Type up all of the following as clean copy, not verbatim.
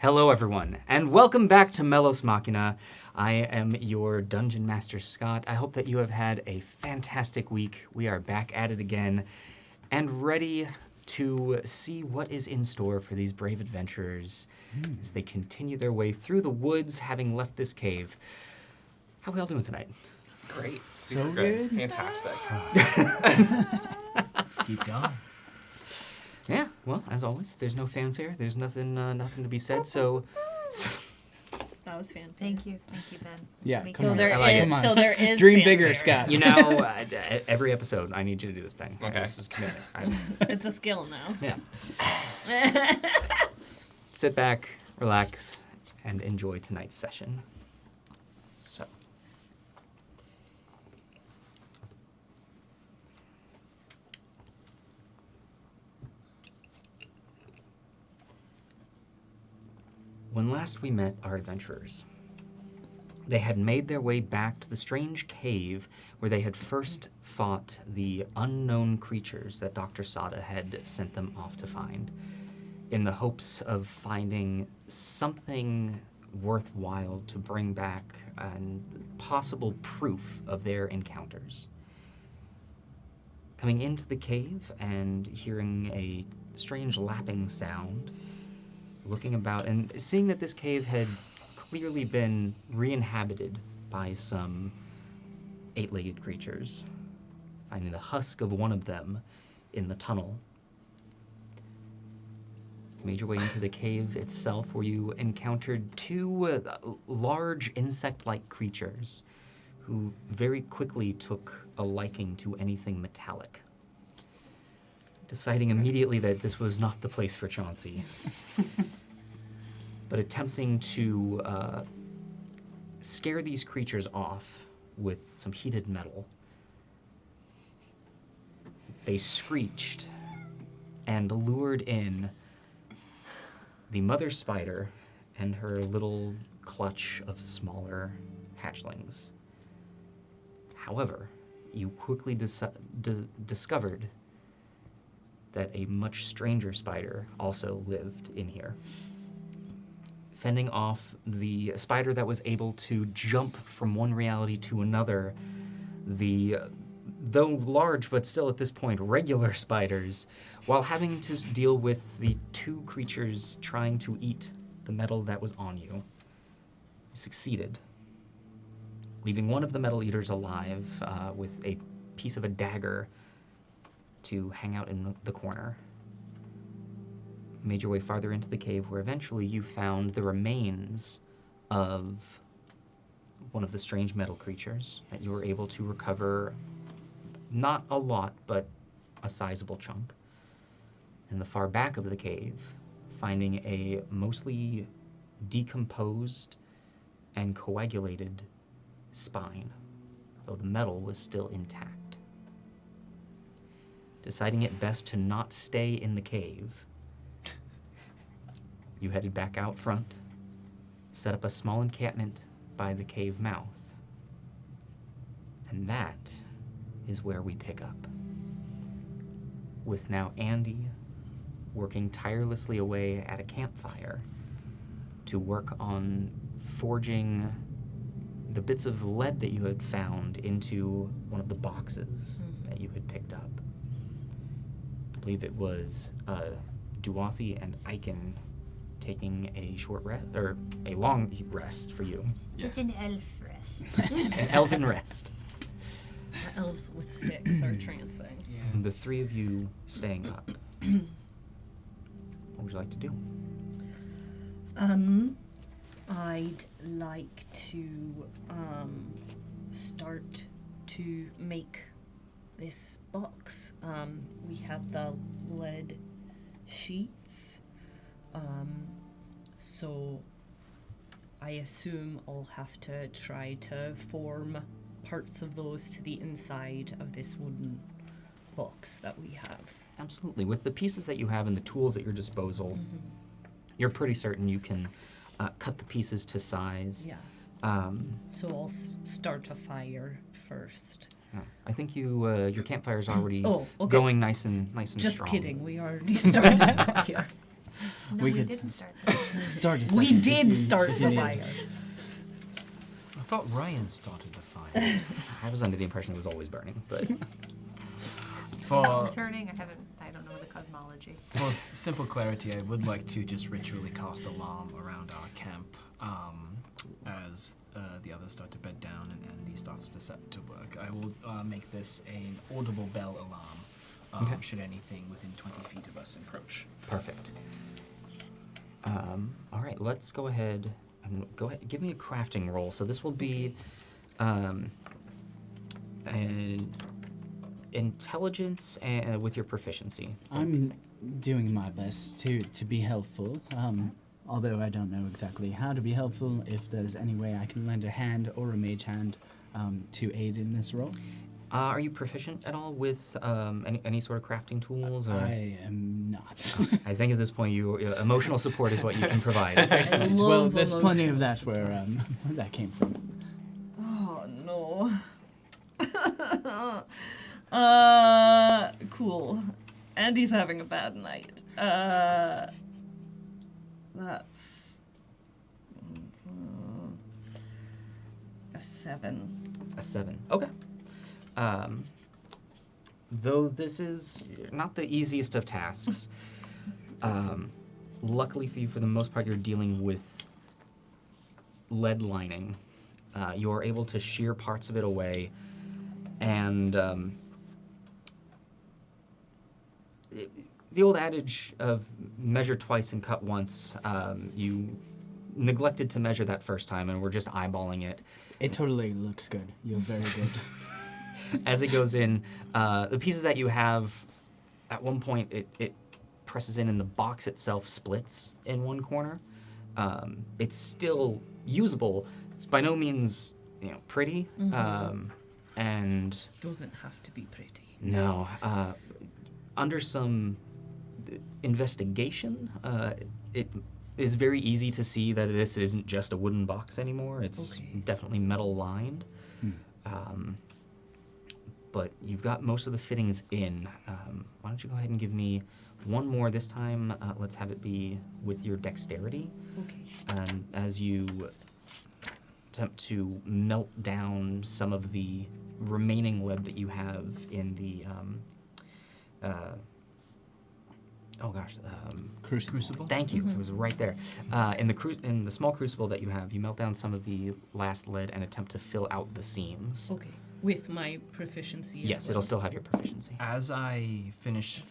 Hello, everyone, and welcome back to Melos Machina. I am your Dungeon Master, Scott. I hope that you have had a fantastic week. We are back at it again and ready to see what is in store for these brave adventurers as they continue their way through the woods, having left this cave. How are we all doing tonight? Great. So Super good. Fantastic. Let's keep going. Yeah, well, as always, there's no fanfare. There's nothing to be said, so That was fanfare. Thank you, Ben. Yeah, Make come sure on. There I like is, it. Come on. so there is Dream fanfare. bigger, Scott. you know, every episode, I need you to do this thing. Okay. This is commitment. It's a skill now. Yeah. Sit back, relax, and enjoy tonight's session. So. When last we met our adventurers, they had made their way back to the strange cave where they had first fought the unknown creatures that Dr. Sada had sent them off to find, in the hopes of finding something worthwhile to bring back and possible proof of their encounters. Coming into the cave and hearing a strange lapping sound, looking about and seeing that this cave had clearly been re-inhabited by some eight-legged creatures, finding the husk of one of them in the tunnel. You made your way into the cave itself, where you encountered two large insect-like creatures who very quickly took a liking to anything metallic, deciding immediately that this was not the place for Chauncey. But attempting to scare these creatures off with some heated metal, they screeched and lured in the mother spider and her little clutch of smaller hatchlings. However, you quickly discovered that a much stranger spider also lived in here, fending off the spider that was able to jump from one reality to another. The, though large but still at this point regular spiders, while having to deal with the two creatures trying to eat the metal that was on you. You succeeded, leaving one of the metal eaters alive with a piece of a dagger to hang out in the corner. Made your way farther into the cave, where eventually you found the remains of one of the strange metal creatures that you were able to recover, not a lot, but a sizable chunk. In the far back of the cave, finding a mostly decomposed and coagulated spine, though the metal was still intact. Deciding it best to not stay in the cave, you headed back out front, set up a small encampment by the cave mouth. And that is where we pick up. With now Andy working tirelessly away at a campfire to work on forging the bits of lead that you had found into one of the boxes that you had picked up. I believe it was Duathi and Aiken taking a short rest, or a long rest for you. Just an elf rest. An elven rest. Elves with sticks are trancing. And the three of you staying up. What would you like to do? I'd like to start to make this box. We have the lead sheets. So I assume I'll have to try to form parts of those to the inside of this wooden box that we have. Absolutely. With the pieces that you have and the tools at your disposal, you're pretty certain you can cut the pieces to size. Yeah. So I'll start a fire first. Yeah. I think your campfire's already Oh, okay. going nice and Just strong. kidding. We already started a fire. No, We we could didn't start that. Start a We second did if start you the need. fire. I thought Ryan started the fire. I was under the impression it was always burning, but For Turning, I don't know the cosmology. for simple clarity, I would like to just ritually cast alarm around our camp as the others start to bed down and Andy starts to set to work. I will make this an audible bell alarm Okay. should anything within 20 feet of us approach. perfect. All right, let's go ahead and give me a crafting roll. So this will be an intelligence and with your proficiency. I'm doing my best to be helpful. Although I don't know exactly how to be helpful. If there's any way I can lend a hand or a mage hand to aid in this role. Are you proficient at all with any sort of crafting tools? Or? I am not. I think at this point, emotional support is what you can provide. Excellent. love Well, there's plenty of emotional that where that came from. Oh no. Cool. Andy's having a bad night. That's a 7. A 7. Okay. Though this is not the easiest of tasks, luckily for you, for the most part, you're dealing with lead lining. You're able to shear parts of it away, and the old adage of measure twice and cut once, you neglected to measure that first time, and we're just eyeballing it. It totally looks good. You're very good. As it goes in, the pieces that you have, at one point it presses in and the box itself splits in one corner. It's still usable. It's by no means, pretty. And Doesn't have to be pretty. no, under some investigation, it is very easy to see that this isn't just a wooden box anymore. It's Okay. definitely metal lined. But you've got most of the fittings in. Why don't you go ahead and give me one more this time? Let's have it be with your dexterity. Okay. And as you attempt to melt down some of the remaining lead that you have in the Crucible. thank you. It was right there. In the small crucible that you have, you melt down some of the last lead and attempt to fill out the seams. Okay. With my proficiency. Yes, it'll still have your proficiency. As I finish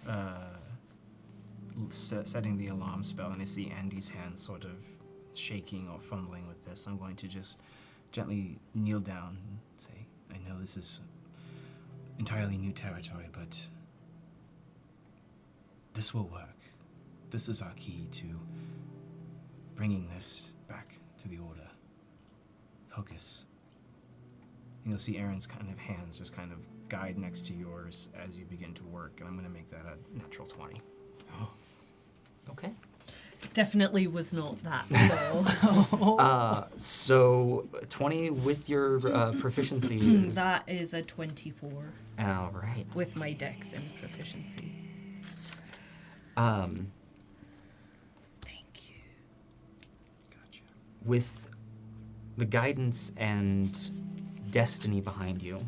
setting the alarm spell and I see Andy's hand sort of shaking or fumbling with this, I'm going to just gently kneel down and say, I know this is entirely new territory, but this will work. This is our key to bringing this back to the order. Focus. And you'll see Aaron's kind of hands just kind of guide next to yours as you begin to work, and I'm going to make that a natural 20. Okay. Definitely was not that. So So 20 with your proficiency is... that is a 24 All right. with my dex and proficiency. Um, Thank you. Gotcha. with the guidance and destiny behind you,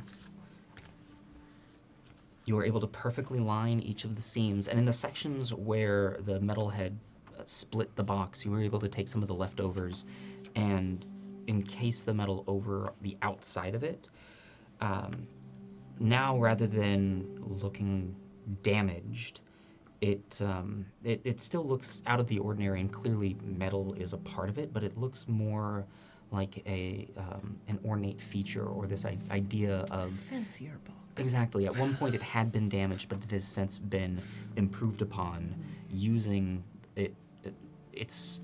you are able to perfectly line each of the seams. And in the sections where the metal had split the box, you were able to take some of the leftovers and encase the metal over the outside of it. Now, rather than looking damaged, it still looks out of the ordinary, and clearly metal is a part of it, but it looks more like an ornate feature, or this idea of... Fancier box. Exactly. At one point it had been damaged, but it has since been improved upon, using its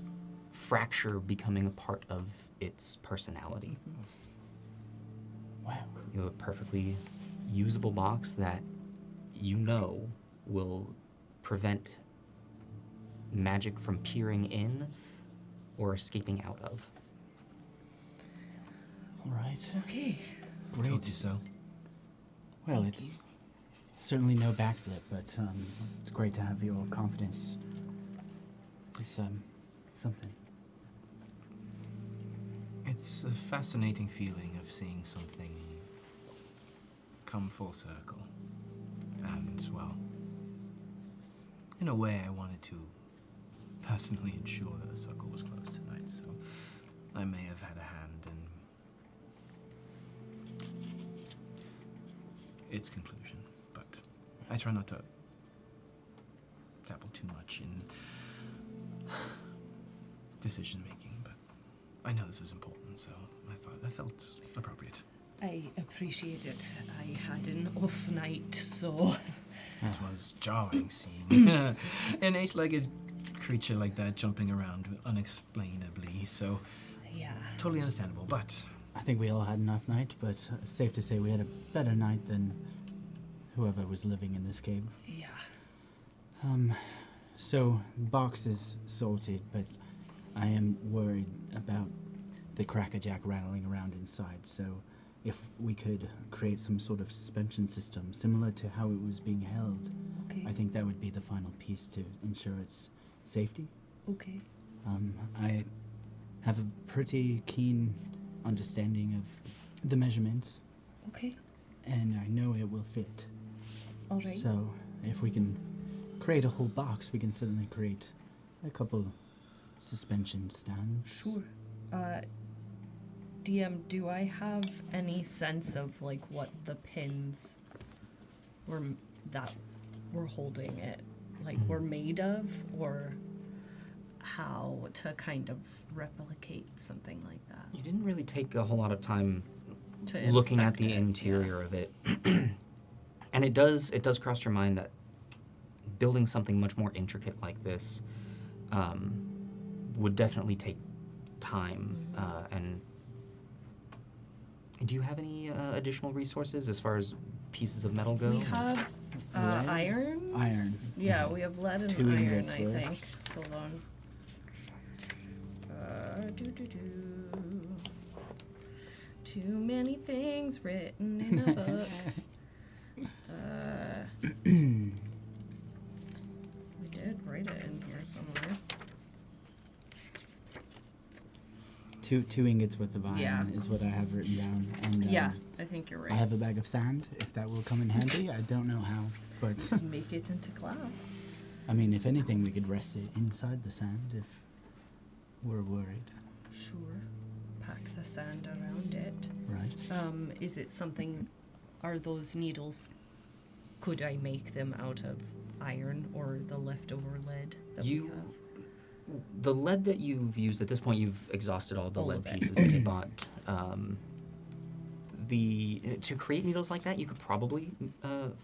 fracture becoming a part of its personality. Wow. You have a perfectly usable box that will prevent magic from peering in or escaping out of. All right. Okay. Great. Told you so. Well, it's certainly no backflip, but it's great to have your confidence. It's something. It's a fascinating feeling of seeing something come full circle. And, well, in a way, I wanted to personally ensure that the circle was closed tonight, so I may have had a hand in its conclusion, but I try not to dabble too much in decision making, but I know this is important, so I felt appropriate. I appreciate it. I had an off night, so It was jarring seeing an eight-legged creature like that jumping around unexplainably, so yeah. totally understandable, but I think we all had an off night, but safe to say we had a better night than whoever was living in this cave. Yeah. So box is sorted, but I am worried about the crackerjack rattling around inside, so if we could create some sort of suspension system similar to how it was being held, Okay. I think that would be the final piece to ensure its safety. Okay. I have a pretty keen understanding of the measurements, Okay. and I know it will fit. All right. So if we can create a whole box, we can certainly create a couple suspension stands. Sure. DM, do I have any sense of like what the pins were that were holding it were made of, or how to kind of replicate something like that? You didn't really take a whole lot of time To looking at inspect the it, interior of it. And it does cross your mind that building something much more intricate like this would definitely take time. And do you have any additional resources as far as pieces of metal go? We have Lead? iron. Iron. Yeah, we have lead and 2 iron, ingots I worth. think. Hold on. Too many things written in a book. We did write it in here somewhere. 2 ingots worth of iron Yeah. is what I have written down. And Yeah, I think you're right. I have a bag of sand, if that will come in handy. I don't know how, but Make it into glass. I mean, if anything, we could rest it inside the sand if we're worried, Sure. Pack the sand around it. right? Is it something? Are those needles? Could I make them out of iron or the leftover lead that we You- have? The lead that you've used at this point, you've exhausted all the All lead of it. pieces that you bought. To create needles like that, you could probably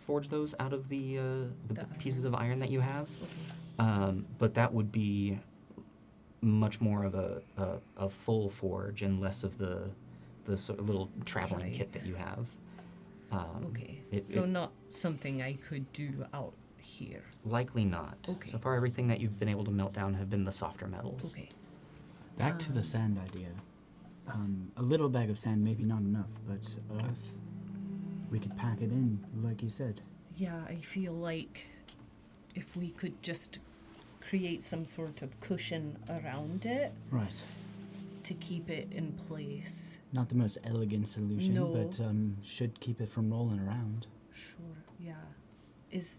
forge those out of the The pieces iron. of iron that you have. Okay. But that would be much more of a full forge and less of the sort of little traveling Right. kit that you have. Okay. it- So it- not something I could do out here. Likely not. Okay. So far, everything that you've been able to melt down have been the softer metals. Okay. Back to the sand idea. A little bag of sand, maybe not enough, but earth, we could pack it in, like you said. Yeah, I feel like if we could just create some sort of cushion around it Right. to keep it in place. Not the most elegant solution, No. but should keep it from rolling around. Sure. Yeah. Is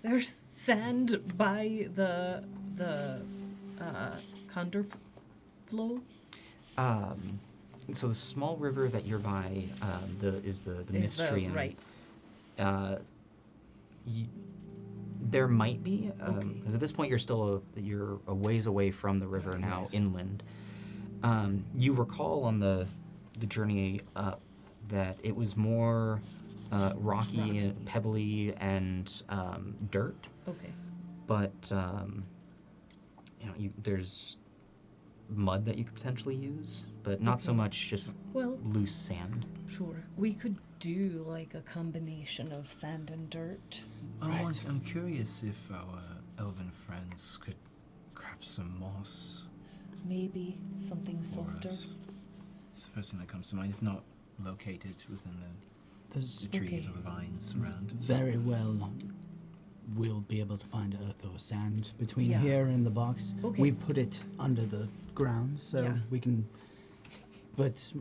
there sand by the Condor flow? So the small river that you're by is the Is the- Midstream. right. There might be, Okay. because at this point you're a ways away from the river Okay, now, nice. inland. You recall on the journey up that it was more rocky, Rocky. and pebbly, and dirt. Okay. But there's mud that you could potentially use, but not so Okay. much just Well, loose sand. sure. We could do like a combination of sand and dirt. Right. I'm curious if our elven friends could craft some moss Maybe something for softer. us. It's the first thing that comes to mind, if not locate it within the There's trees Okay. or the vines around. very well we'll be able to find earth or sand between Yeah. here and the box. Okay. We put it under the ground so Yeah. we can. But,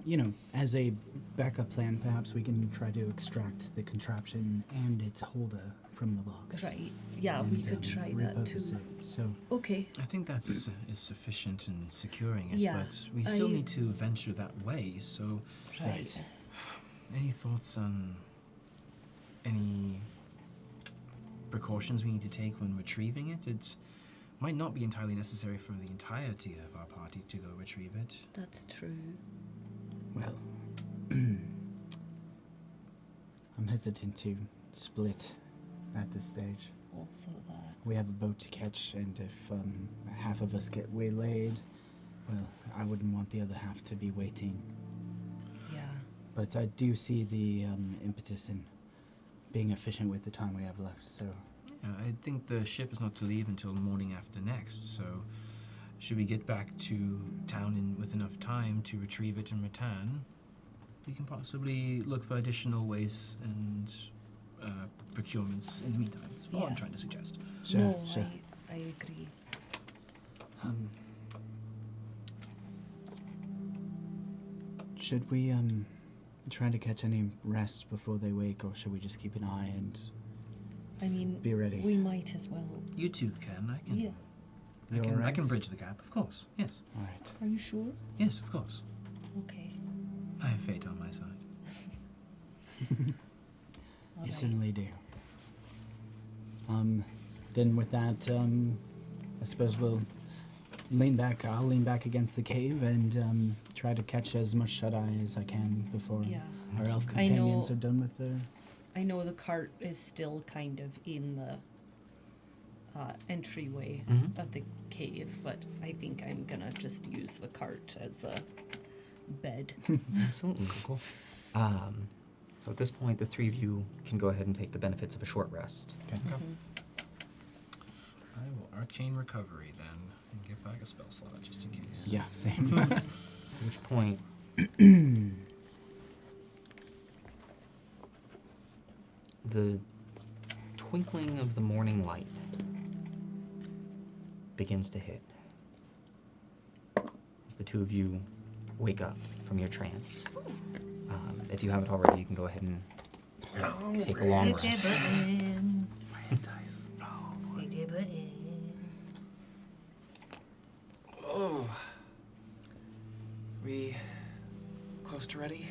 as a backup plan, perhaps we can try to extract the contraption and its holder from the box. Right. Yeah, we and, could try that repurpose too. it. So, Okay. I think that's is sufficient in securing it, Yeah, but we still I- need to venture that way. So, Right. any thoughts on any precautions we need to take when retrieving it? It might not be entirely necessary for the entirety of our party to go retrieve it. That's true. well, I'm hesitant to split at this stage. Also that. We have a boat to catch, and if half of us get waylaid, well, I wouldn't want the other half to be waiting. Yeah. But I do see the impetus in being efficient with the time we have left, so I think the ship is not to leave until the morning after next, so should we get back to town with enough time to retrieve it and return, we can possibly look for additional ways and procurements in the meantime. That's all I'm Yeah. trying to suggest. sure, No, sure. I agree. Should we try to catch any rest before they wake, or should we just keep an eye and I mean, be ready? we might as well. You two can. I can. Yeah. I You can. I alright? can bridge the gap. Of course. Yes. All right. Are you sure? Yes. Of course. Okay. I have fate on my side. You Alright. certainly do. Then with that, I suppose we'll lean back. I'll lean back against the cave and try to catch as much shut-eye as I can before Yeah. our elf I know- companions are done with their... I know the cart is still kind of in the entryway Mhm. of the cave, but I think I'm gonna just use the cart as a bed. Absolutely. Cool. So at this point, the three of you can go ahead and take the benefits of a short rest. Mhm. I will arcane recovery then and get back a spell slot just in case. Yeah, same. At which point, the twinkling of the morning light begins to hit as the two of you wake up from your trance. If you haven't already, you can go ahead and take a long Hit rest. the button. Dice. Hit the button. Oh. We close to ready?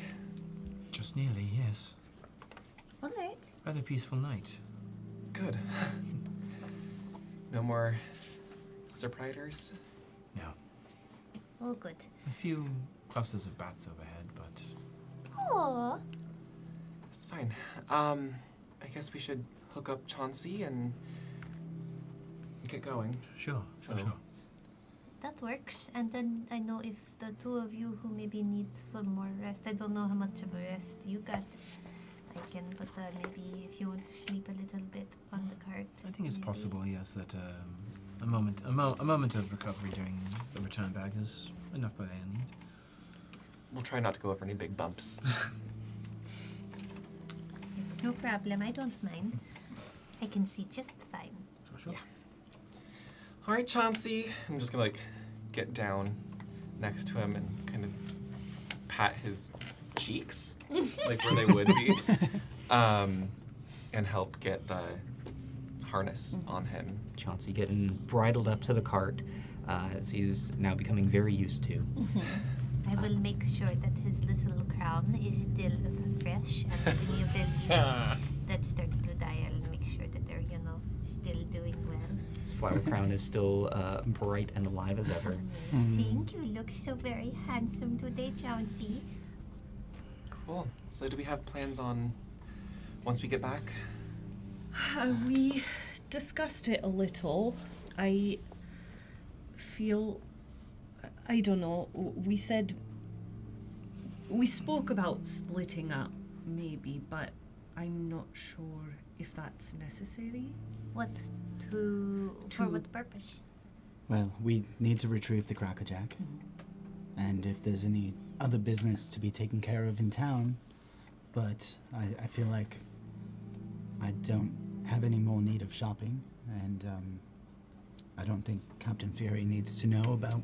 Just nearly, yes. All right. Rather peaceful night. Good. No more surprisers? No. Oh, good. A few clusters of bats overhead, but Oh. That's fine. I guess we should hook up Chauncey and get going. sure, So- sure. That works. And then I know if the two of you who maybe need some more rest, I don't know how much of a rest you got. I can, but maybe if you want to sleep a little bit on the cart. I think it's maybe. possible, yes, that a moment of recovery during the return back is enough that I need. We'll try not to go over any big bumps. It's no problem. I don't mind. I can see just fine. Sure. Yeah. All right, Chauncey. I'm just gonna get down next to him and kind of pat his cheeks, like where they would be, and help get the harness on him. Chauncey getting bridled up to the cart as he's now becoming very used to. I will make sure that his little crown is still fresh and any of the leaves that started to die, I'll make sure that they're, still doing well. His flower crown is still bright and alive as ever. Think you look so very handsome today, Chauncey. Cool. So do we have plans on once we get back? We discussed it a little. I feel, I don't know, we spoke about splitting up, maybe, but I'm not sure if that's necessary. What for To- what purpose? Well, we need to retrieve the crackerjack. And if there's any other business to be taken care of in town, but I feel like I don't have any more need of shopping, and I don't think Captain Fury needs to know about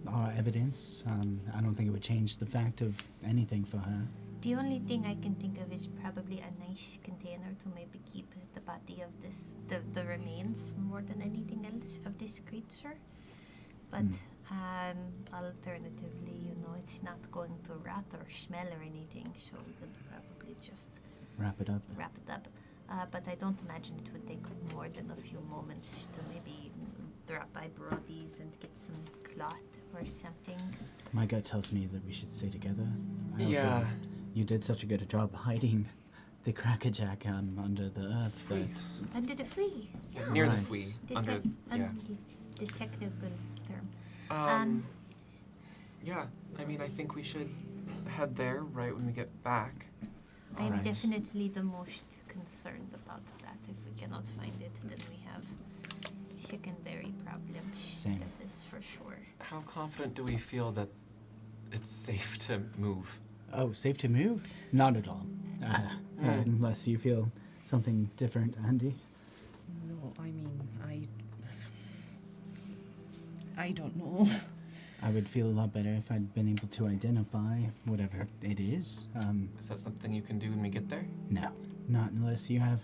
our evidence. I don't think it would change the fact of anything for her. The only thing I can think of is probably a nice container to maybe keep the body of this, the remains more than anything else of this creature. But alternatively, you know, it's not going to rot or smell or anything, so we could probably just Wrap it up. wrap it up. But I don't imagine it would take more than a few moments to maybe drop by Brody's and get some cloth or something. My gut tells me that we should stay together. I also, Yeah. you did such a good job hiding the crackerjack under the earth that Under the free. Yeah, near the Right. flea. The Under. tech- Yeah. the technical term. Yeah. I mean, I think we should head there right when we get back. I'm Alright. definitely the most concerned about that. If we cannot find it, then we have secondary problems. Same. That is for sure. How confident do we feel that it's safe to move? Oh, safe to move? Not at all. Unless you feel something different, Andy. No, I mean, I don't know. I would feel a lot better if I'd been able to identify whatever it is. Is that something you can do when we get there? No, not unless you have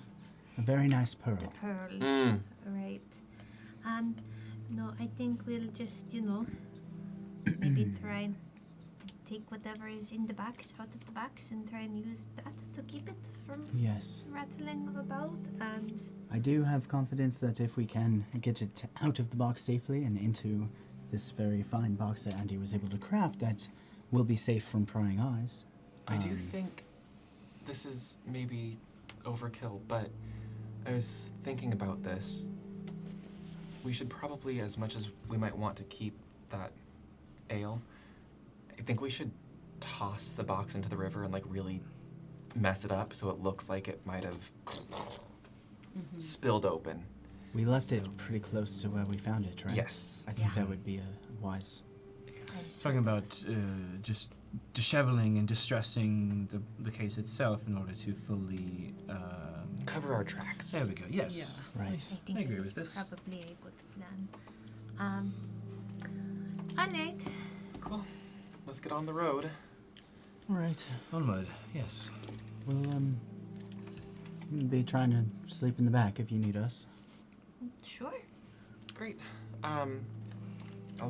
a very nice pearl. The pearl. Mm. Right. No, I think we'll just, you know, maybe try and take whatever is in the box out of the box and try and use that to keep it from Yes. rattling about. And I do have confidence that if we can get it out of the box safely and into this very fine box that Andy was able to craft, that we'll be safe from prying eyes. I do think this is maybe overkill, but I was thinking about this. We should probably, as much as we might want to keep that ale, I think we should toss the box into the river and like really mess it up so it looks like it might have spilled open. We left it So- pretty close to where we found it, right? Yes. I think Yeah. that would be a wise. Talking about just disheveling and distressing the case itself in order to fully. Cover our tracks. There we go. Yes. Yeah. Right. I think I agree it with is this. probably a good plan. Alright. Cool. Let's get on the road. All right. Onward. Yes. We'll be trying to sleep in the back if you need us. Sure. Great. I'll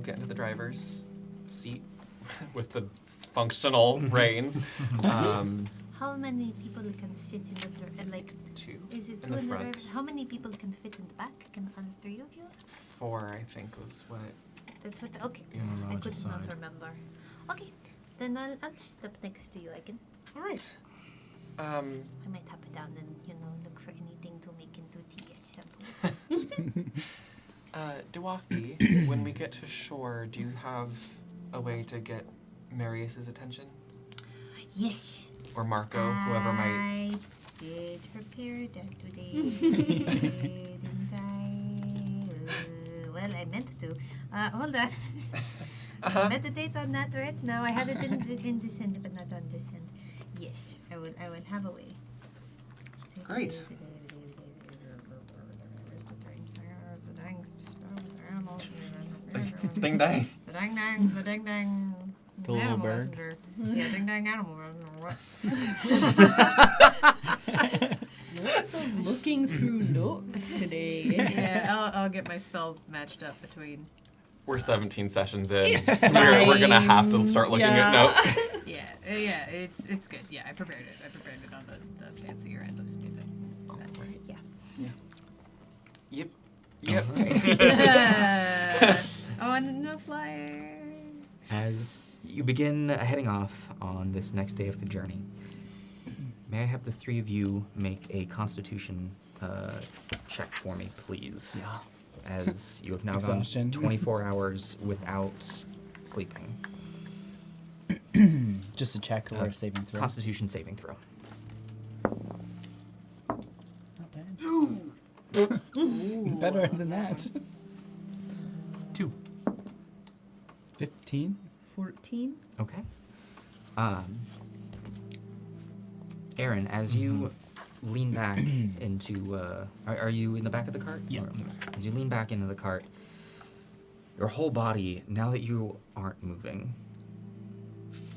get into the driver's seat with the functional reins. How many people can sit in the like? Two Is it in the two front. driver- How many people can fit in the back? Can all three of you? 4, I think, was what. That's what. Okay. Yeah. On the I larger could not side. remember. Okay. Then I'll step next to you again. All right. I might hop down and look for anything to make into tea at some point. Duathi, when we get to shore, do you have a way to get Marius's attention? Yes. Or Marco, whoever might. I did prepare that today, didn't I? Well, I meant to. Hold on. Meditate on that right now. I had it in this end, but not on this end. Yes, I will have a way. Great. Ding dang. The dang dang, the ding dang. The little animal bird. messenger. Yeah, ding dang animal messenger. What? Lots of looking through notes today. Yeah, I'll get my spells matched up between. We're 17 sessions in. It's We're gonna have to fine. start looking Yeah. at notes. Yeah, it's good. Yeah, I prepared it on the fancier end. I'll just need to. Yep. Yep. Oh, and no flyer. As you begin heading off on this next day of the journey, may I have the three of you make a Constitution check for me, please? Yeah. As you have now Exhaustion. gone 24 hours without sleeping. Just a check or a saving throw. Constitution saving throw. Not bad. Better than that. 2. 15. 14. Okay. Aaron, as you lean back into. Are you in the back of the cart? Yeah. Or- As you lean back into the cart, your whole body, now that you aren't moving,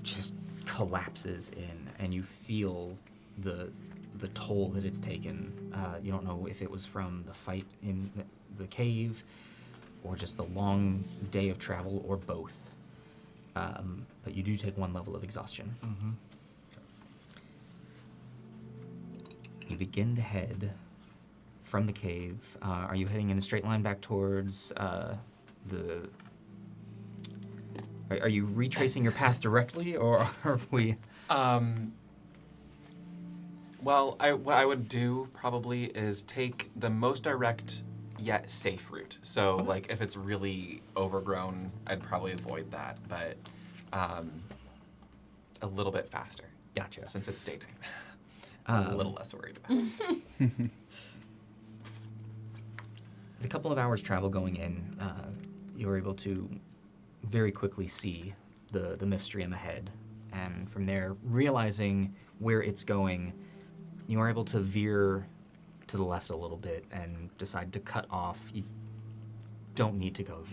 just collapses in, and you feel the toll that it's taken. You don't know if it was from the fight in the cave, or just the long day of travel, or both. But you do take 1 level of exhaustion. Mm-hmm. You begin to head from the cave. Are you heading in a straight line back towards the... Are you retracing your path directly, or are we... Well, what I would do probably is take the most direct yet safe route. So, like, if it's really overgrown, I'd probably avoid that, but a little bit faster. Gotcha. Since it's daytime. I'm a little less worried about it. The couple of hours travel going in, you're able to very quickly see the Mifstrium ahead. And from there, realizing where it's going, you are able to veer to the left a little bit and decide to cut off. You don't need to go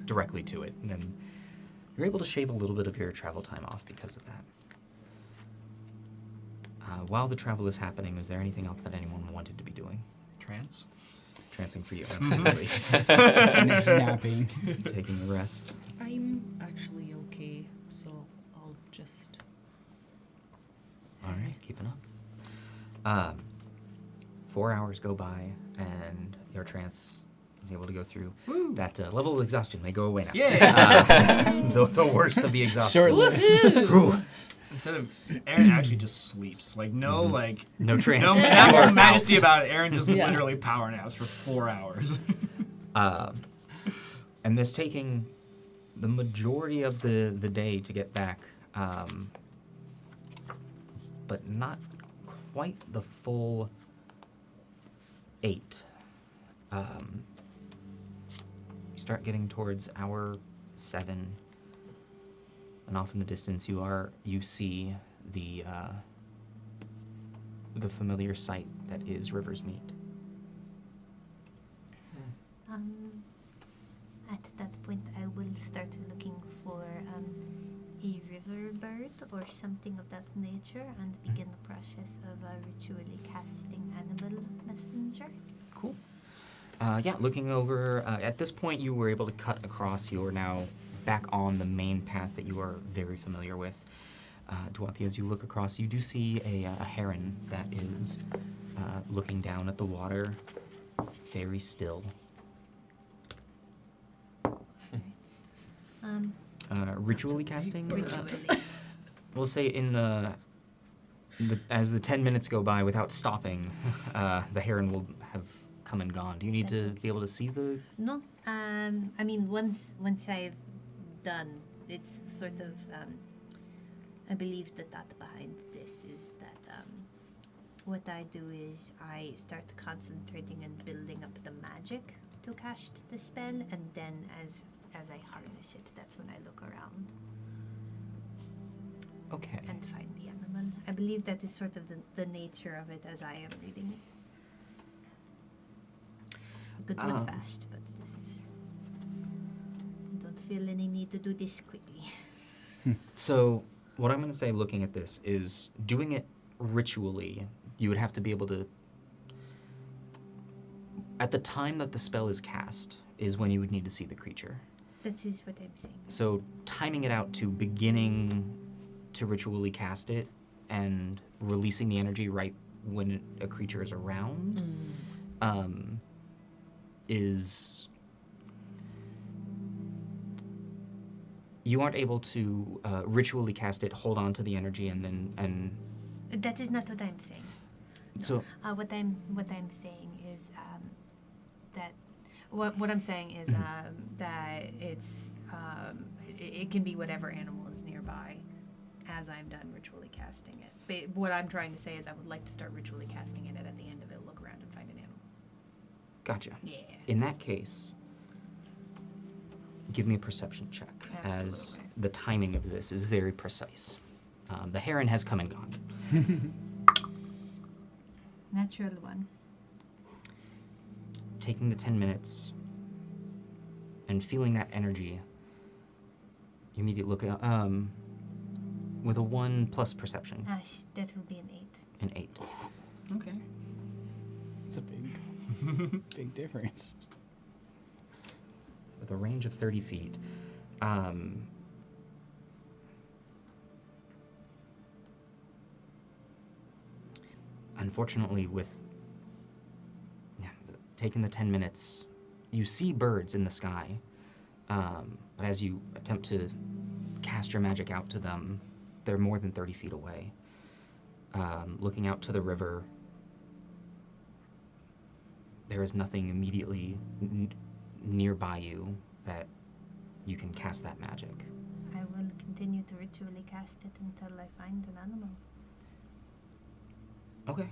directly to it. And you're able to shave a little bit of your travel time off because of that. While the travel is happening, is there anything else that anyone wanted to be doing? Trance? Trancing for you, absolutely. Napping. Taking a rest. I'm actually okay, so I'll just. All right, keeping up. 4 hours go by, and your trance is able to go through. Woo. That level of exhaustion may go away now. Yeah! The worst of the exhaustion. Short-lived. Whew. Instead of Aaron actually just sleeps. Like no No trance. no You are majesty out. about it. Aaron just Yeah. literally power naps for 4 hours. And this taking the majority of the day to get back, but not quite the full 8. You start getting towards hour 7, and off in the distance you see the familiar sight that is River's Meet. At that point, I will start looking for a river bird or something of that nature and begin the process of ritually casting animal messenger. Cool. Yeah, looking over, at this point you were able to cut across. You are now back on the main path that you are very familiar with. Dwathi, as you look across, you do see a heron that is looking down at the water, very still. Ritually casting? Ritually. We'll say in as the 10 minutes go by without stopping, the heron will have come and gone. Do you need That's to okay. be able to see the... No, I mean once I've done, it's sort of. I believe the thought behind this is that what I do is I start concentrating and building up the magic to cast the spell, and then as I harness it, that's when I look around Okay. and find the animal. I believe that is sort of the nature of it as I am reading it. Could do it fast, but this is. I don't feel any need to do this quickly. So, what I'm going to say looking at this is doing it ritually, you would have to be able to... At the time that the spell is cast is when you would need to see the creature. That is what I'm saying. So, timing it out to beginning to ritually cast it and releasing the energy right when a creature is around is... You aren't able to ritually cast it, hold on to the energy, and then That is not what I'm saying. so What I'm saying is that what I'm saying is that it's it can be whatever animal is nearby as I'm done ritually casting it. But what I'm trying to say is I would like to start ritually casting it, and at the end of it, look around and find an animal. gotcha. Yeah. In that case, give me a perception check, as Absolutely. the timing of this is very precise. The heron has come and gone. Natural one. Taking the 10 minutes and feeling that energy, you immediately look at, with a 1 plus perception, That will be an 8. an 8. Okay. It's a big, big difference. With a range of 30 feet. Unfortunately, with taking the 10 minutes, you see birds in the sky, but as you attempt to cast your magic out to them, they're more than 30 feet away. Looking out to the river, there is nothing immediately nearby you that you can cast that magic. I will continue to ritually cast it until I find an animal. Okay.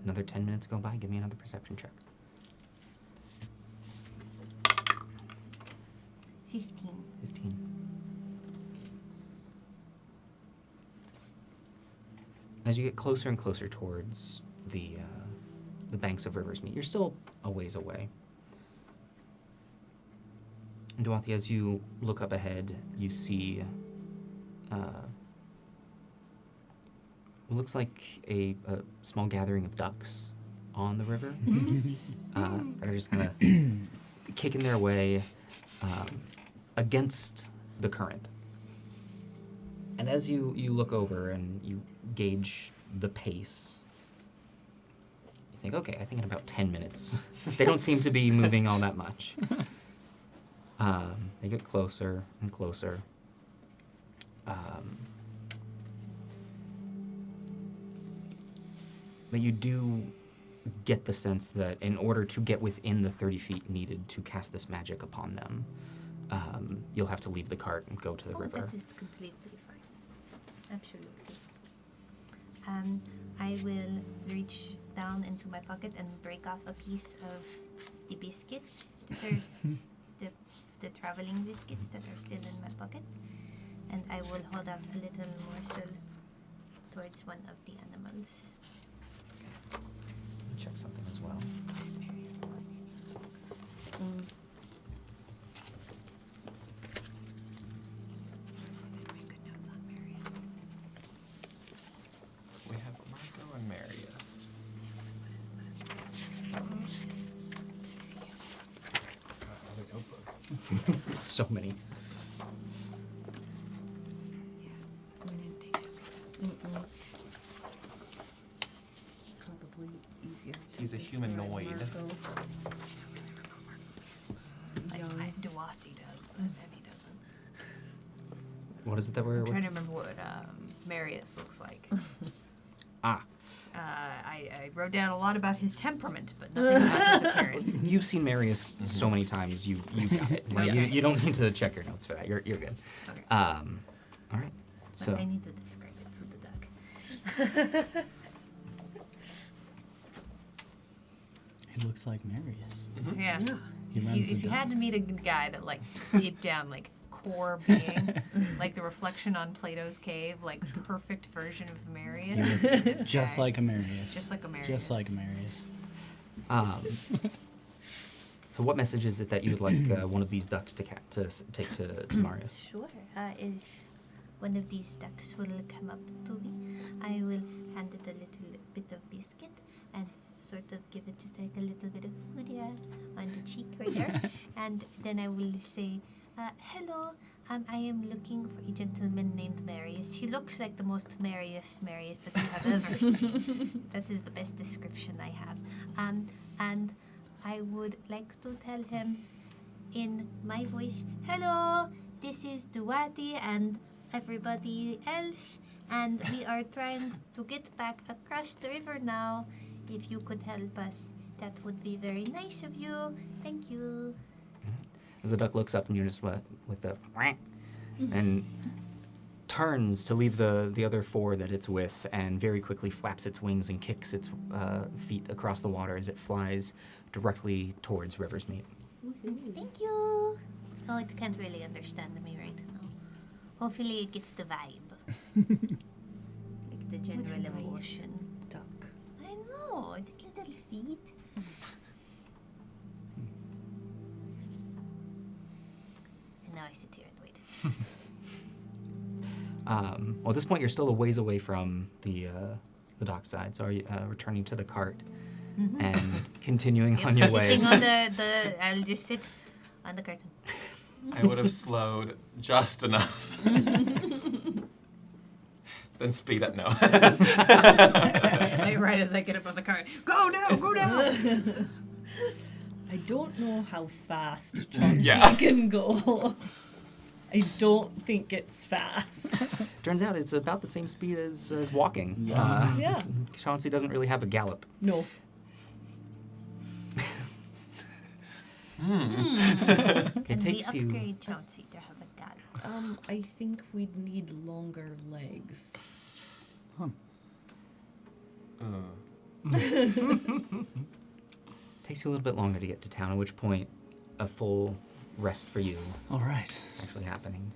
Another 10 minutes go by. Give me another perception check. 15. 15. As you get closer and closer towards the banks of Rivers Meet, you're still a ways away. And Dwathi, as you look up ahead, you see what looks like a small gathering of ducks on the river that are just kind of kicking their way against the current. And as you look over and you gauge the pace, you think, okay, I think in about 10 minutes. They don't seem to be moving all that much. They get closer and closer. But you do get the sense that in order to get within the 30 feet needed to cast this magic upon them, you'll have to leave the cart and go to the river. That is completely fine. Absolutely. I will reach down into my pocket and break off a piece of the biscuits that are the traveling biscuits that are still in my pocket, and I will hold out a little morsel towards one of the animals. Let me check something as well. We have Marco and Marius. So many. Probably easier. to He's a describe humanoid. Marco. Dwathi does, but Eddie doesn't. What is it that we're... I'm trying to remember what Marius looks like. I wrote down a lot about his temperament, but nothing about his appearance. You've seen Marius so many times, you got it. Right? Yeah. You don't need to check your notes for that. You're good. Okay. All right. But So I need to describe it through the duck. It looks like Marius. Yeah. He If runs you, the if you had to ducks. meet a guy that like deep down like core being, like the reflection on Plato's cave, like perfect version of Marius. He is this Just guy. like a Marius. Just like a Marius. Just like a Marius. so what message is it that you would like one of these ducks to take to Marius? Sure. If one of these ducks will come up to me, I will hand it a little bit of biscuit and sort of give it just like a little bit of food here on the cheek right there. And then I will say, hello, I am looking for a gentleman named Marius. He looks like the most Marius that you have ever seen. That is the best description I have. And I would like to tell him in my voice, hello, this is Duwati and everybody else, and we are trying to get back across the river now. If you could help us, that would be very nice of you. Thank you. As the duck looks up and you're just with the and turns to leave the other four that it's with, and very quickly flaps its wings and kicks its feet across the water as it flies directly towards River's Meet. Thank you. Oh, it can't really understand me right now. Hopefully it gets the vibe. Like the What a general nice emotion. duck. I know, the little feet. And now I sit here and wait. Well, at this point, you're still a ways away from the dockside. So are you returning to the cart and continuing on your way? Sitting on the I'll just sit on the curtain. I would have slowed just enough. Then speed up, no. Like right as I get up on the cart. Go now, go now. I don't know how fast Chauncey Yeah. can go. I don't think it's fast. Turns out it's about the same speed as walking. Yeah. Yeah. Chauncey doesn't really have a gallop. No. It Can we takes you. upgrade Chauncey to have a gallop? I think we'd need longer legs. Takes you a little bit longer to get to town, at which point a full rest for you All right. is actually happening.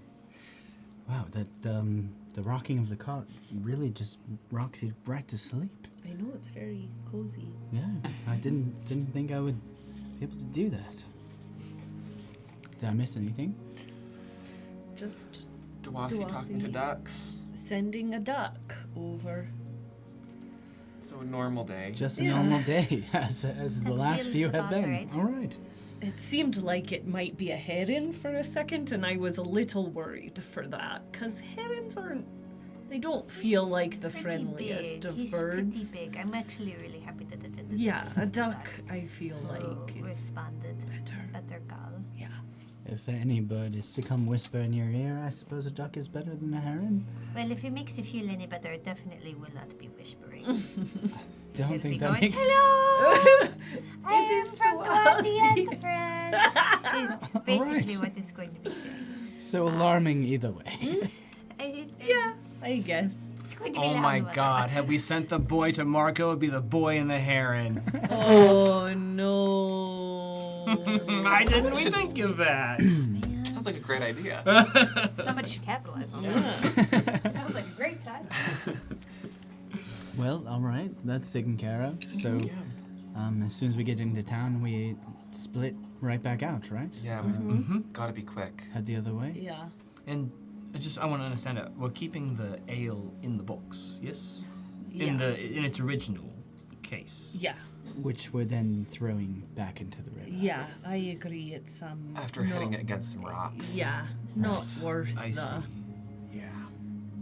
Wow, that the rocking of the cart really just rocks you right to sleep. I know it's very cozy. Yeah, I didn't think I would be able to do that. Did I miss anything? Just Dwarfy talking to Dwarfy. ducks. sending a duck over. So a normal day. Just a Yeah. normal day, as the That last feels few have about been. right. All right. It seemed like it might be a heron for a second, and I was a little worried for that, because herons aren't. They don't feel like the Pretty friendliest big. of He's birds. pretty big. I'm actually really happy that it did. Yeah, a duck, I feel like, is responded better. better call. Yeah. If any bird is to come whisper in your ear, I suppose a duck is better than a heron. Well, if it makes you feel any better, it definitely will not be whispering. Don't It'll be think that going, makes. Hello, I It am is from Dwarfy." Dwarfy and Friends. Is basically Alright. what it's going to be saying. So alarming either way. Yeah, I guess. It's going to be Oh loud my no matter god, what. had we sent the boy to Marco, it'd be the boy and the heron. Oh no. Why didn't we think of that? Sounds like a great idea. Somebody should capitalize on Yeah. that. Sounds like a great time. Well, all right, that's taken care of. So, as soon as we get into town, we split right back out, right? Yeah, Mm-hmm. we've got to be quick. Head the other way. Yeah. And I want to understand it. We're keeping the ale in the box, yes? Yeah. In its original case. Yeah. Which we're then throwing back into the river. Yeah, I agree. It's After not- hitting it against some rocks. Yeah, not Right. worth I see. Yeah.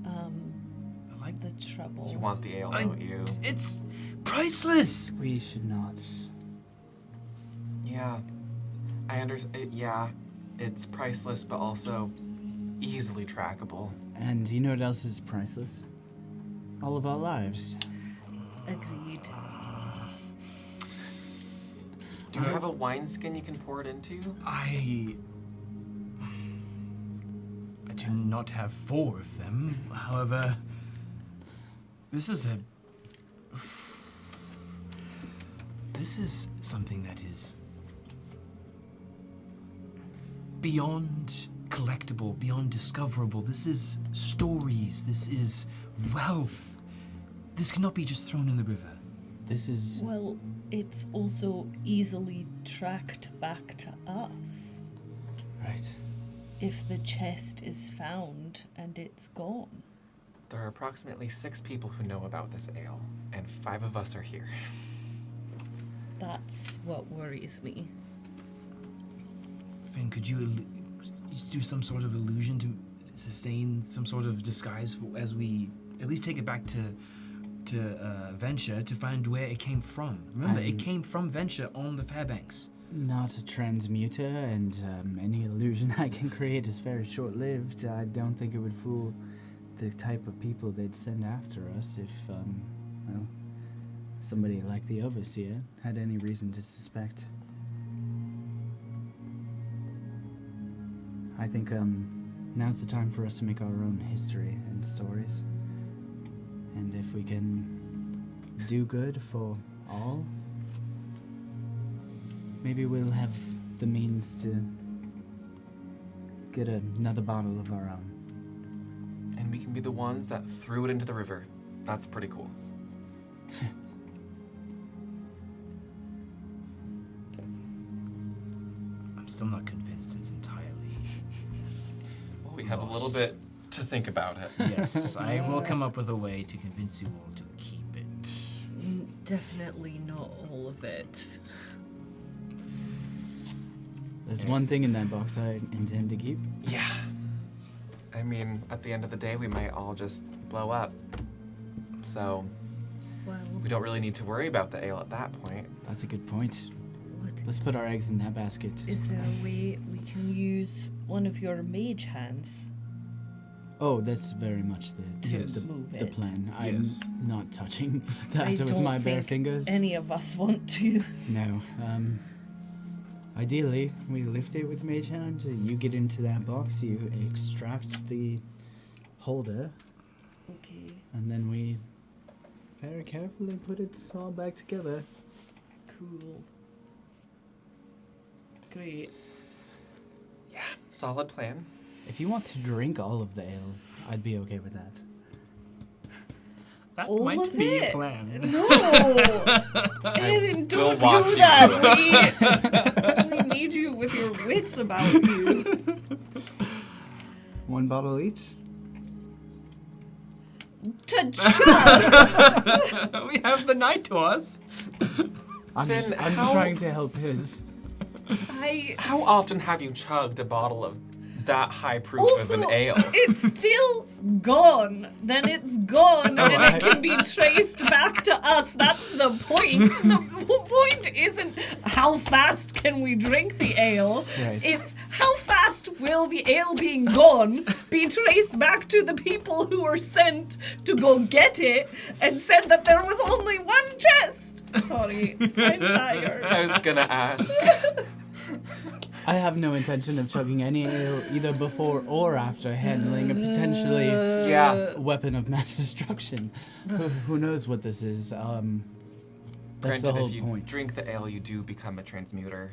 I like the trouble. You want the ale, I- don't you? It's priceless. We should not. Yeah. I understand. Yeah. It's priceless, but also easily trackable. And you know what else is priceless? All of our lives. Agreed. Do you have a wineskin you can pour it into? I do not have 4 of them. However, this is something that is beyond collectible, beyond discoverable. This is stories. This is wealth. This cannot be just thrown in the river. This is. Well, it's also easily tracked back to us Right. if the chest is found and it's gone. There are approximately 6 people who know about this ale, and 5 of us are here. That's what worries me. Finn, could you do some sort of illusion to sustain some sort of disguise as we at least take it back to Venture to find where it came from? Remember, it came from Venture on the Fairbanks. Not a transmuter, and any illusion I can create is very short-lived. I don't think it would fool the type of people they'd send after us if, well, somebody like the Overseer had any reason to suspect. I think, now's the time for us to make our own history and stories. And if we can do good for all, maybe we'll have the means to get another bottle of our own. And we can be the ones that threw it into the river. That's pretty cool. I'm still not convinced it's entirely. Well, we have a little Lost. bit to think about it. Yes, I will come up with a way to convince you all to keep it. Definitely not all of it. There's one thing in that box I intend to keep. Yeah. I mean, at the end of the day, we might all just blow up. So, Well, we don't really need to worry about the ale at that point. That's a good point. what Let's put our eggs in that basket. is there a way we can use one of your mage hands? Oh, that's very much Yes. the plan. Yes. I'm not touching that I with don't my bare think fingers. Any of us want to. No. Ideally, we lift it with mage hand. You get into that box, you extract the holder, Okay. and then we very carefully put it all back together. Cool. Great. Yeah, solid plan. If you want to drink all of the ale, I'd be okay with that. That All might of be it? a plan. No! Aaron, don't will watch do you that. We need you with your wits about you. One bottle each? To chug! We have the night to us. I'm Finn, just how- trying to help his. How often have you chugged a bottle of that high proof Also, of an ale? it's still gone. Then it's gone, and it can be traced back to us. That's the point. The point isn't how fast can we drink the ale. Right. It's how fast will the ale being gone be traced back to the people who were sent to go get it and said that there was only one chest. Sorry, I'm tired. I was gonna ask. I have no intention of chugging any ale either before or after handling a potentially Yeah. weapon of mass destruction. Who knows what this is? That's Granted, the whole if you point. drink the ale, you do become a transmuter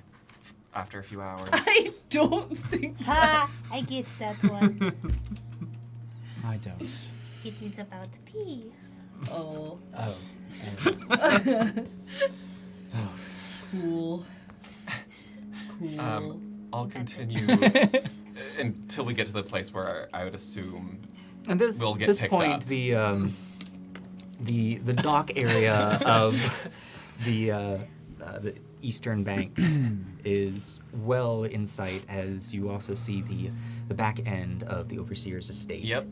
after a few hours. I don't think Ha! I guessed that one. I don't. It is about pee. Oh, Oh. cool. Cool. I'll continue until we get to the place where I would assume And this We'll get this picked point, up. the dock area of the eastern bank is well in sight, as you also see the back end of the overseer's estate. Yep.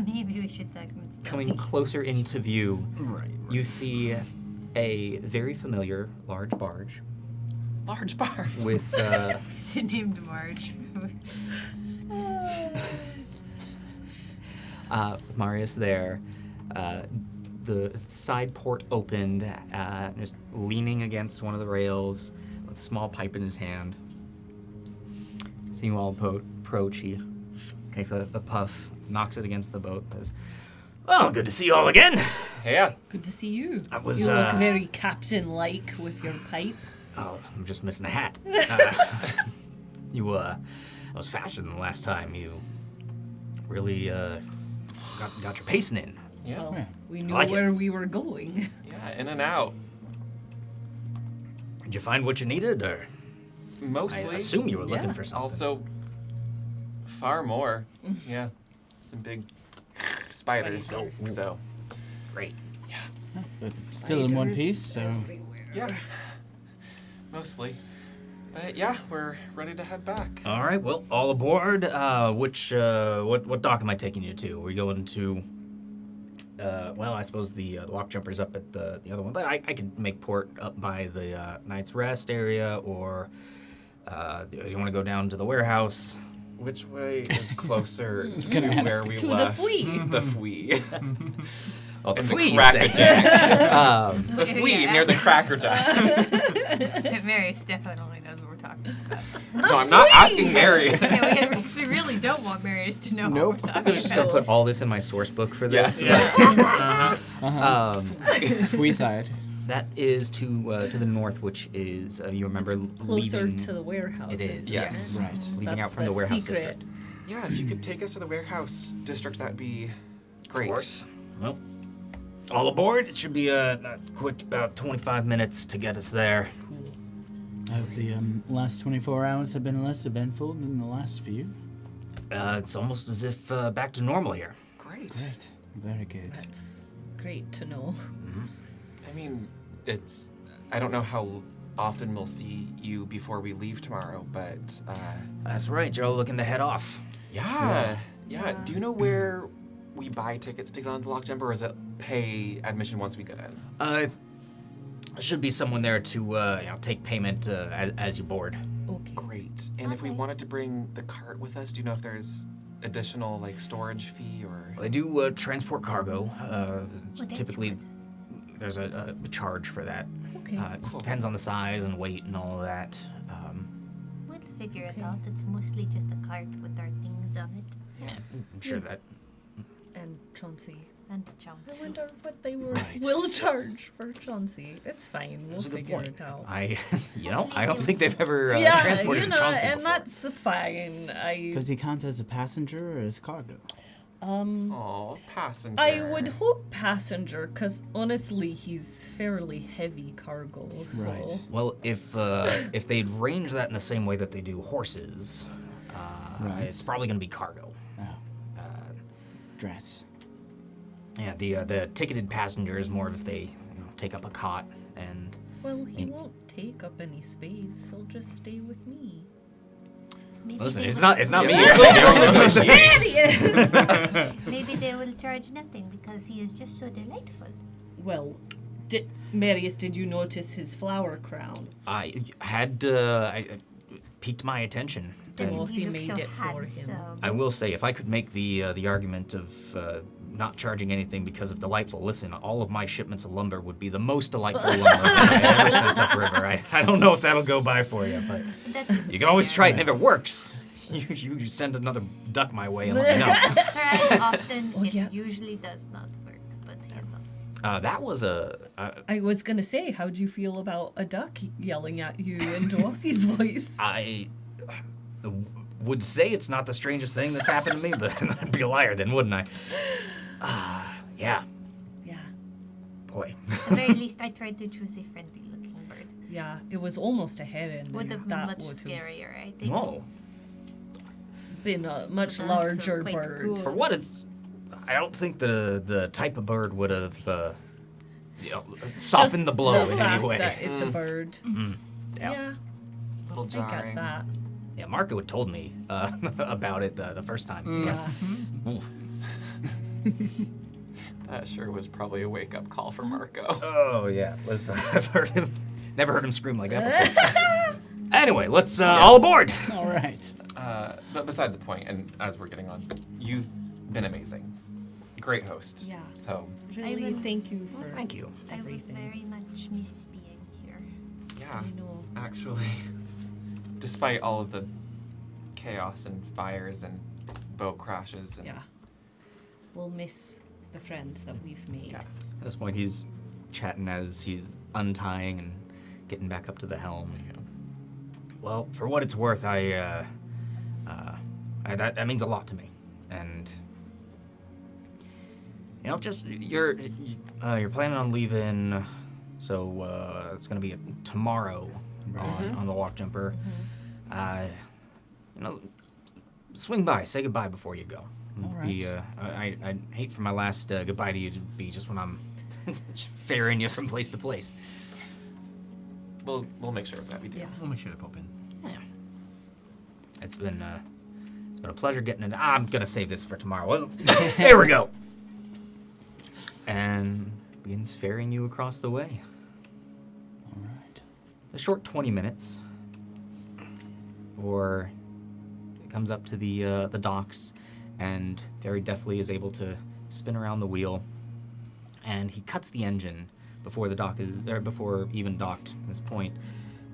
Maybe we should talk with Coming closer into view, Right. you see a very familiar large barge Large bar. with Is it named Marge? Marius there. The side port opened, just leaning against one of the rails with a small pipe in his hand. Seeing you all approach, he takes a puff, knocks it against the boat, says, "Well, good to see you all again." Yeah. Good to see you. That was, you look very captain-like with your pipe. Oh, I'm just missing a hat. You, that was faster than the last time. You really, got your pacing in. Yeah. Well, Yeah. we knew like it. where we were going. Yeah, in and out. Did you find what you needed, or I Mostly. assume you were looking Yeah. for something? Also, far more. Yeah. Some big spiders. Spiders. So, Great. But still in one Spiders piece, so everywhere. yeah. Mostly. But yeah, we're ready to head back. All right, well, all aboard. What dock am I taking you to? We're going to, well, I suppose the lock jumper's up at the other one, but I could make port up by the Knight's Rest area, or do you want to go down to the warehouse? Which way is closer to gonna where ask. we To the left? Fwee. The Fwee. Oh, the And Fwee, you Cracker say. Jack. The Fwee Yeah, near the Cracker Jack. Marius definitely knows what we're talking about. No, I'm not asking Mary. Yeah, we actually really don't want Marius to know Nope. what we're I'm talking just gonna about. put all this in my source book for Yes. this. uh-huh. Fwee side. That is to the north, which is you remember Closer leaving. to the warehouses. It is, yes. Right. Leaving That's out from the warehouse secret. district. Yeah, if you could take us to the warehouse district, that'd be great. Of course. Well, all aboard. It should be a quick about 25 minutes to get us there. I hope the last 24 hours have been less eventful than the last few. It's almost as if back to normal here. Great. Great. Very good. That's great to know. I mean, I don't know how often we'll see you before we leave tomorrow, but That's right. You're all looking to head off. yeah. Do you know where we buy tickets to get on the Lock Jumper, or is it pay admission once we get in? Should be someone there to take payment as you board. Okay. Great. And if we Okay. wanted to bring the cart with us, do you know if there's additional storage fee or? They do transport cargo. that's Typically, good. there's a charge for that. Okay. Cool. Depends on the size and weight and all of that. We'll figure it Okay. out. It's mostly just a cart with our things on it. I'm sure that. And Chauncey. And I Chauncey. wonder what they Right. will charge for Chauncey. It's fine. We'll That's a good figure point. it out. I don't think they've ever yeah, transported Chauncey and before. that's fine. Does he count as a passenger or as cargo? Oh, passenger. I would hope passenger, because honestly, he's fairly heavy cargo. So. Right. Well, if they'd range that in the same way that they do horses, Right. it's probably going to be cargo. Oh, dress. Yeah, the ticketed passenger is more of if they take up a cot and. Well, he Mm. won't take up any space. He'll just stay with me. Maybe Listen, they it's will- not me. You're only pushing. There he is! Maybe they will charge nothing because he is just so delightful. Well, Marius, did you notice his flower crown? I had I piqued my attention. Doesn't And Dorothy he look made so it for him. handsome? I will say, if I could make the argument of not charging anything because of delightful, listen, all of my shipments of lumber would be the most delightful lumber that I ever sent upriver. I don't know if that'll go by for you, but That is you can always fair. try it, and if it works, you send another duck my way and let me know. Try often, Oh, it yeah. usually does not work, but you know. That was I was gonna say, how'd you feel about a duck yelling at you in Dorothy's voice? I would say it's not the strangest thing that's happened to me, but I'd be a liar then, wouldn't I? Yeah, Yeah, boy. At the very least, I tried to choose a friendly-looking bird. yeah. It was almost a heron. Would and have been that much would have scarier, I think. No, been a much That's larger quite bird. cool. for what it's, I don't think the type of bird would have softened Just the blow in fact any way. That it's a bird. Yeah. Yeah, Little I jarring. get that. Yeah, Marco had told me about it the first time. Yeah. Ooh. That sure was probably a wake-up call for Marco. Oh yeah, listen, I've never heard him scream like that before. Anyway, let's all aboard. All right. But beside the point, and as we're getting on, you've been amazing. Great host. Yeah. So, Really, will- thank you for Thank you. I would everything. very much miss being here. yeah, I know. actually, despite all of the chaos and fires and boat crashes and Yeah. We'll miss the friends that we've made. yeah. At this point, he's chatting as he's untying and getting back up to the helm. Well, for what it's worth, that means a lot to me, and just you're planning on leaving, so it's gonna be tomorrow on the walk jumper. Swing by, say goodbye before you go. All I'd hate for my last goodbye to you to be just when I'm just ferrying you from place to place. We'll make sure of that we do. Yeah. We'll make sure to pop in. Yeah. It's been a pleasure getting it. I'm gonna save this for tomorrow. Well, there we go. And begins ferrying you across the way. All right. A short 20 minutes. Or it comes up to the docks, and very deftly is able to spin around the wheel, and he cuts the engine before before even docked. At this point,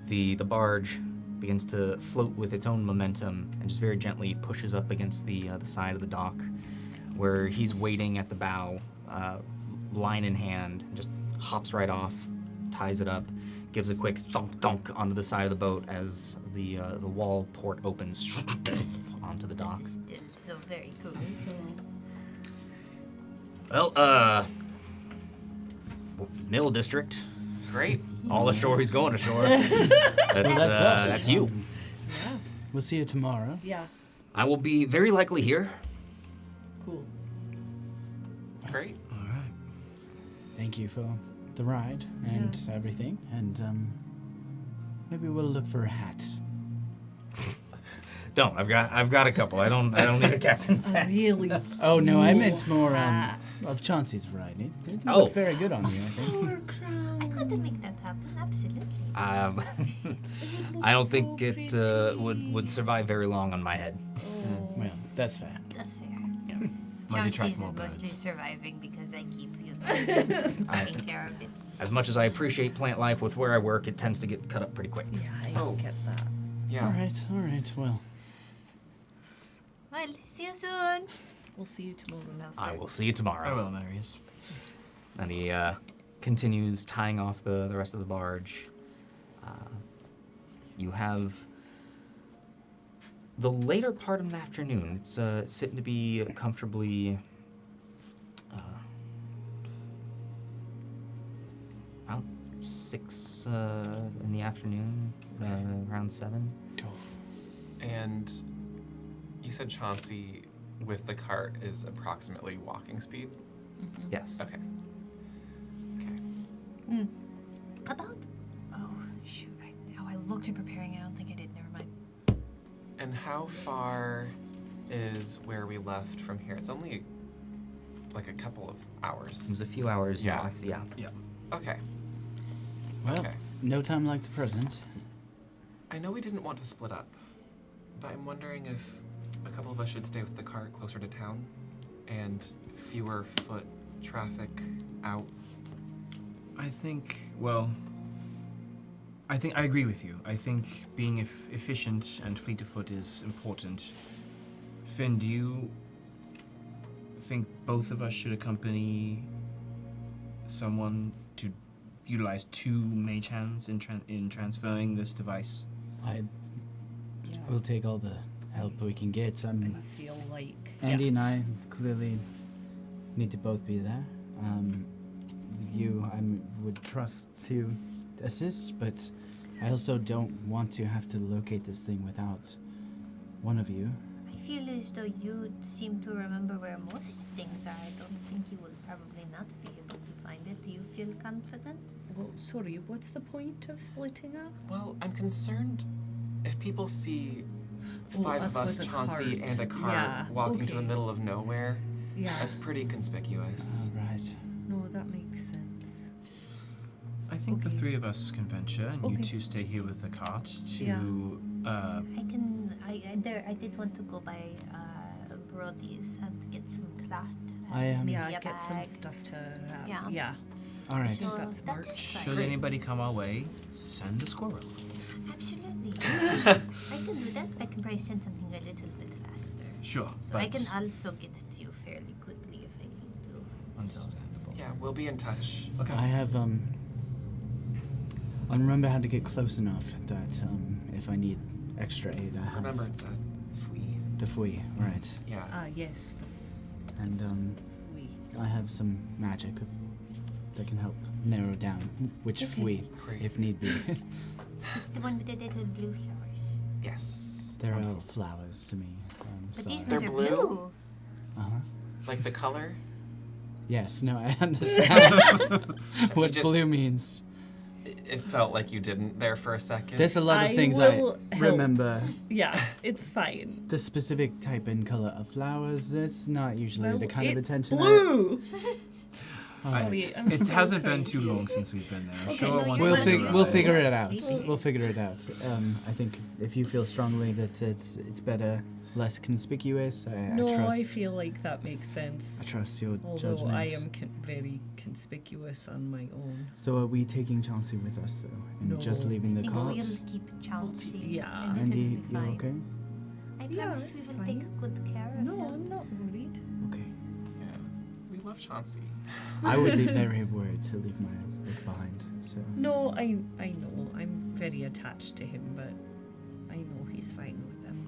the barge begins to float with its own momentum and just very gently pushes up against the side of the dock, where he's waiting at the bow, line in hand, just hops right off, ties it up, gives a quick thunk thunk onto the side of the boat as the wall port opens onto the dock. That is still so very cool. Well, Mill District. Great. All ashore who's going ashore. That's, Well, that's us. That's you. Yeah. We'll see you tomorrow. Yeah. I will be very likely here. Cool. Great. All right. Thank you for the ride and everything. And maybe we'll look for a hat. No, I've got a couple. I don't need a captain's hat. Really? Oh no, I meant more Hat. of Chauncey's variety. It Oh. looked very good on you, I think. Our crown. I could make that happen, absolutely. I don't think it would survive very long on my head. Oh. Well, that's fair. That's fair. Might attract Chauncey's more mostly birds. surviving because I keep taking care of it. As much as I appreciate plant life with where I work, it tends to get cut up pretty quick. Yeah, I So- get that. Yeah. All right. Well, Well, see you soon. We'll see you tomorrow. I will see you tomorrow. Farewell, Marius. And he continues tying off the rest of the barge. You have the later part of the afternoon. It's sitting to be comfortably about 6 in the afternoon, around 7. And you said Chauncey with the cart is approximately walking speed? Yes. Okay. Okay. About. Oh, shoot. I looked at preparing. I don't think I did. Never mind. And how far is where we left from here? It's only like a couple of hours. It was a few hours Yeah. north. Yeah. Okay. well, Okay. no time like the present. I know we didn't want to split up, but I'm wondering if a couple of us should stay with the cart closer to town and fewer foot traffic out. I think I agree with you. I think being efficient and fleet of foot is important. Finn, do you think both of us should accompany someone to utilize 2 mage hands in transferring this device? I Yeah. will take all the help we can get. I feel like. Andy and I clearly need to both be there. You, I would trust to assist, but I also don't want to have to locate this thing without one of you. I feel as though you seem to remember where most things are. I don't think you will probably not be able to find it. Do you feel confident? Well, sorry, what's the point of splitting up? Well, I'm concerned if people see Well, 5 us of us, with a Chauncey cart. and a cart Yeah, walking to the okay. middle of nowhere. Yeah. That's pretty conspicuous. Right. No, that makes sense. I think the Okay. 3 of us can venture, and you Okay. 2 stay here with the cart to. Yeah. I can. I did want to go by Brody's and get some cloth. I am. Yeah, Be a get some bag. stuff to wrap. Yeah. Yeah. All right. think So that's that smart. is Should fine. anybody come our way, send a squirrel. Absolutely. I can do that. I can probably send something a little bit faster. Sure, So but I can also get to you fairly quickly if I need to. understandable. Yeah, we'll be in touch. Okay. I have I'll remember how to get close enough that if I need extra aid, I have Remember, it's a flea. the fui. Right. Yeah. Yes, And we. I have some magic that can help narrow down which Okay. fui, Great. if need be. It's the one with the little blue flowers. Yes. They're all flowers to me. But Sorry. these They're ones are blue? blue. Uh-huh. Like the color? Yes, no, I understand So what you just- blue means. It felt like you didn't there for a second. There's a lot of I things will I help. remember. Yeah, it's fine. The specific type and color of flowers, that's not usually Well, the kind of it's attention blue. Alright. Sorry, I'm It so hasn't been cranky. too long since we've been there. I'm Okay, sure no, once you're We'll, fine. we we'll arrive- figure it out. Sleepy. We'll figure it out. I think if you feel strongly that it's better, less conspicuous, I No, trust. I feel like that makes I sense. trust your Although judgment. I am very conspicuous on my own. So are we taking Chauncey with us though, and just No. leaving the I think cart? we'll keep Chauncey. Yeah. and Andy, it'll be you fine. okay? I Yeah, promise it's we will take fine. good care of No, him. I'm not worried. Okay. Yeah. We love Chauncey. I would be very worried to leave my book behind. So No, I know. I'm very attached to him, but I know he's fine with them.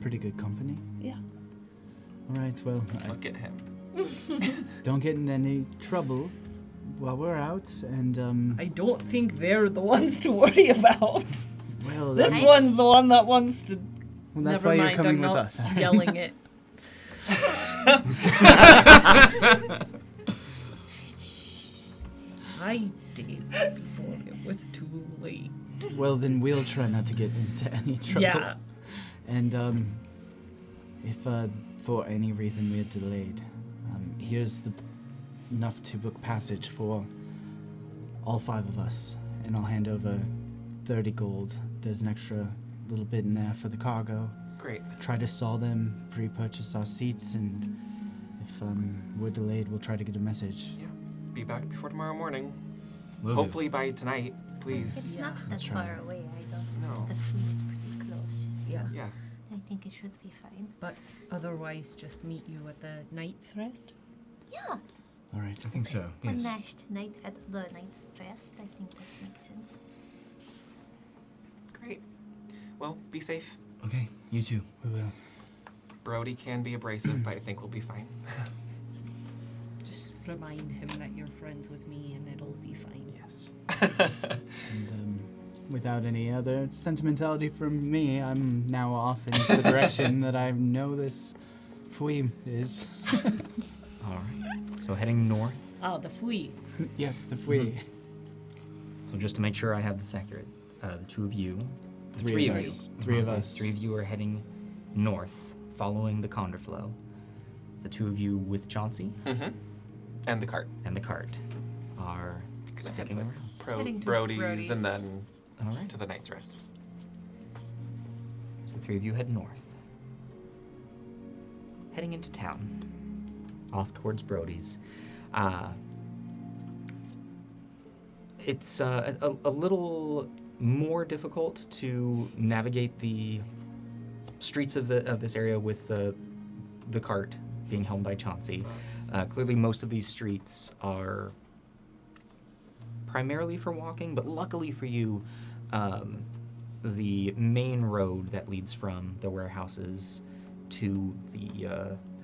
pretty good company. Yeah. All right. Well, Look at him. don't get in any trouble while we're out. And I don't think they're the ones to worry about. well, This that's, one's the one that wants to. well, that's Never why mind, you're coming I'm with not us. all right? yelling it. I did before it was too late. Well, then we'll try not to get into any trouble. Yeah. And if for any reason we're delayed, here's enough to book passage for all 5 of us, and I'll hand over 30 gold. There's an extra little bit in there for the cargo. Great. Try to saw them, pre-purchase our seats, and if we're delayed, we'll try to get a message. Yeah. Be back before tomorrow morning. Will do. Hopefully by tonight, please. It's Yeah, not that let's try. far away. I don't No. think the fleet is pretty close. So Yeah. Yeah. I think it should be fine. But otherwise, just meet you at the night's rest. Yeah. All right. I think so. One Yes. last night at the night's rest. I think that makes sense. Great. Well, be safe. Okay. You too. We will. Brody can be abrasive, but I think we'll be fine. Just remind him that you're friends with me and it'll be fine. Yes. And without any other sentimentality from me, I'm now off in the direction that I know this Fweem is. All right. So heading north. Oh, the flea. Yes, the Fwee. So just to make sure I have this accurate, the 2 of you, the Three 3 of of us. you, 3 of us. 3 of you are heading north, following the Condor Flow. The 2 of you with Chauncey Mm-hmm. And the cart. and the cart are Gonna sticking head around. to Heading to Brody's Brody's. and then All right. to the night's rest. So the 3 of you head north, heading into town, off towards Brody's. It's a little more difficult to navigate the streets of this area with the cart being held by Chauncey. Clearly, most of these streets are primarily for walking, but luckily for you, the main road that leads from the warehouses to the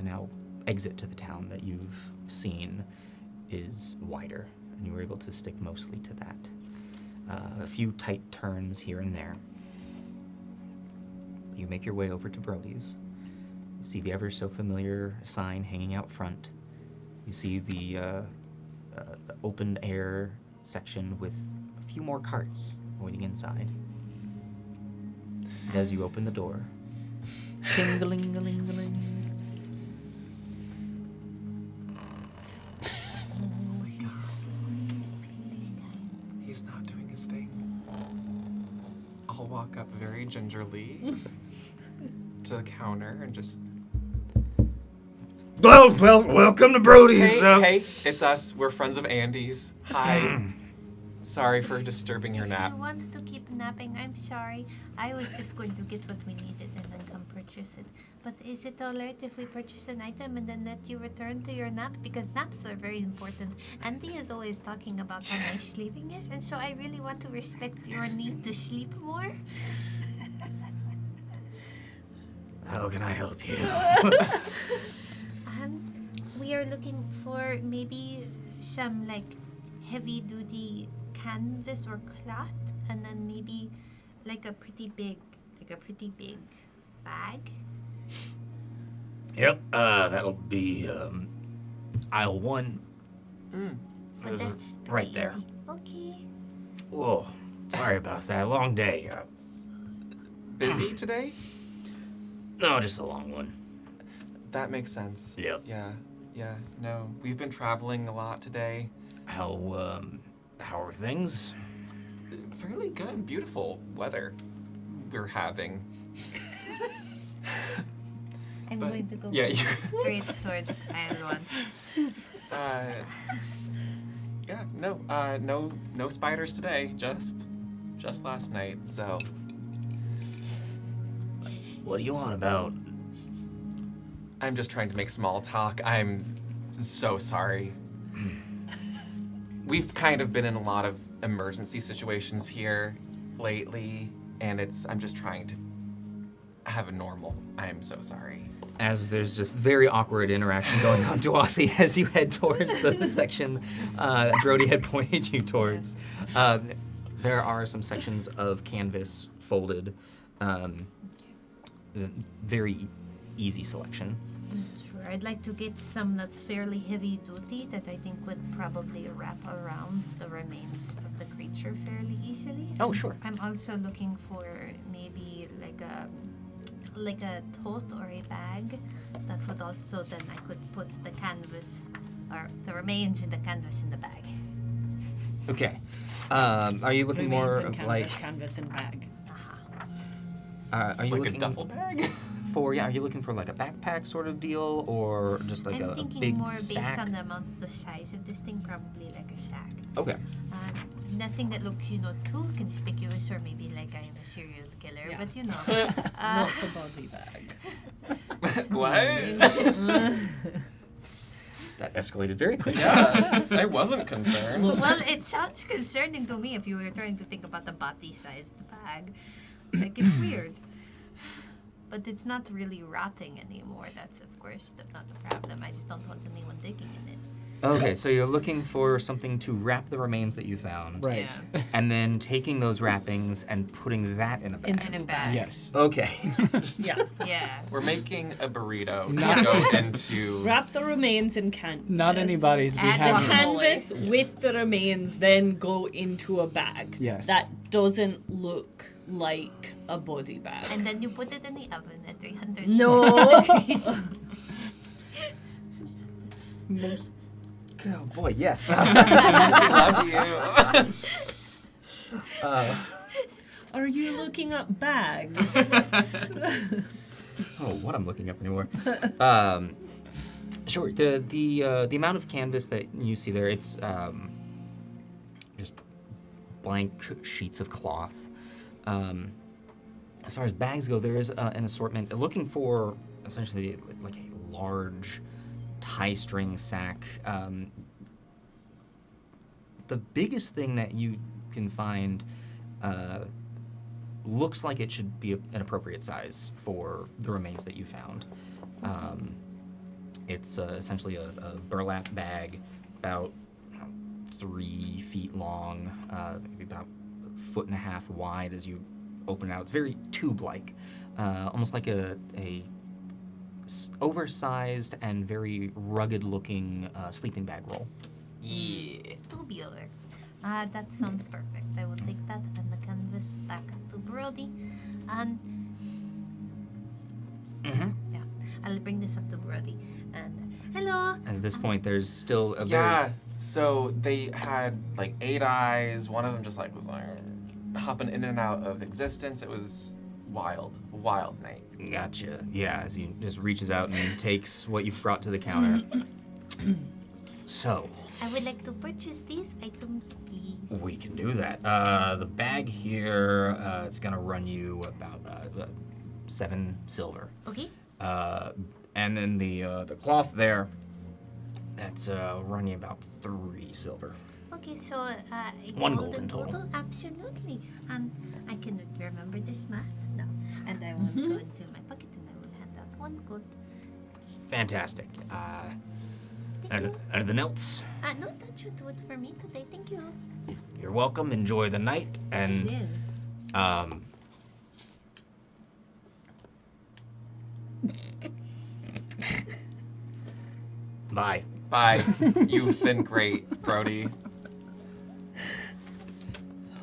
now exit to the town that you've seen is wider, and you were able to stick mostly to that. A few tight turns here and there. You make your way over to Brody's. You see the ever so familiar sign hanging out front. You see the open air section with a few more carts waiting inside. And as you open the door, ting-a-ling-a-ling-a-ling. He's not doing his thing. I'll walk up very gingerly to the counter and just, Well, welcome to Brody's. hey, it's us. We're friends of Andy's. Hi. Sorry for disturbing your If nap. you want to keep napping, I'm sorry. I was just going to get what we needed and then come purchase it. But is it alright if we purchase an item and then let you return to your nap? Because naps are very important. Andy is always talking about how nice sleeping is, and so I really want to respect your need to sleep more. How can I help you? We are looking for maybe some like heavy duty canvas or cloth, and then maybe like a pretty big bag. Yep, that'll be aisle 1. But that's right pretty there. easy. Okay. Whoa, sorry about that. Long day. Busy today? No, just a long one. That makes sense. Yep. Yeah, no. We've been traveling a lot today. How are things? Fairly good, beautiful weather we're having. I'm But- going to go yeah, you- straight towards aisle 1. No spiders today. Just last night. So What do you want about? I'm just trying to make small talk. I'm so sorry. We've kind of been in a lot of emergency situations here lately, and I'm just trying to have a normal. I am so sorry. As there's just very awkward interaction going on, Dwathy, as you head towards the section that Brody had pointed you towards. There are some sections of canvas folded. Very easy selection. Sure, I'd like to get some that's fairly heavy duty that I think would probably wrap around the remains of the creature fairly easily. Oh, sure. I'm also looking for maybe like a tote or a bag that would also then I could put the canvas or the remains in the canvas in the bag. Okay. Are you looking Remains more in of canvas and bag. are you Like looking a duffel bag? are you looking for like a backpack sort of deal, or just like I'm a thinking big more sack? based on the size of this thing, probably like a sack. Okay. Nothing that looks, too conspicuous or maybe like I am a serial killer, Yeah. but Not a body bag. What? That escalated very quickly. Yeah, I wasn't concerned. Well, it sounds concerning to me if you were trying to think about the body-sized bag. Like, it's weird. But it's not really rotting anymore. That's, of course, not the problem. I just don't want anyone digging in it. Okay, so you're looking for something to wrap the remains that you found. Right. Yeah. And then taking those wrappings and putting that in a bag. Into In a a bag. bag. Yes. Okay. Yeah. Yeah. We're making a burrito Not- to go into. Wrap the remains in canvas. Not anybody's. We Add The have guacamole. canvas with the remains then go into a bag. Yes. That doesn't look like a body bag. And then you put it in the oven at 300 No. degrees. Most. Oh boy, yes. I love you. Are you looking up bags? Oh, what I'm looking up anymore. Sure. The amount of canvas that you see there, it's just blank sheets of cloth. As far as bags go, there is an assortment. Looking for essentially like a large tie string sack. The biggest thing that you can find looks like it should be an appropriate size for the remains that you found. It's essentially a burlap bag, about 3 feet long, maybe about 1.5 feet wide as you open it out. It's very tube-like, almost like a oversized and very rugged-looking sleeping bag roll. Yeah. Tubular. That sounds perfect. I will take that and the canvas back to Brody. And yeah, I'll bring this up to Brody. And hello. At this point, there's still a Yeah. So they had like 8 eyes. One of them just like was like hopping in and out of existence. It was wild night. very... Gotcha. Yeah, as he just reaches out and takes what you've brought to the counter. So, I would like to purchase these items, please. we can do that. The bag here, it's gonna run you about 7 silver. Okay. And then the cloth there, that's run you about 3 silver. Okay, so a 1 golden golden total. Absolutely. I can remember this math now. And I will go into my pocket and I will hand out 1 gold. Fantastic. Thank you. Anything else? No, that should do it for me today. Thank you. You're welcome. Enjoy the night. And bye. Bye. You've been great, Brody.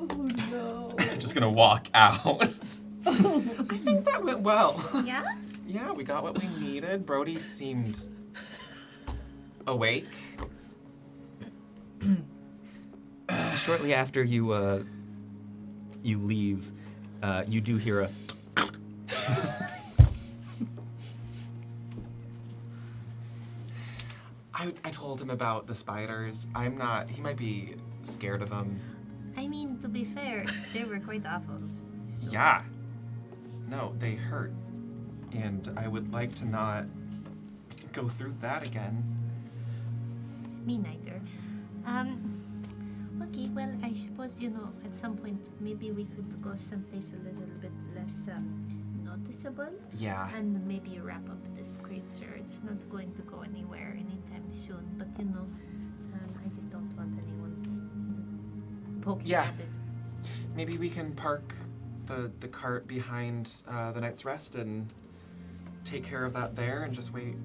Oh no. I'm just gonna walk out. I think that went well. Yeah? Yeah, we got what we needed. Brody seemed awake. Shortly after you leave, you do hear a... I told him about the spiders. He might be scared of them. I mean, to be fair, they were quite awful. Yeah. No, they hurt. And I would like to not go through that again. Me neither. Okay, well, I suppose, at some point, maybe we could go someplace a little bit less, noticeable. Yeah. And maybe wrap up this creature. It's not going to go anywhere anytime soon. But I just don't want anyone poking Yeah. at it. Maybe we can park the cart behind the Night's Rest and take care of that there and just wait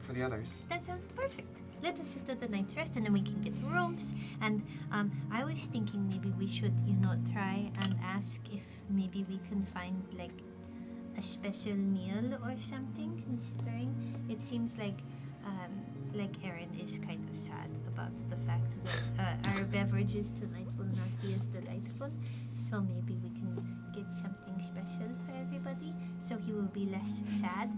for the others. That sounds perfect. Let us do the Night's Rest and then we can get robes. And I was thinking maybe we should, try and ask if maybe we can find like a special meal or something. Considering it seems like Erin is kind of sad about the fact that our beverages tonight will not be as delightful. So maybe we can get something special for everybody so he will be less sad.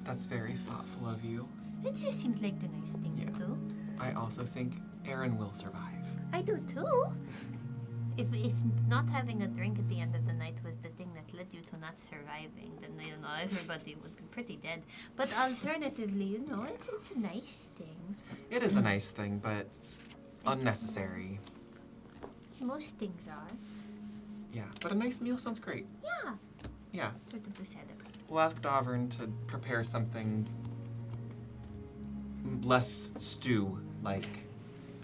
That's very thoughtful of you. It just seems like the nice thing Yeah. to do. I also think Aaron will survive. I do too. If not having a drink at the end of the night was the thing that led you to not surviving, then everybody would be pretty dead. But alternatively, it's a nice thing. It is a nice thing, but unnecessary. Most things are. Yeah, but a nice meal sounds great. Yeah. Yeah. Sort of to celebrate. We'll ask Davern to prepare something less stew-like.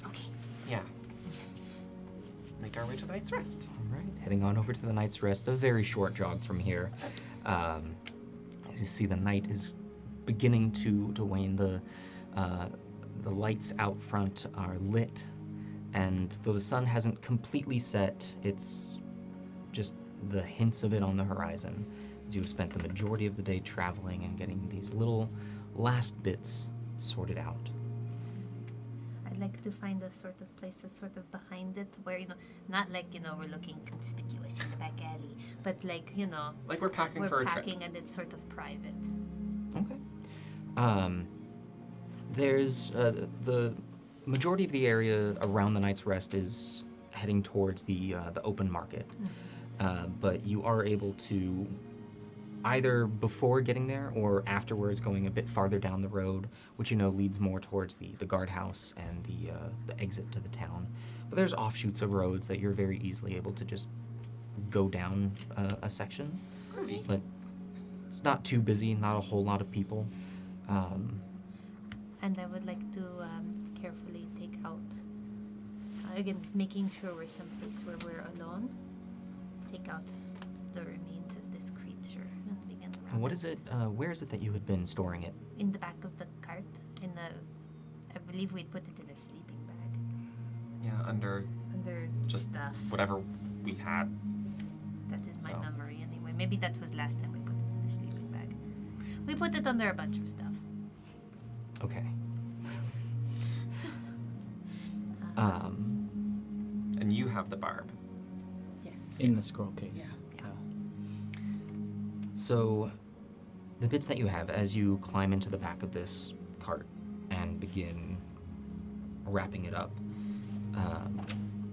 Okay. Yeah. Make our way to the Night's Rest. All right, heading on over to the Night's Rest, a very short jog from here. As you see, the night is beginning to wane. The lights out front are lit, and though the sun hasn't completely set, it's just the hints of it on the horizon. As you've spent the majority of the day traveling and getting these little last bits sorted out. I'd like to find a sort of place that's sort of behind it, where not like we're looking conspicuous in the back alley, but like Like we're packing we're for a trip. packing and it's sort of private. Okay. There's the majority of the area around the Night's Rest is heading towards the open market, but you are able to either before getting there or afterwards going a bit farther down the road, which leads more towards the guardhouse and the exit to the town. But there's offshoots of roads that you're very easily able to just go down a section. Groovy. But it's not too busy, not a whole lot of people. And I would like to carefully take out, again, it's making sure we're someplace where we're alone. Take out the remains of this creature and begin. And what is it? Where is it that you had been storing it? In the back of the cart, I believe we'd put it in a sleeping bag. Yeah, under just stuff. whatever we had. That is my So. memory anyway. Maybe that was last time we put it in a sleeping bag. We put it under a bunch of stuff. Okay. And you have the barb. Yes. In the scroll case. Yeah. So, the bits that you have as you climb into the back of this cart and begin wrapping it up,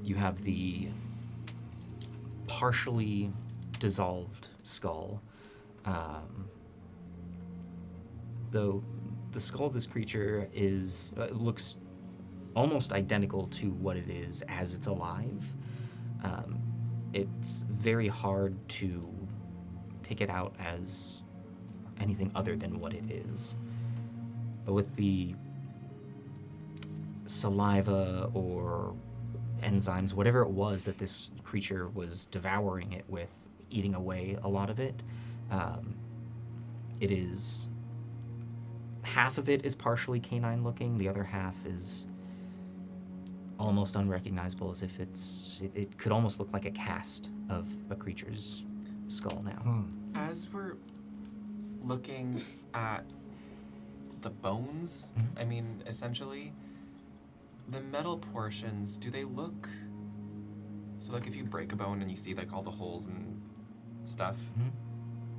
you have the partially dissolved skull. Though the skull of this creature looks almost identical to what it is as it's alive. It's very hard to pick it out as anything other than what it is. But with the saliva or enzymes, whatever it was that this creature was devouring it with, eating away a lot of it, it is... half of it is partially canine looking, the other half is almost unrecognizable, as if it could almost look like a cast of a creature's skull now. As we're looking at the bones, Mhm. I mean, essentially, the metal portions, do they look... So, like, if you break a bone and you see, like, all the holes and stuff, Mhm.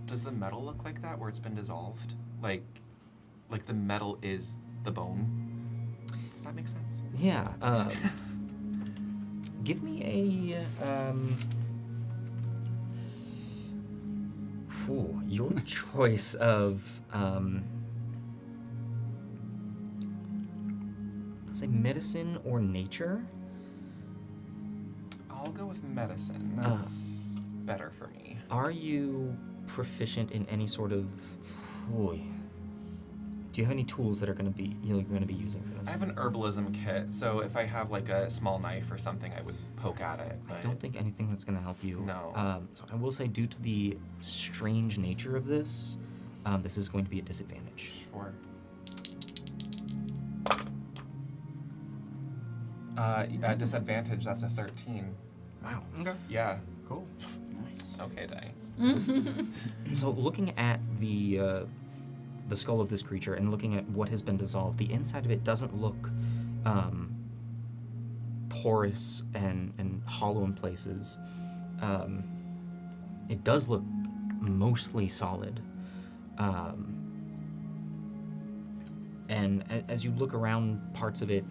does the metal look like that, where it's been dissolved? Like the metal is the bone? Does that make sense? Yeah. Give me a... your choice of... say medicine or nature? I'll go with medicine. That's better for me. Are you proficient in any sort of... Boy. Do you have any tools that are going to be you're going to be using for this? I have an herbalism kit, so if I have like a small knife or something, I would poke at it. I But don't think anything that's going to help you. No. So I will say, due to the strange nature of this, this is going to be a disadvantage. Sure. Disadvantage, that's a 13. Wow. Okay. Yeah. Cool. Nice. Okay, dice. So looking at the skull of this creature and looking at what has been dissolved, the inside of it doesn't look porous and hollow in places. It does look mostly solid. And as you look around parts of it,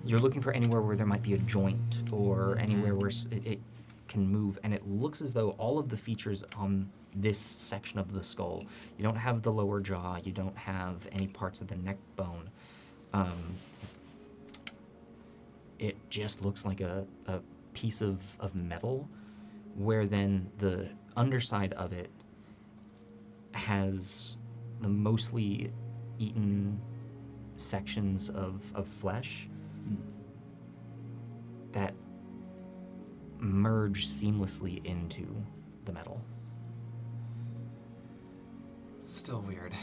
you're looking for anywhere where there might be a joint or anywhere where it can move, and it looks as though all of the features on this section of the skull, you don't have the lower jaw, you don't have any parts of the neck bone. It just looks like a piece of metal, where then the underside of it has the mostly eaten sections of flesh that merge seamlessly into the metal. Still weird.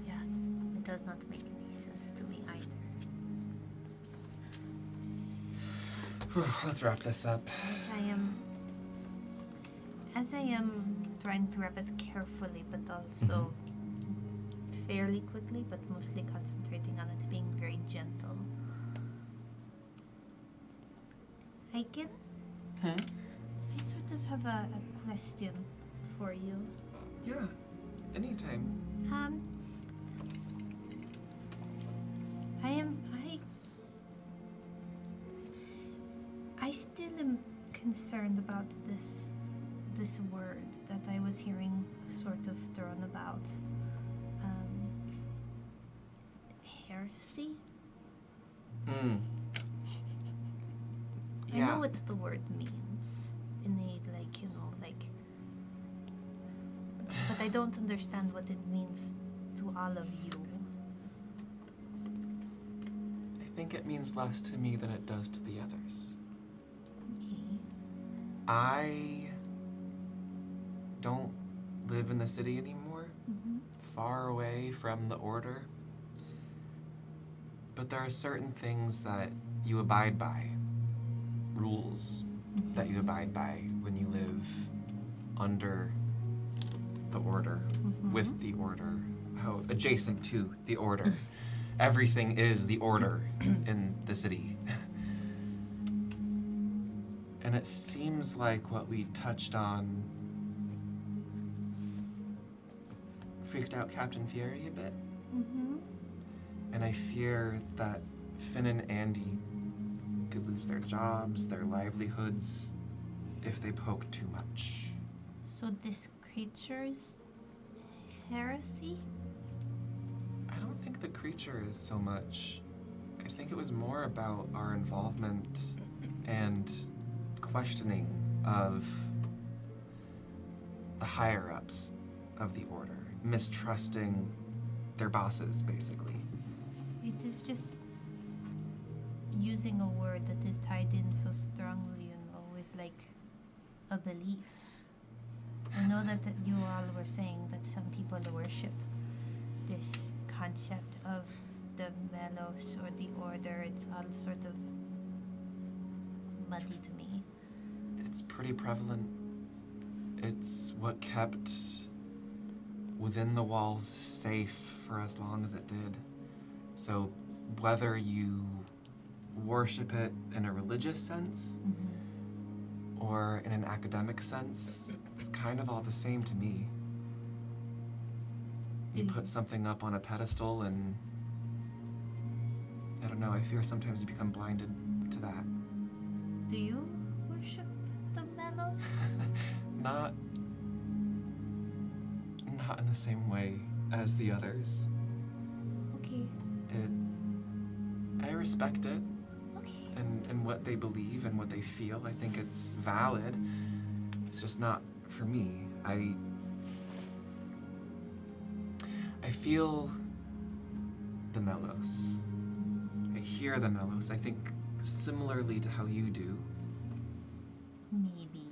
Yeah, it does not make any sense to me either. Let's wrap this up. As I am trying to wrap it carefully, but also fairly quickly, but mostly concentrating on it being very gentle. I sort of have a question for you. Yeah. Anytime. I still am concerned about this word that I was hearing sort of thrown about. Heresy? Yeah. I know what the word means. But I don't understand what it means to all of you. I think it means less to me than it does to the others. Okay. I don't live in the city anymore, far away from the order. But there are certain things that you abide by, rules that you abide by when you live under the order, with the order, adjacent to the order. Everything is the order in the city. And it seems like what we touched on freaked out Captain Fieri a bit. And I fear that Finn and Andy could lose their jobs, their livelihoods, if they poke too much. So this creature's heresy? I don't think the creature is so much. I think it was more about our involvement and questioning of the higher-ups of the order, mistrusting their bosses, basically. It is just using a word that is tied in so strongly, with a belief. I know that you all were saying that some people worship this concept of the Melos or the order. It's all sort of muddy to me. It's pretty prevalent. It's what kept within the walls safe for as long as it did. So whether you worship it in a religious sense or in an academic sense, it's kind of all the same to me. You put something up on a pedestal and I don't know, I fear sometimes you become blinded to that. Do you worship the Melos? Not in the same way as the others. Okay. I respect it Okay. and what they believe and what they feel. I think it's valid. It's just not for me. I feel the Melos. I hear the Melos. I think similarly to how you do, Maybe.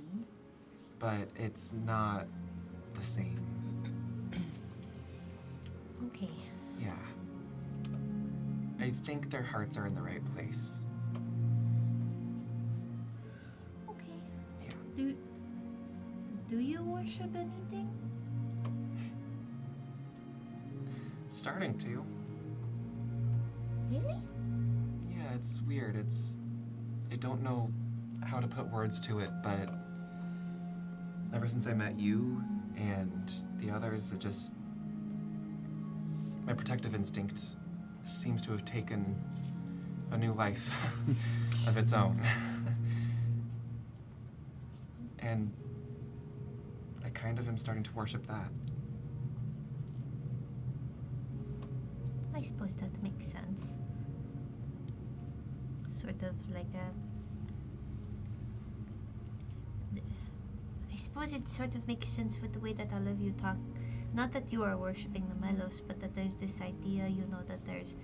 but it's not the same. Okay. Yeah. I think their hearts are in the right place. Okay. Yeah. Do you worship anything? Starting to. Really? Yeah, it's weird. I don't know how to put words to it, but ever since I met you and the others, my protective instinct seems to have taken a new life of its own. And I kind of am starting to worship that. I suppose that makes sense. Sort of like I suppose it sort of makes sense with the way that all of you talk. Not that you are worshipping the Melos, but that there's this idea, that there's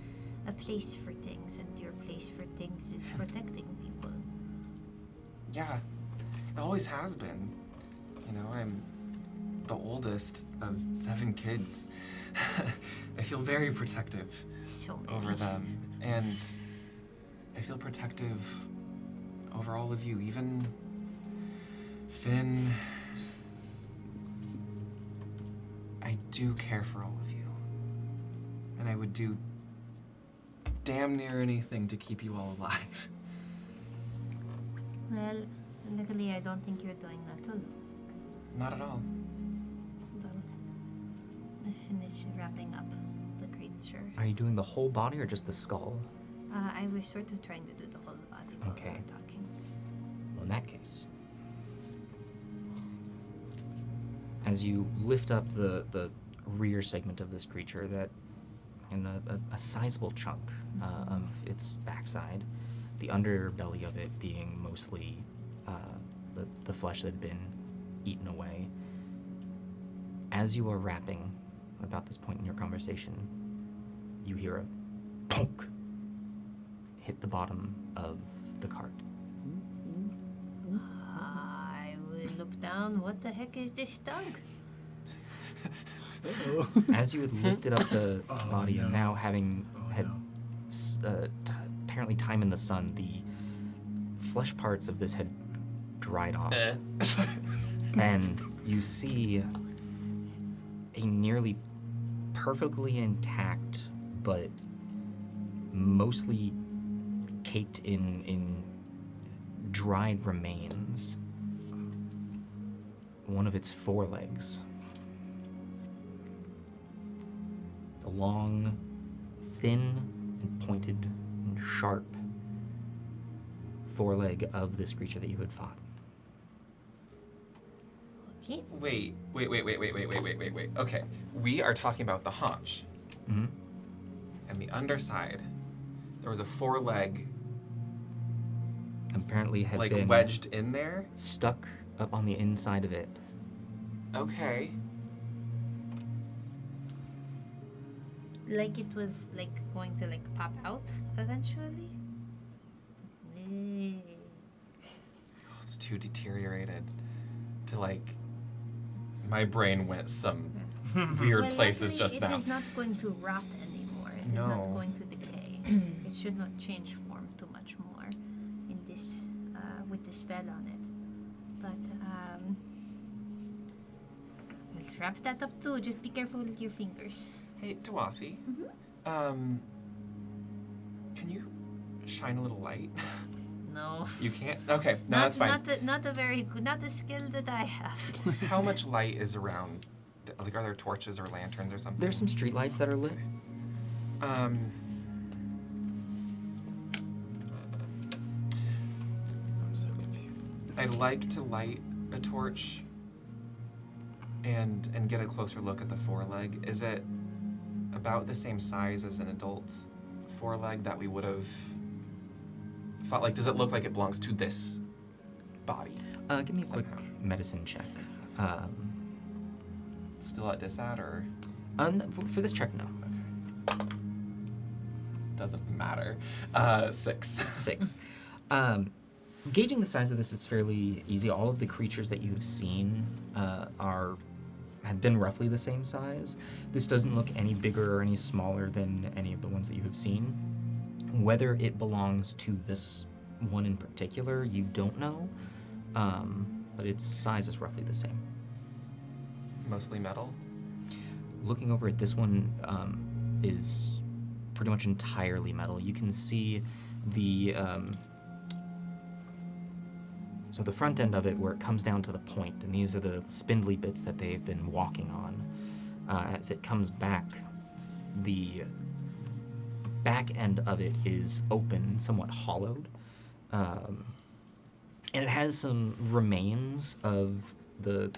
a place for things, and your place for things is protecting people. Yeah, it always has been. I'm the oldest of 7 kids. I feel very protective So over them, and I feel protective over all of you, even Finn. I do care for all of you, and I would do damn near anything to keep you all alive. Well, luckily I don't think you're doing that alone. Not at all. Well, I finished wrapping up the creature. Are you doing the whole body or just the skull? I was sort of trying to do the whole body while we Okay. were talking. Well, in that case, as you lift up the rear segment of this creature, that and a sizable chunk of its backside, the underbelly of it being mostly the flesh that had been eaten away. As you are wrapping, about this point in your conversation, you hear a punk hit the bottom of the cart. I will look down. What the heck is this stung? As you had lifted up the body, and now having had apparently time in the sun, the flesh parts of this had dried off. And you see a nearly perfectly intact, but mostly caked in dried remains, one of its forelegs. The long, thin, and pointed, and sharp foreleg of this creature that you had fought. Okay. Wait. Okay, we are talking about the haunch. Mm-hmm. And the underside, there was a foreleg Apparently had like been wedged in there. stuck up on the inside of it. Okay. Like it was like going to like pop out eventually. Eh. Oh, it's too deteriorated to like. My brain went some weird Well, places luckily, just it now. is not going to rot anymore. It is No. not going to decay. It should not change form too much more in this with the spell on it. But let's wrap that up too. Just be careful with your fingers. Hey, Duathi. Mhm. Can you shine a little light? No. You can't? Okay, no, that's fine. Not a very good, not a skill that I have. How much light is around? Like, are there torches or lanterns or something? There's some streetlights that are lit. I'm so confused. I'd like to light a torch and get a closer look at the foreleg. Is it about the same size as an adult foreleg that we would have thought? Like, does it look like it belongs to this body? Give me a quick Somehow. medicine check. still at disad or? For this check, no. Okay. Doesn't matter. 6. 6. Gauging the size of this is fairly easy. All of the creatures that you've seen have been roughly the same size. This doesn't look any bigger or any smaller than any of the ones that you have seen. Whether it belongs to this one in particular, you don't know, but its size is roughly the same. Mostly metal? Looking over at this one is pretty much entirely metal. You can see the so the front end of it where it comes down to the point, and these are the spindly bits that they've been walking on. As it comes back, the back end of it is open, somewhat hollowed, and it has some remains of the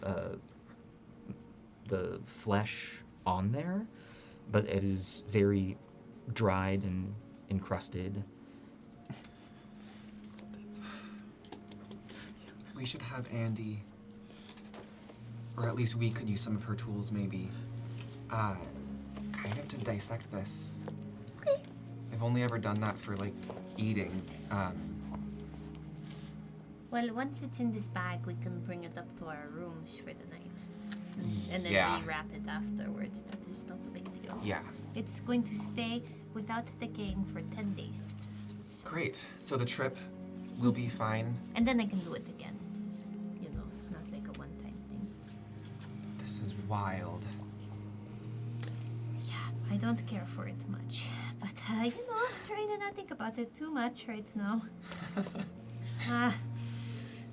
flesh on there, but it is very dried and encrusted. We should have Andy, or at least we could use some of her tools maybe, kind of to dissect this. Okay. I've only ever done that for, like, eating. Well, once it's in this bag, we can bring it up to our rooms for the night. And then Yeah. rewrap it afterwards. That is not a big deal. Yeah. It's going to stay without decaying for 10 days. So- Great. So the trip will be fine. And then I can do it again. It's not like a one-time thing. This is wild. Yeah, I don't care for it much. But, trying to not think about it too much right now.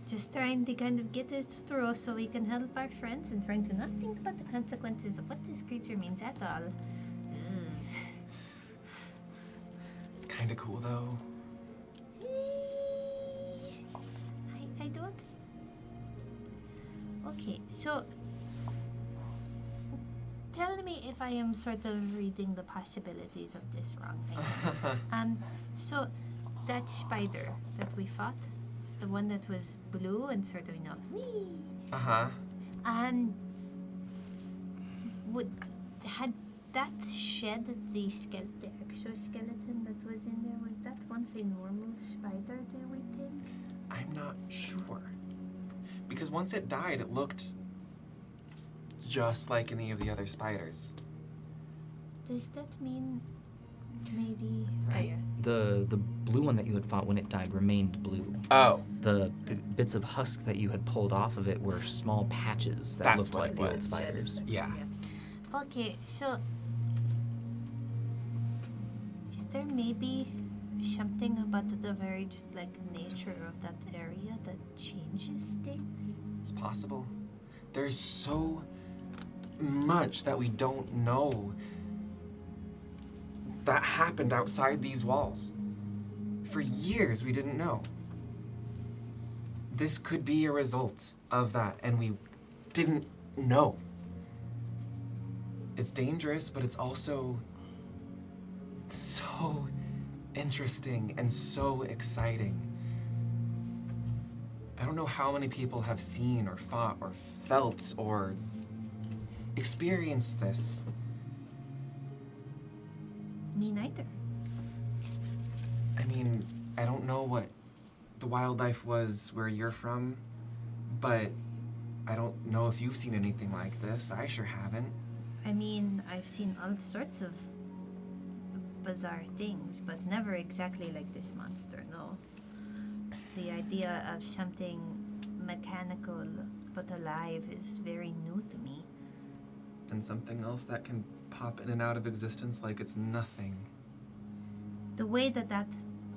Just trying to kind of get it through so we can help our friends and trying to not think about the consequences of what this creature means at all. It's kind of cool, though. I don't. Okay, so tell me if I am sort of reading the possibilities of this wrong. So that spider that we fought, the one that was blue and sort of whee. Uh-huh. Had that shed the exoskeleton that was in there? Was that once a normal spider? Do we think? I'm not sure. Because once it died, it looked just like any of the other spiders. Does that mean maybe? The blue one that you had fought when it died remained blue. Oh. The bits of husk that you had pulled off of it were small patches that That's looked what like it the old was. spiders. Yeah. Okay, so is there maybe something about the very just like nature of that area that changes things? It's possible. There's so much that we don't know that happened outside these walls. For years, we didn't know. This could be a result of that, and we didn't know. It's dangerous, but it's also so interesting and so exciting. I don't know how many people have seen or fought or felt or experienced this. Me neither. I mean, I don't know what the wildlife was where you're from, but I don't know if you've seen anything like this. I sure haven't. I mean, I've seen all sorts of bizarre things, but never exactly like this monster, no. The idea of something mechanical but alive is very new to me. And something else that can pop in and out of existence like it's nothing. The way that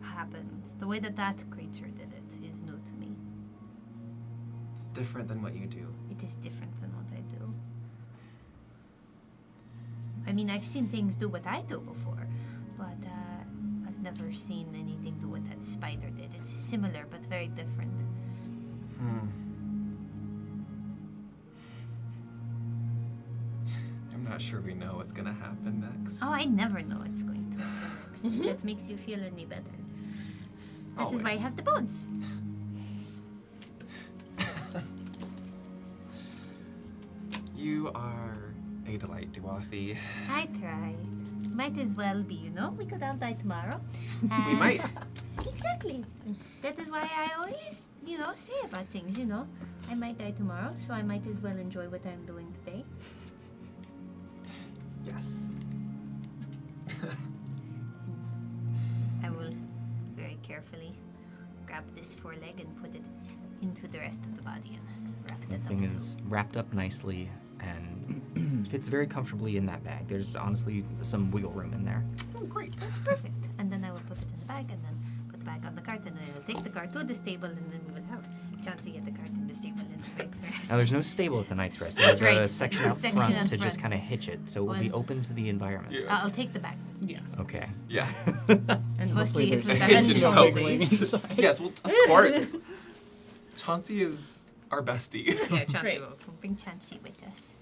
happened, the way that creature did it is new to me. It's different than what you do. It is different than what I do. I mean, I've seen things do what I do before, but I've never seen anything do what that spider did. It's similar, but very different. I'm not sure we know what's gonna happen next. Oh, I never know what's going to happen next. If that makes you feel any better. That is why I Always. have the bones. You You are a delight, Duathy. I try. Might as well be, you know? We could all die tomorrow. We might. Exactly. That is why I always, say about things, I might die tomorrow, so I might as well enjoy what I'm doing today. Yes. I will very carefully grab this foreleg and put it into the rest of the body and wrap The it up. thing is wrapped up nicely and fits very comfortably in that bag. There's honestly some wiggle room in there. Oh, great. That's perfect. And then I will put it in the bag and then put the bag on the cart and then I will take the cart to the stable and then we will have Chauncey get the cart in the stable and the Knight's Rest. Now, there's no stable at the Knight's Rest. That's There's right. a section There's out a section front out to just front. kind of hitch it, so it will be Well- open to the environment. Yeah. I'll take the bag. Yeah. Okay. Yeah. And Mostly it was Hitch and eventually. post. Yes, well, of course. Chauncey is our bestie. Yeah, Chauncey Great. will bring Chauncey with us.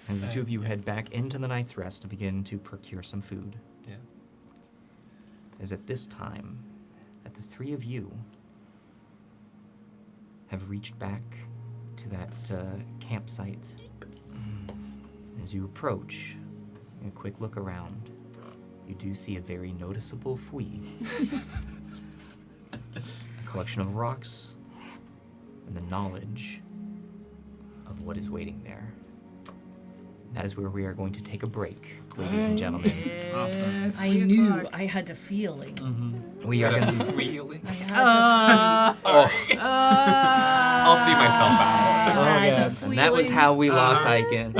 As the two of you head back into the Knight's Rest to begin to procure some food, Yeah. is at this time that the three of you have reached back to that campsite. As you approach, a quick look around, you do see a very noticeable fouille. A collection of rocks and the knowledge of what is waiting there. That is where we are going to take a break, ladies and gentlemen. Awesome. I knew. I had a feeling. We are going to Wheeling. I had Oh, I'll see myself out. Oh, a yeah. And that was how we lost Aiken.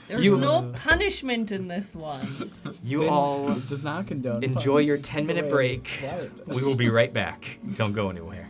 There's You- no punishment in this one. You Finn all does not condone enjoy your punishment 10-minute the way break. Violet does. We will be right back. Don't go anywhere.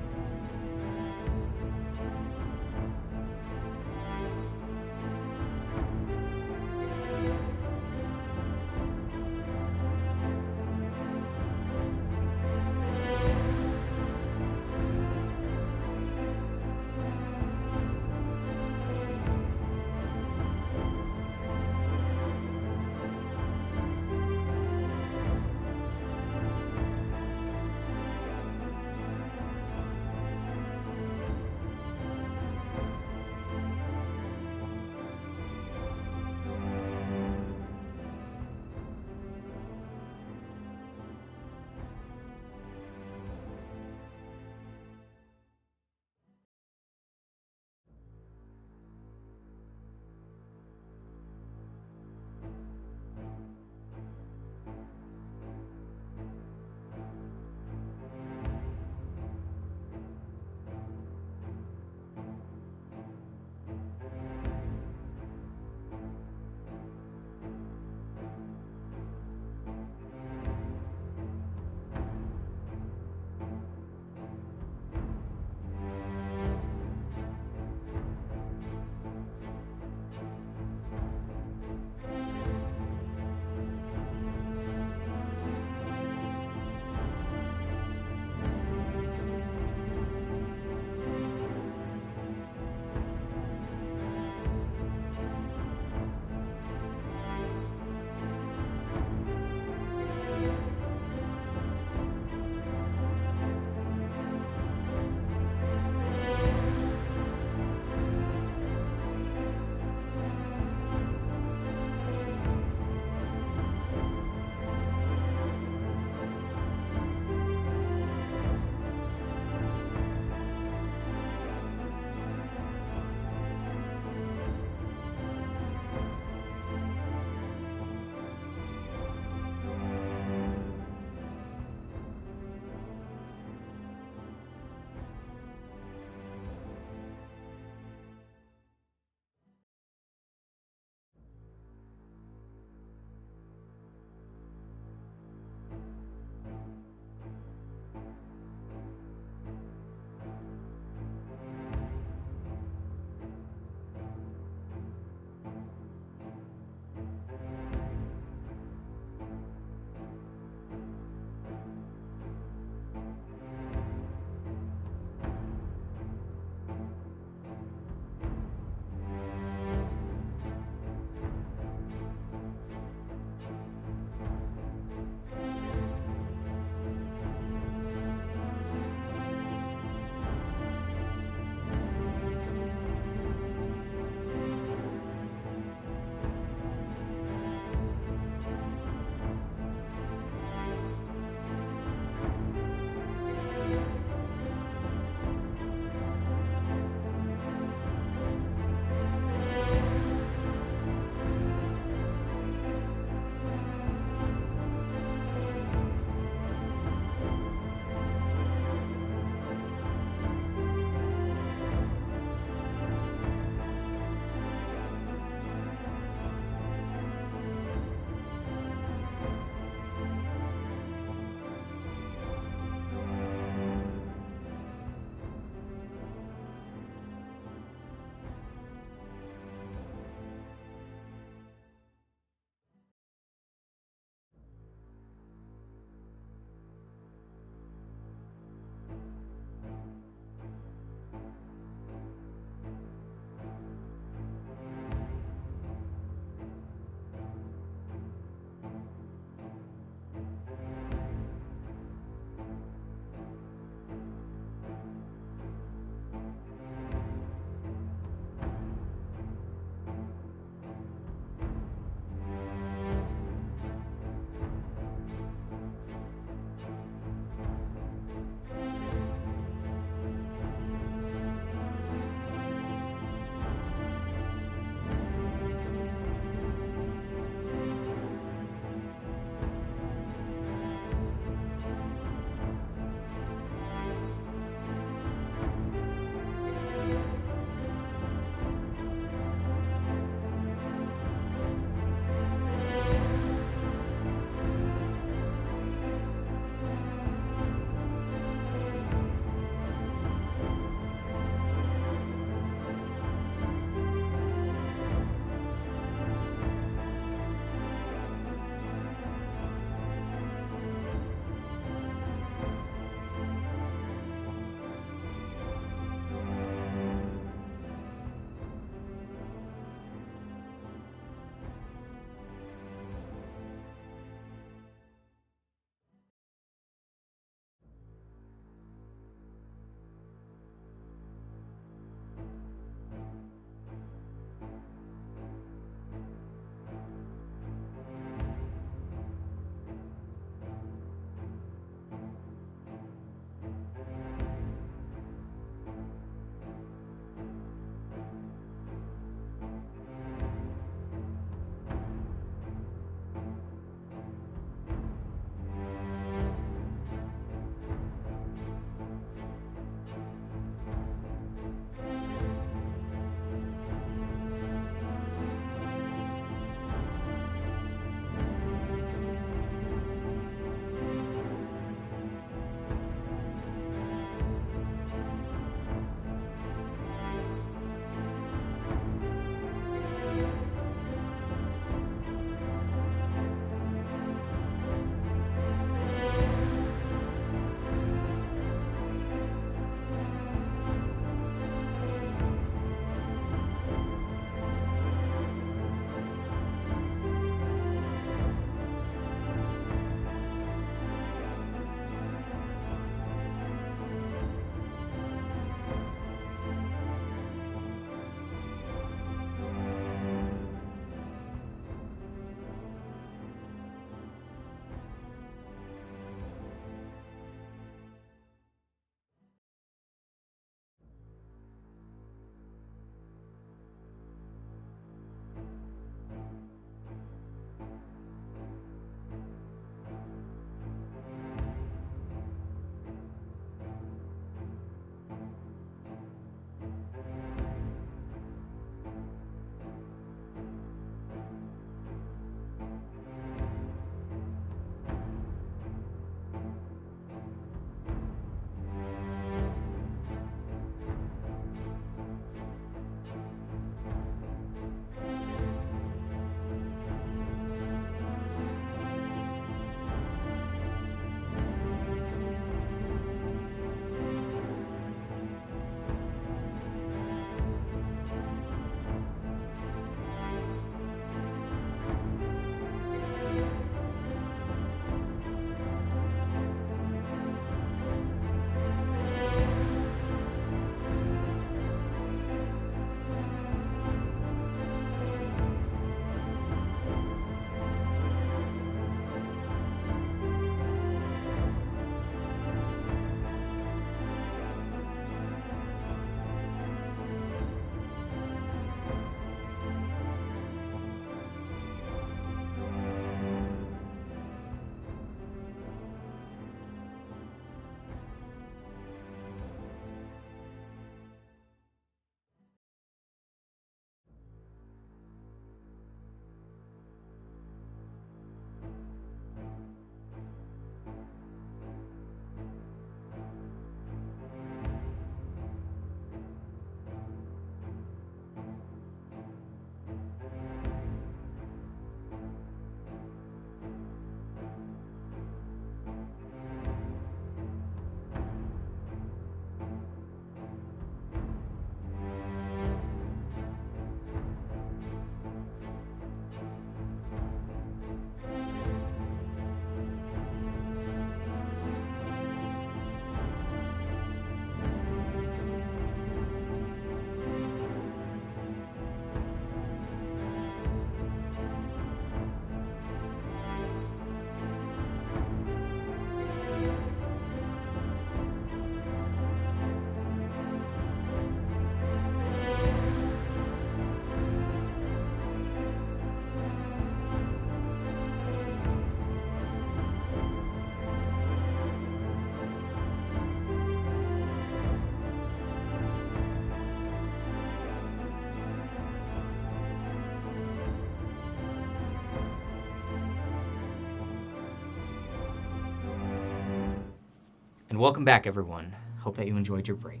And welcome back, everyone. Hope that you enjoyed your break.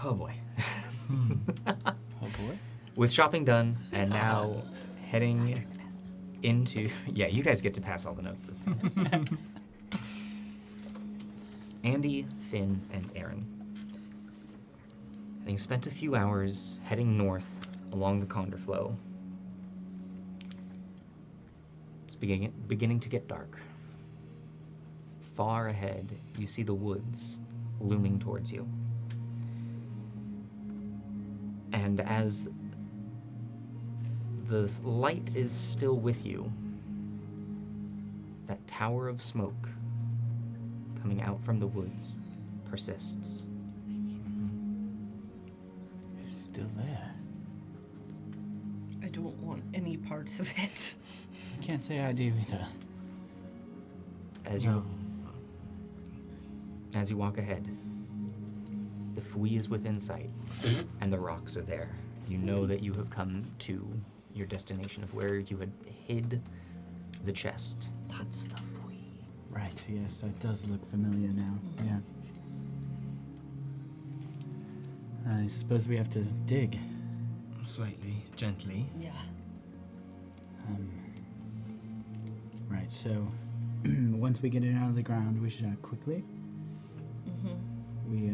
Oh boy. Oh boy. With shopping done, and now heading into... Yeah, you guys get to pass all the notes this time. Andy, Finn, and Aaron. Having spent a few hours heading north along the Conderflow, it's beginning to get dark. Far ahead, you see the woods looming towards you. And as the light is still with you, that tower of smoke coming out from the woods persists. It's still there. I don't want any parts of it. I can't say I do either. As you walk ahead, the Fui is within sight, and the rocks are there. You know that you have come to your destination of where you had hid the chest. That's the Fui. Right, yes, that does look familiar now. Yeah. I suppose we have to dig. Slightly, gently. Yeah. Right, so once we get it out of the ground, we should act quickly. We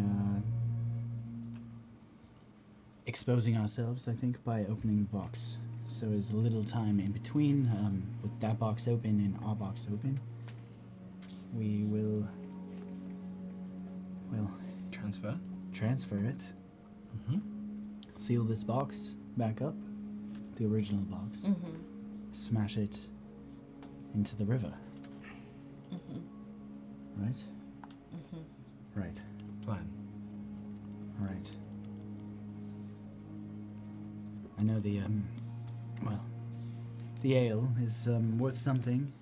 exposing ourselves, I think, by opening the box. So there's a little time in between, with that box open and our box open. We will, well, transfer it. Seal this box back up, the original box. Smash it into the river. Right? Right. Plan. Right. I know the ale is worth something,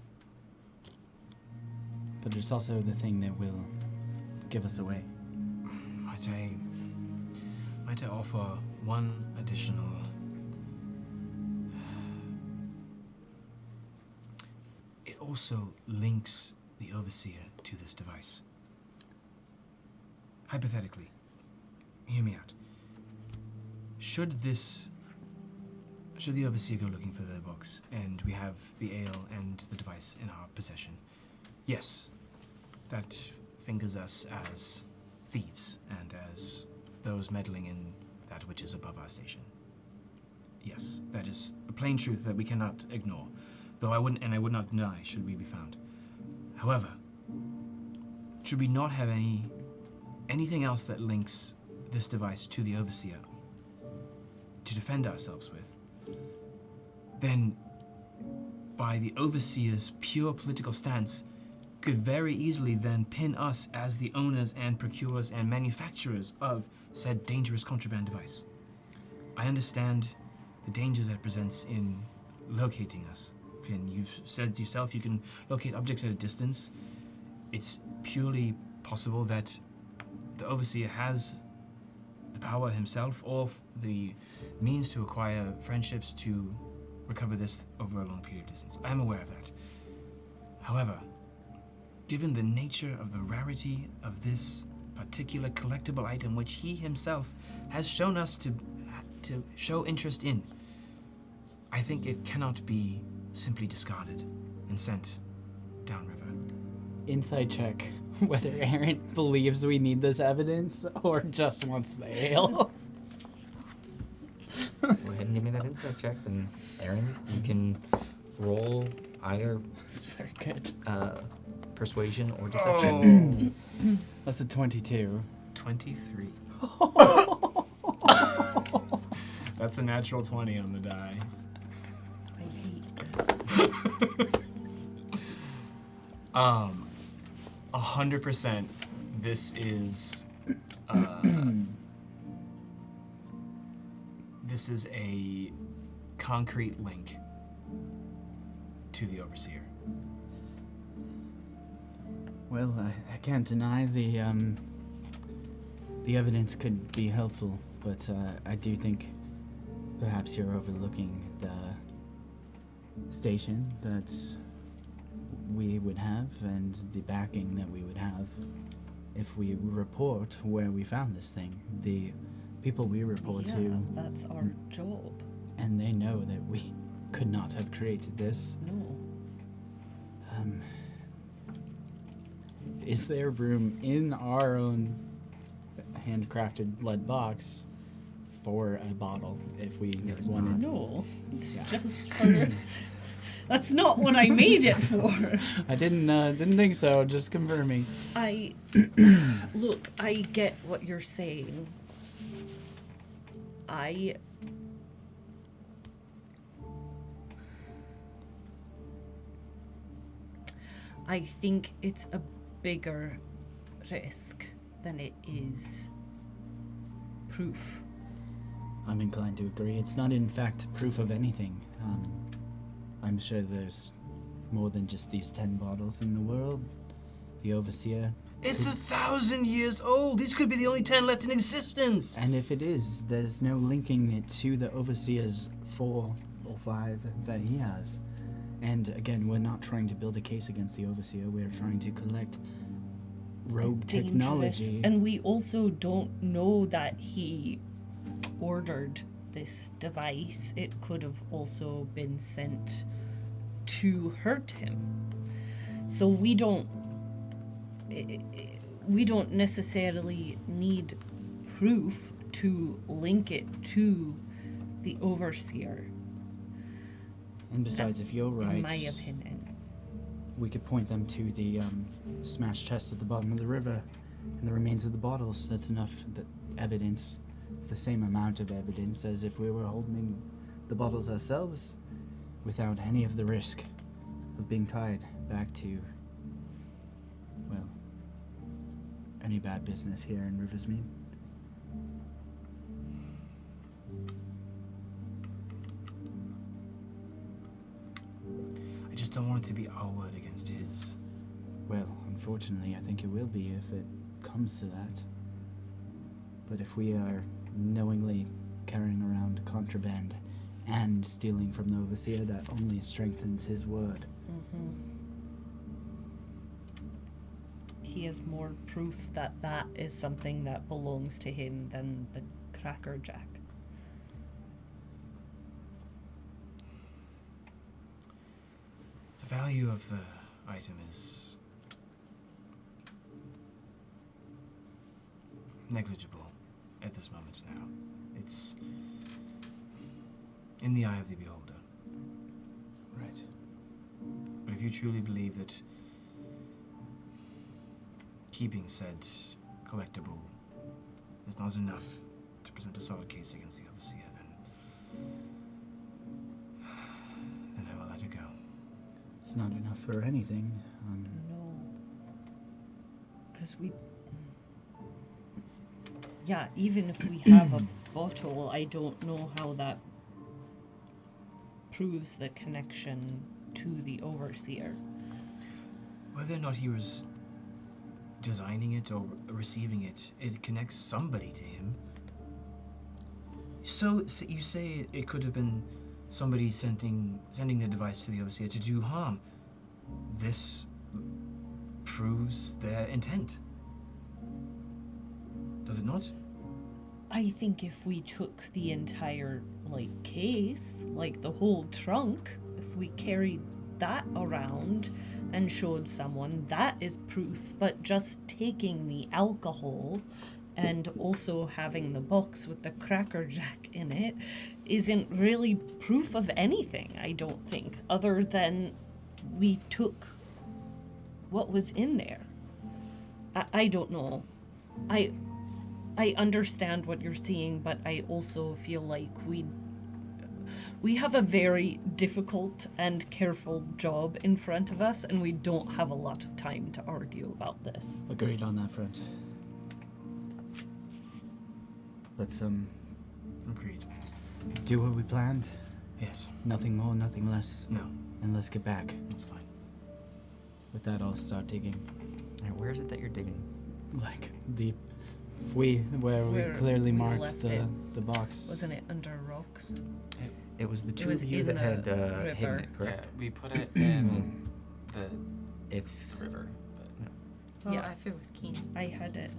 but it's also the thing that will give us away. Might I offer one additional... It also links the Overseer to this device. Hypothetically, hear me out. Should the Overseer go looking for the box, and we have the ale and the device in our possession, yes, that fingers us as thieves and as those meddling in that which is above our station. Yes, that is a plain truth that we cannot ignore, though I would not deny should we be found. However, should we not have anything else that links this device to the Overseer to defend ourselves with, then by the Overseer's pure political stance could very easily then pin us as the owners and procurers and manufacturers of said dangerous contraband device. I understand the dangers that presents in locating us. Finn, you've said yourself you can locate objects at a distance. It's purely possible that the Overseer has the power himself or the means to acquire friendships to recover this over a long period of distance. I'm aware of that. However, given the nature of the rarity of this particular collectible item, which he himself has shown us to show interest in, I think it cannot be simply discarded and sent downriver. Insight check whether Aaron believes we need this evidence or just wants the ale. Go ahead and give me that insight check, and Aaron, you can roll either It's very good. persuasion or deception. That's a 22. 23. That's a natural 20 on the die. I hate this. 100%. This is this is a concrete link to the Overseer. Well, I can't deny the evidence could be helpful, but I do think perhaps you're overlooking the station that we would have and the backing that we would have if we report where we found this thing. The people we report Yeah, to, that's our job. and they know that we could not have created this. No. Is there room in our own handcrafted lead box for a bottle if we wanted? No. It's Yeah. just for... That's not what I made it for. I didn't think so. Just confirming. Look, I get what you're saying. I think it's a bigger risk than it is proof. I'm inclined to agree. It's not, in fact, proof of anything. I'm sure there's more than just these 10 bottles in the world. The Overseer. It's 1,000 years old. These could be the only 10 left in existence. And if it is, there's no linking it to the Overseer's 4 or 5 that he has. And again, we're not trying to build a case against the Overseer. We're trying to collect rogue Dangerous. technology. And we also don't know that he ordered this device. It could have also been sent to hurt him. So we don't necessarily need proof to link it to the Overseer, And besides, if you're right, in my opinion. we could point them to the smashed chest at the bottom of the river and the remains of the bottles. That's enough evidence. It's the same amount of evidence as if we were holding the bottles ourselves without any of the risk of being tied back to, well, any bad business here in Riversmead. I just don't want it to be our word against his. Well, unfortunately, I think it will be if it comes to that. But if we are knowingly carrying around contraband and stealing from the Overseer, that only strengthens his word. He has more proof that that is something that belongs to him than the Cracker Jack. The value of the item is negligible at this moment now. It's in the eye of the beholder. Right. But if you truly believe that keeping said collectible is not enough to present a solid case against the Overseer, then I will let it go. It's not enough for anything. No. Because yeah, even if we have a bottle, I don't know how that proves the connection to the Overseer. Whether or not he was designing it or receiving it, it connects somebody to him. So you say it could have been somebody sending the device to the Overseer to do harm. This proves their intent. Does it not? I think if we took the entire, case, the whole trunk, if we carried that around and showed someone, that is proof. But just taking the alcohol and also having the box with the Cracker Jack in it isn't really proof of anything, I don't think, other than we took what was in there. I don't know. I understand what you're saying, but I also feel like we have a very difficult and careful job in front of us, and we don't have a lot of time to argue about this. Agreed on that front. Let's Agreed. do what we planned. Yes. Nothing more, nothing less. No. And let's get back. That's fine. With that, I'll start digging. Alright, where is it that you're digging? Where we Where clearly we marked left the box. Wasn't it under rocks? It was the two was of you in that the had hidden river. it, Yeah, correct? we put it in the If river. But Well, Yeah. I feel with Keen. I had it.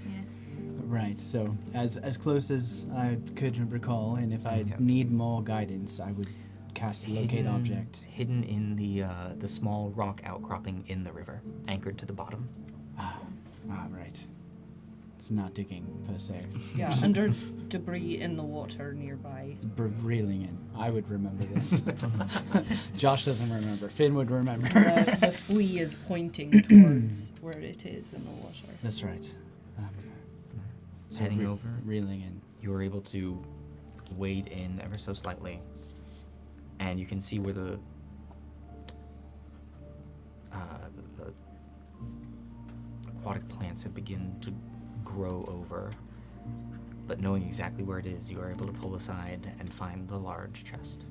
Yeah. Right, so as close as I could recall, and if I Okay. need more guidance, I would cast locate hidden- object. hidden in the small rock outcropping in the river, anchored to the bottom. Right. It's not digging per se. Yeah, under debris in the water nearby. Reeling in. I would remember this. Josh doesn't remember. Finn would remember. The flea is pointing towards where it is in the water. That's right. So Heading over. Reeling in. You are able to wade in ever so slightly, and you can see where the aquatic plants have begun to grow over. But knowing exactly where it is, you are able to pull aside and find the large chest.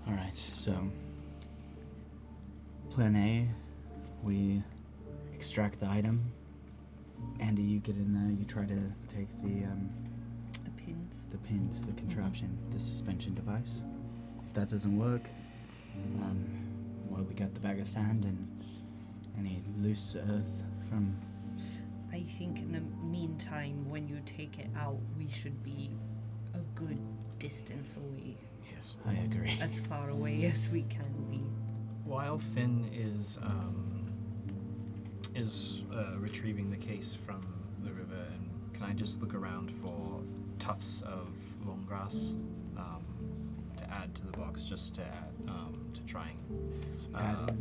All right, so plan A, we extract the item. Andy, you get in there. You try to take the The pins. pins, the contraption, the suspension device. If that doesn't work, well, we got the bag of sand and any loose earth from. I think in the meantime, when you take it out, we should be a good distance away. Yes. I agree. As far away as we can be. While Finn is retrieving the case from the river, and can I just look around for tufts of long grass to add to the box, just to try and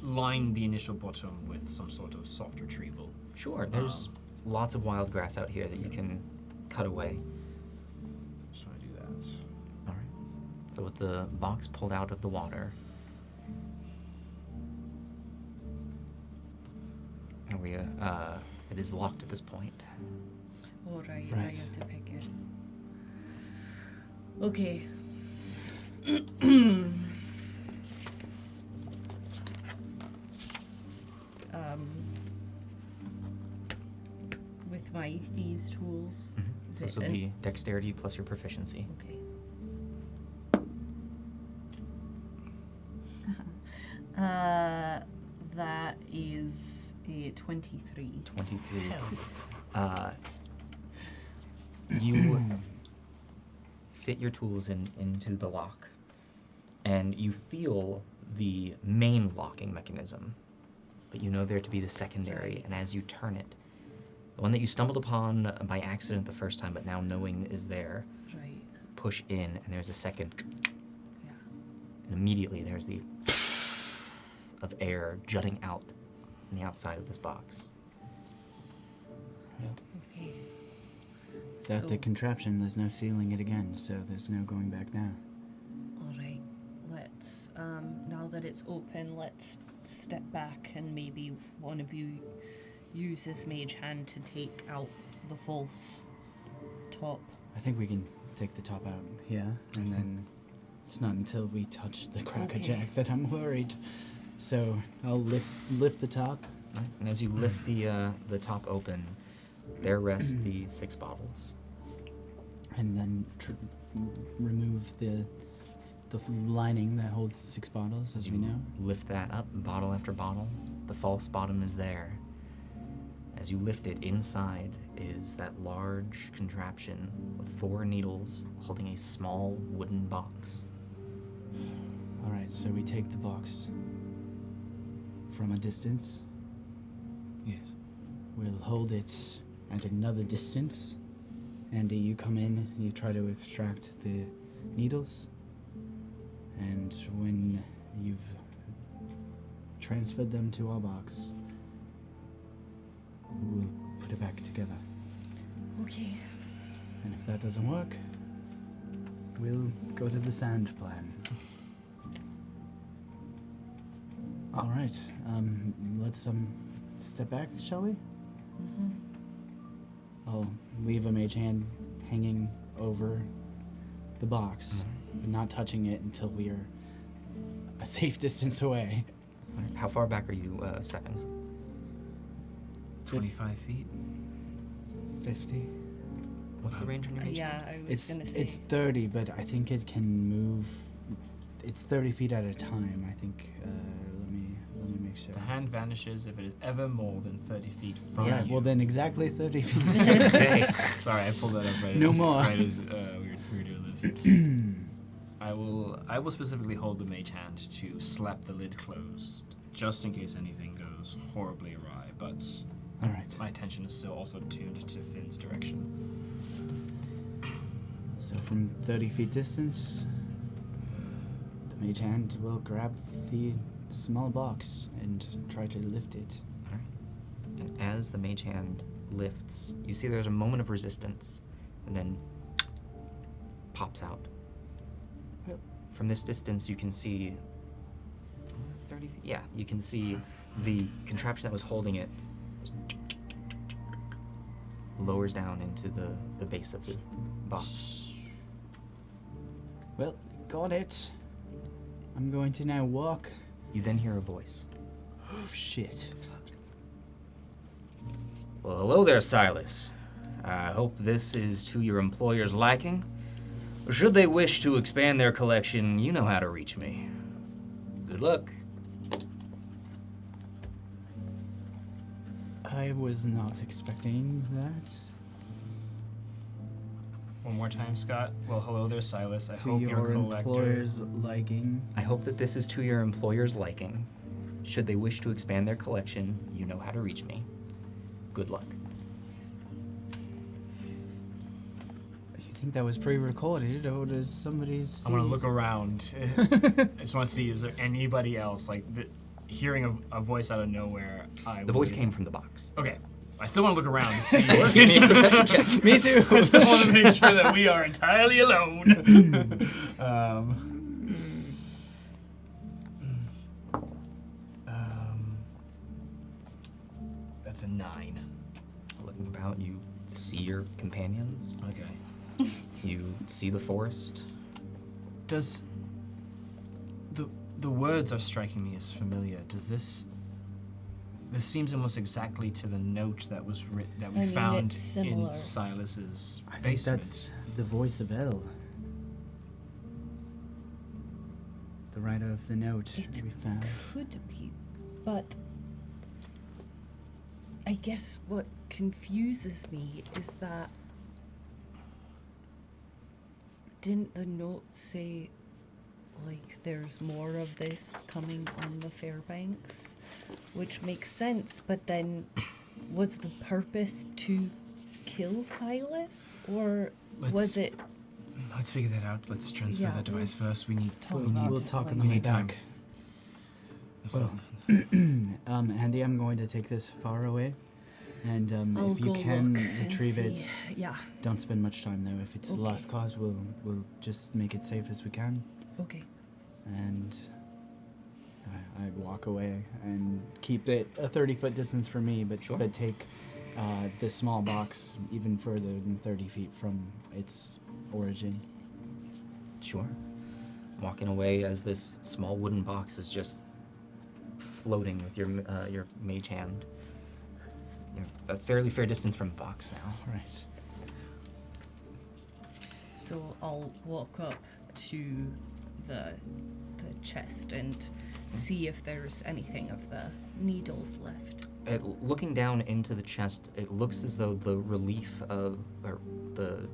line the initial bottom with some sort of soft retrieval. Sure, there's lots of wild grass out here that you can cut away. So I do that. All right. So with the box pulled out of the water, and it is locked at this point. All right, I Right. have to pick it. Okay. With my thieves tools. Is So this it will an- be dexterity plus your proficiency. Okay. That is a 23. 23. You fit your tools into the lock, and you feel the main locking mechanism, but you know there to be the secondary, Right. and as you turn it, the one that you stumbled upon by accident the first time, but now knowing is there, Right. push in, and there's a second, Yeah. and immediately there's the of air jutting out on the outside of this box. Okay. Got the contraption. There's no sealing it again, so there's no going back now. All right. Let's now that it's open, let's step back and maybe one of you use this mage hand to take out the false top. I think we can take the top out here, and then it's not until we touch the crackerjack that I'm worried. So I'll lift the top. Right. And as you lift the top open, there rest the 6 bottles. And then remove the lining that holds the 6 bottles, as we know. Lift that up, bottle after bottle. The false bottom is there. As you lift it, inside is that large contraption with 4 needles holding a small wooden box. All right, so we take the box from a distance. Yes. We'll hold it at another distance. Andy, you come in, you try to extract the needles. And when you've transferred them to our box, we'll put it back together. Okay. And if that doesn't work, we'll go to the sand plan. All right, let's step back, shall we? Mm-hmm. I'll leave a mage hand hanging over the box, but not touching it until we are a safe distance away. Alright, how far back are you stepping? 25 feet? 50. What's the range on your mage? Yeah, I was gonna say. It's 30, but I think it can move. It's 30 feet at a time. I think. Let make sure. The hand vanishes if it is ever more than 30 feet from Yeah, you. well then exactly 30 feet. Okay. Sorry, I pulled that up right No as, more. Right as we were doing this. I will specifically hold the mage hand to slap the lid closed, just in case anything goes horribly awry, but All right. my attention is still also tuned to Finn's direction. So from 30 feet distance, the mage hand will grab the small box and try to lift it. All right. And as the mage hand lifts, you see there's a moment of resistance, and then pops out. Yep. From this distance, you can see 30 feet. Yeah, you can see the contraption that was holding it just lowers down into the base of the box. Well, got it. I'm going to now walk. You then hear a voice. Oh, shit. Well, hello there, Silas. I hope this is to your employer's liking. Should they wish to expand their collection, you know how to reach me. Good luck. I was not expecting that. One more time, Scott. Well, hello there, Silas. I To hope your your collector. employer's liking. I hope that this is to your employer's liking. Should they wish to expand their collection, you know how to reach me. Good luck. You think that was pre-recorded, or does somebody see? I want to look around. I just want to see, is there anybody else? Like, hearing a voice out of nowhere, The voice came from the box. Okay. I still want to look around to see. Give me a perception check. Me too. I still want to make sure that we are entirely alone. That's a 9. Looking about, you see your companions. Okay. You see the forest. Does the words are striking me as familiar? Does this seems almost exactly to the note that was that we I mean, found it's in similar. Silas's I think basement? that's the voice of El. The writer of the note It we found. could be, but I guess what confuses me is that didn't the note say like there's more of this coming on the Fairbanks, which makes sense, but then was the purpose to kill Silas, or was it Let's figure that out. Let's transfer Yeah, that device first. We need. talk we about need We'll it talk on when the we way need time. back. So- Well, Andy, I'm going to take this far away, and I'll if you go can look and retrieve see. it, Yeah, don't spend much time though. If it's the Okay. last cause, we'll just make it safe as we can. okay. And I walk away and keep it a 30-foot distance from me, but Sure. but take this small box even further than 30 feet from its origin. Sure. Walking away as this small wooden box is just floating with your mage hand. You're a fairly fair distance from the box now. All right. So I'll walk up to the chest and see if there's anything of the needles left. Looking down into the chest, it looks as though the relief of or the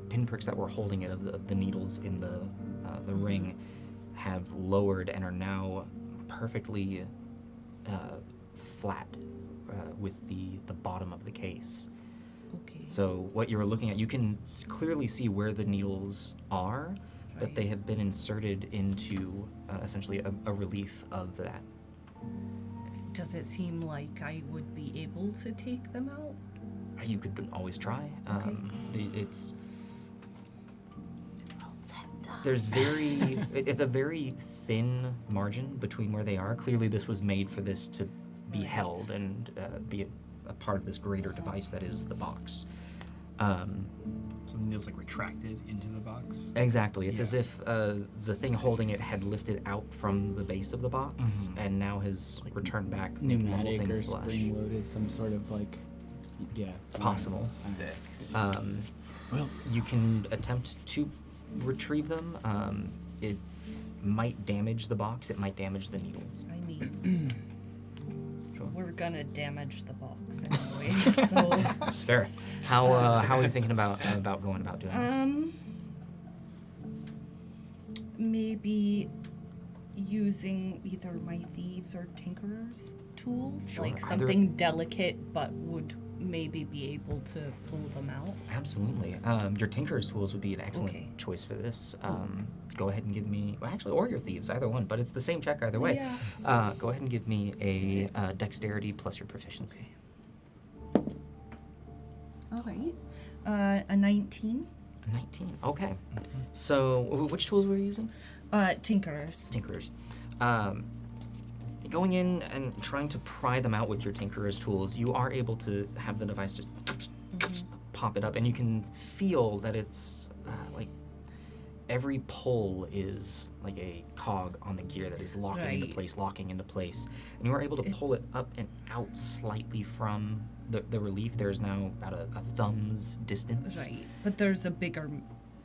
pinpricks that were holding it of the needles in the ring have lowered and are now perfectly flat with the bottom of the case. Okay. So what you were looking at, you can clearly see where the needles are, but they Right. have been inserted into essentially a relief of that. Does it seem like I would be able to take them out? You could always try. It's there's it's a very thin margin between where they are. Clearly, this was made for this to be held and be a part of this greater device that is the box. So the needle's like retracted into the box. Exactly. It's as Yeah. if the thing holding it had lifted out from the base of the box and now has returned back, making the whole Pneumatic thing or flush. spring-loaded, some sort of like, yeah. Possible. Sick. Well, you can attempt to retrieve them. might damage the box. It might damage the needles. I mean, Sure. we're gonna damage the box anyway, so. It's fair. How are you thinking about going about doing this? Maybe using either my thieves or tinkerers tools, Sure, like either- something delicate but would maybe be able to pull them out. Absolutely. Your tinker's tools would be an excellent Okay. choice for this. Go ahead and give me, well, actually, or your thieves, either one. But it's the same check either way. Yeah. Go ahead and give me a dexterity plus your proficiency. All right. A 19. 19. Okay. So, which tools were you using? Tinkerers. Tinkerers. Going in and trying to pry them out with your Tinkerer's tools, you are able to have the device just pop it up, and you can feel that it's like every pull is like a cog on the gear that is locking into place, and you are able to pull it up and out slightly from the relief. There's now about a thumb's distance. Right. But there's a bigger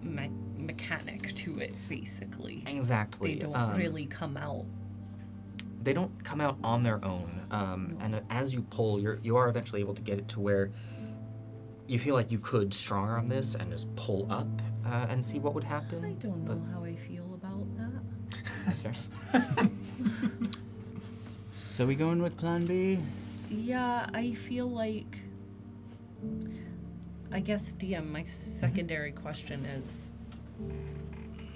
mechanic to it, basically. Exactly. They don't really come out. They don't come out on their own, and as you pull, you are eventually able to get it to where you feel like you could strong arm this and just pull up and see what would happen. I don't know how I feel about that. That's fair. So we going with plan B? Yeah, I feel like. I guess, DM, my secondary question is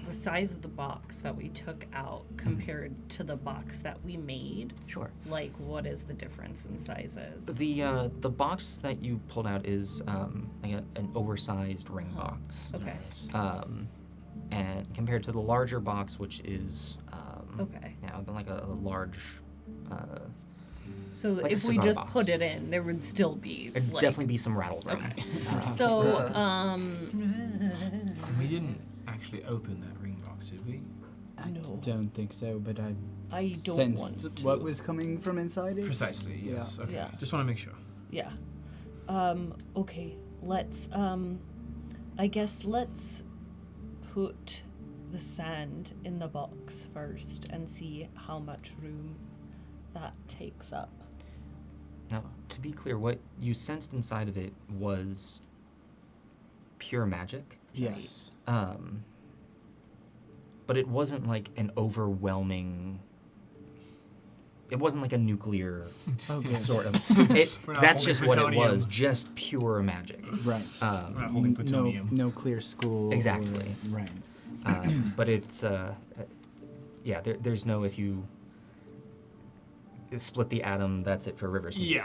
the size of the box that we took out compared to the box that we made. Sure. Like, what is the difference in sizes? The box that you pulled out is like an oversized ring box. Okay. And compared to the larger box, which is Okay. like a large. So like a if we cigar just box. put it in, there would still be There'd like, definitely be some rattle room. Okay. So We didn't actually open that ring box, did we? I No. don't think so, but I don't sensed want to. what was coming from inside it. Precisely, yes. Okay. Yeah. Just want to make sure. yeah. Okay. Let's I guess let's put the sand in the box first and see how much room that takes up. Now, to be clear, what you sensed inside of it was pure magic. Yes. But it wasn't like an overwhelming. It wasn't like a nuclear sort of. We're not That's holding just what it plutonium. was, just pure magic. Right. We're not holding plutonium. No clear school. Exactly. Right. But it's, yeah, there's no if you split the atom, that's it for Rivers. Yeah.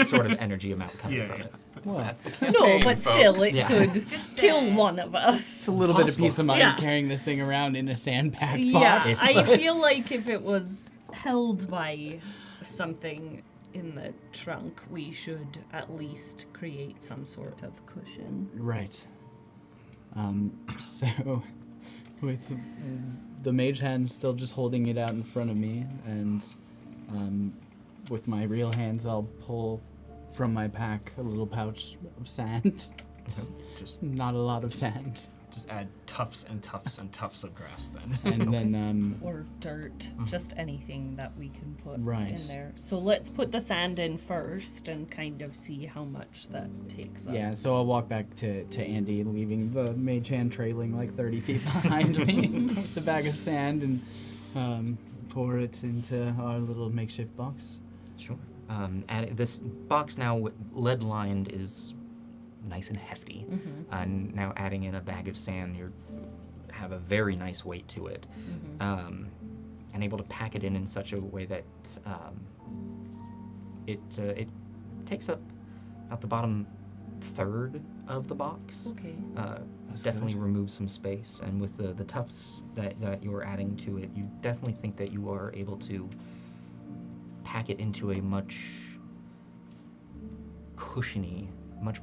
Sort of energy amount coming Yeah, from yeah. it. Well, That's the No, campaign, but still, folks. it Yeah. could kill one of us. it's a little bit of peace of mind Yeah. carrying this thing around in a sand-packed Yeah, box. I but- feel like if it was held by something in the trunk, we should at least create some sort of cushion. Right. So, with the mage hand still just holding it out in front of me, and with my real hands, I'll pull from my pack a little pouch of sand. Just Not a lot of sand. just add tufts and tufts and tufts of grass then. And then, Or dirt, just anything that we can put Right. in there. So let's put the sand in first and kind of see how much that takes up. yeah, so I'll walk back to Andy, leaving the mage hand trailing like 30 feet behind me with the bag of sand, and pour it into our little makeshift box. Sure. This box now, lead-lined, is nice and hefty. And now adding in a bag of sand, you have a very nice weight to it. And able to pack it in such a way that it takes up about the bottom third of the box. Okay. Definitely good. removes some space, and with the tufts that you're adding to it, you definitely think that you are able to pack it into a much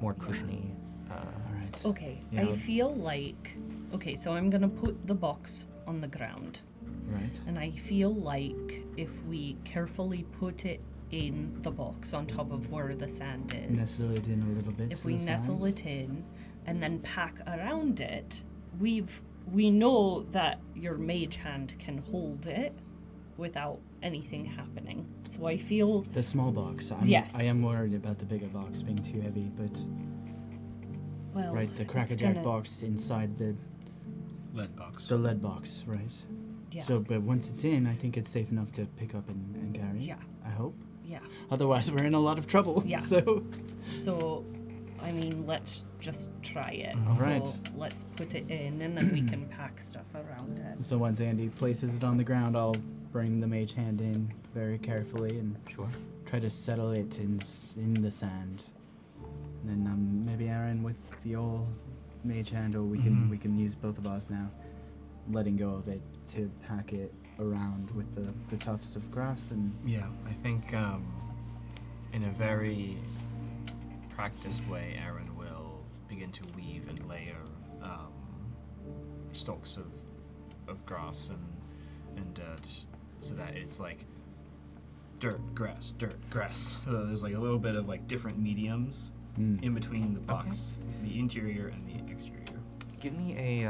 more cushiony. All right. Okay, Yeah, I I'll- feel like... Okay, so I'm gonna put the box on the ground. Right. And I feel like if we carefully put it in the box on top of where the sand is, Nestle it in a little bit. if to we the nestle sides. it in and then pack around it, we've we know that your mage hand can hold it without anything happening. So I feel The small box. Yes. I am worried about the bigger box being too heavy, but well, right, the it's crackerjack gonna- box inside the Lead box. lead box, right? Yeah. So, but once it's in, I think it's safe enough to pick up and carry. Yeah. I hope. yeah. Otherwise, we're in a lot of trouble. Yeah. So, So, I mean, let's just try it. All so right. let's put it in, and then we can pack stuff around it. so once Andy places it on the ground, I'll bring the mage hand in very carefully and Sure. try to settle it in the sand. And then maybe Aaron with the old mage hand, or we can use both of ours now, letting go of it to pack it around with the tufts of grass and. Yeah, I think in a very practiced way, Aaron will begin to weave and layer stalks of grass and dirt, so that it's like dirt, grass, dirt, grass. So there's like a little bit of like different mediums in between the box, the interior and the exterior. Give me a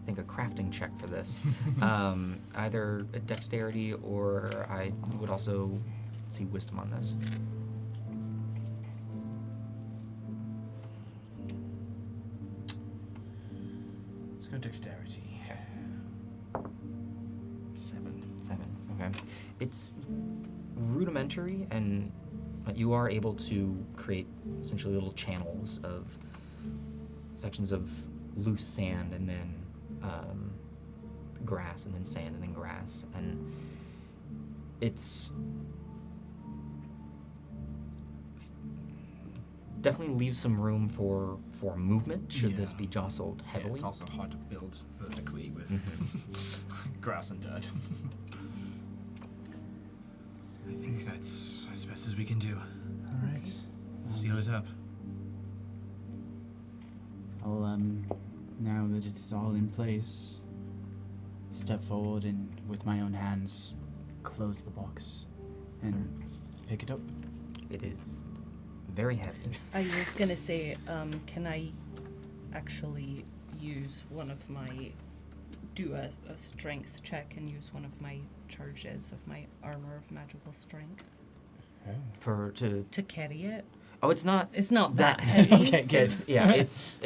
I think a crafting check for this. Either a dexterity or I would also see wisdom on this. Let's go dexterity. Okay. 7. 7. Okay. It's rudimentary, and you are able to create essentially little channels of sections of loose sand, and then grass, and then sand, and then grass, and it's definitely leaves some room for movement should this Yeah. be jostled Yeah, heavily. it's also hard to build vertically with grass and dirt. I think that's as best as we can do. All right. Seal it up. I'll now that it's all in place, step forward and with my own hands close the box and pick it up. It is very heavy. I was gonna say, can I actually use one of my, do a strength check and use one of my charges of my armor of magical strength to carry it? Oh, it's not It's not that that heavy. Okay, good. it's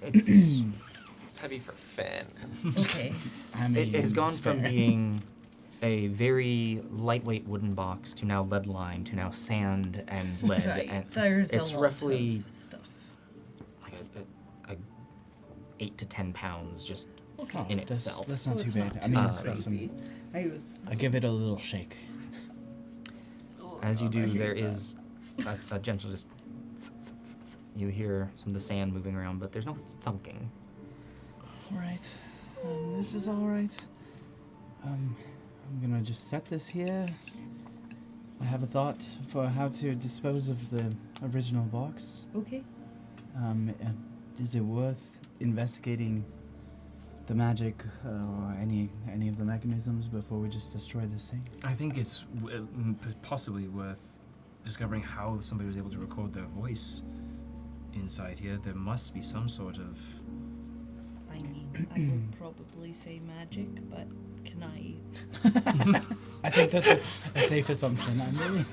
It's heavy for Finn. Okay. I mean, it has gone from spare. being a very lightweight wooden box to now lead lined to now sand and lead, Right. and There's it's a lot roughly of stuff. like a 8 to 10 pounds just Okay. in That's- itself. That's So not too it's bad. not I mean, too it's got some. crazy. I was. I give it a little shake. As you I do, hear there that. is a gentle just. You hear some of the sand moving around, but there's no thunking. All right. This is all right. I'm gonna just set this here. I have a thought for how to dispose of the original box. Okay. And is it worth investigating the magic or any of the mechanisms before we just destroy this thing? I think it's possibly worth discovering how somebody was able to record their voice inside here. There must be some sort of... I mean, I would probably say magic, but can I I think that's a safe assumption. I mean,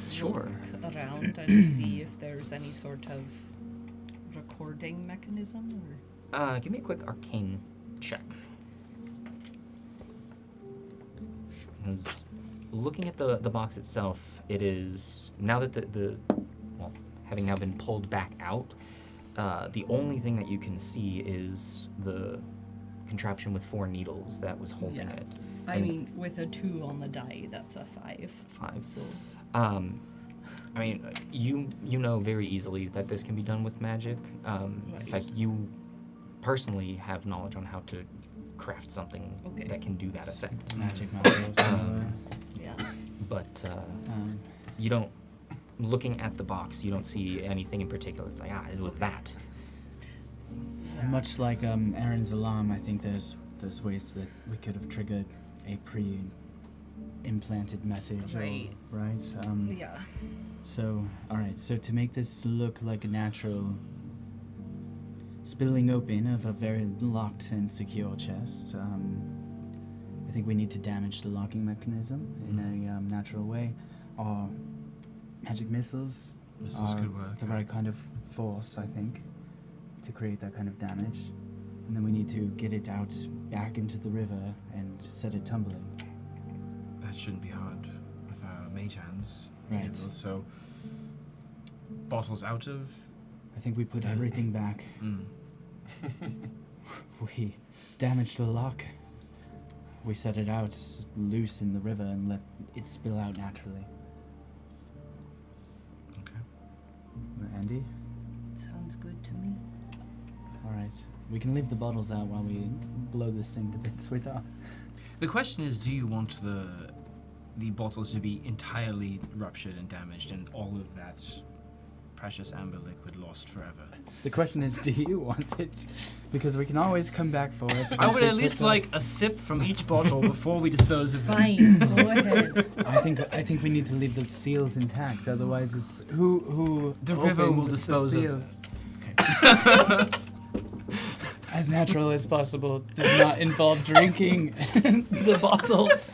Sure. look around and see if there's any sort of recording mechanism or? Give me a quick arcane check. Because looking at the box itself, it is now that the having now been pulled back out, the only thing that you can see is the contraption with 4 needles that was holding Yeah. it. I And mean, with a 2 on the die, that's a 5. 5. So I mean, you know very easily that this can be done with magic. In Right. fact, you personally have knowledge on how to craft something Okay. that can do that effect. magic macros. yeah. But you don't. Looking at the box, you don't see anything in particular. It's like, it was that. Much like Aaron's alarm, I think there's ways that we could have triggered a pre-implanted message. Right. Right. Yeah. So, alright, so to make this look like a natural spilling open of a very locked and secure chest, I think we need to damage the locking mechanism in a natural way. Our magic missiles Missiles are could work. the right kind of force, I think, to create that kind of damage. And then we need to get it out back into the river and set it tumbling. That shouldn't be hard with our mage hands. Right. handle. So, bottles out of. I think we put everything back. We damaged the lock. We set it out loose in the river and let it spill out naturally. Okay. Andy? Sounds good to me. Alright. We can leave the bottles out while we blow this thing to bits with our... The question is, do you want the bottles to be entirely ruptured and damaged, and all of that precious amber liquid lost forever? The question is, do you want it? Because we can always come back for it. I once would we at put least the- like a sip from each bottle before we dispose of them. Fine, go ahead. I think we need to leave the seals intact. Otherwise, it's who The river will opened the dispose of seals. Okay. As natural as possible. Does not involve drinking the bottles.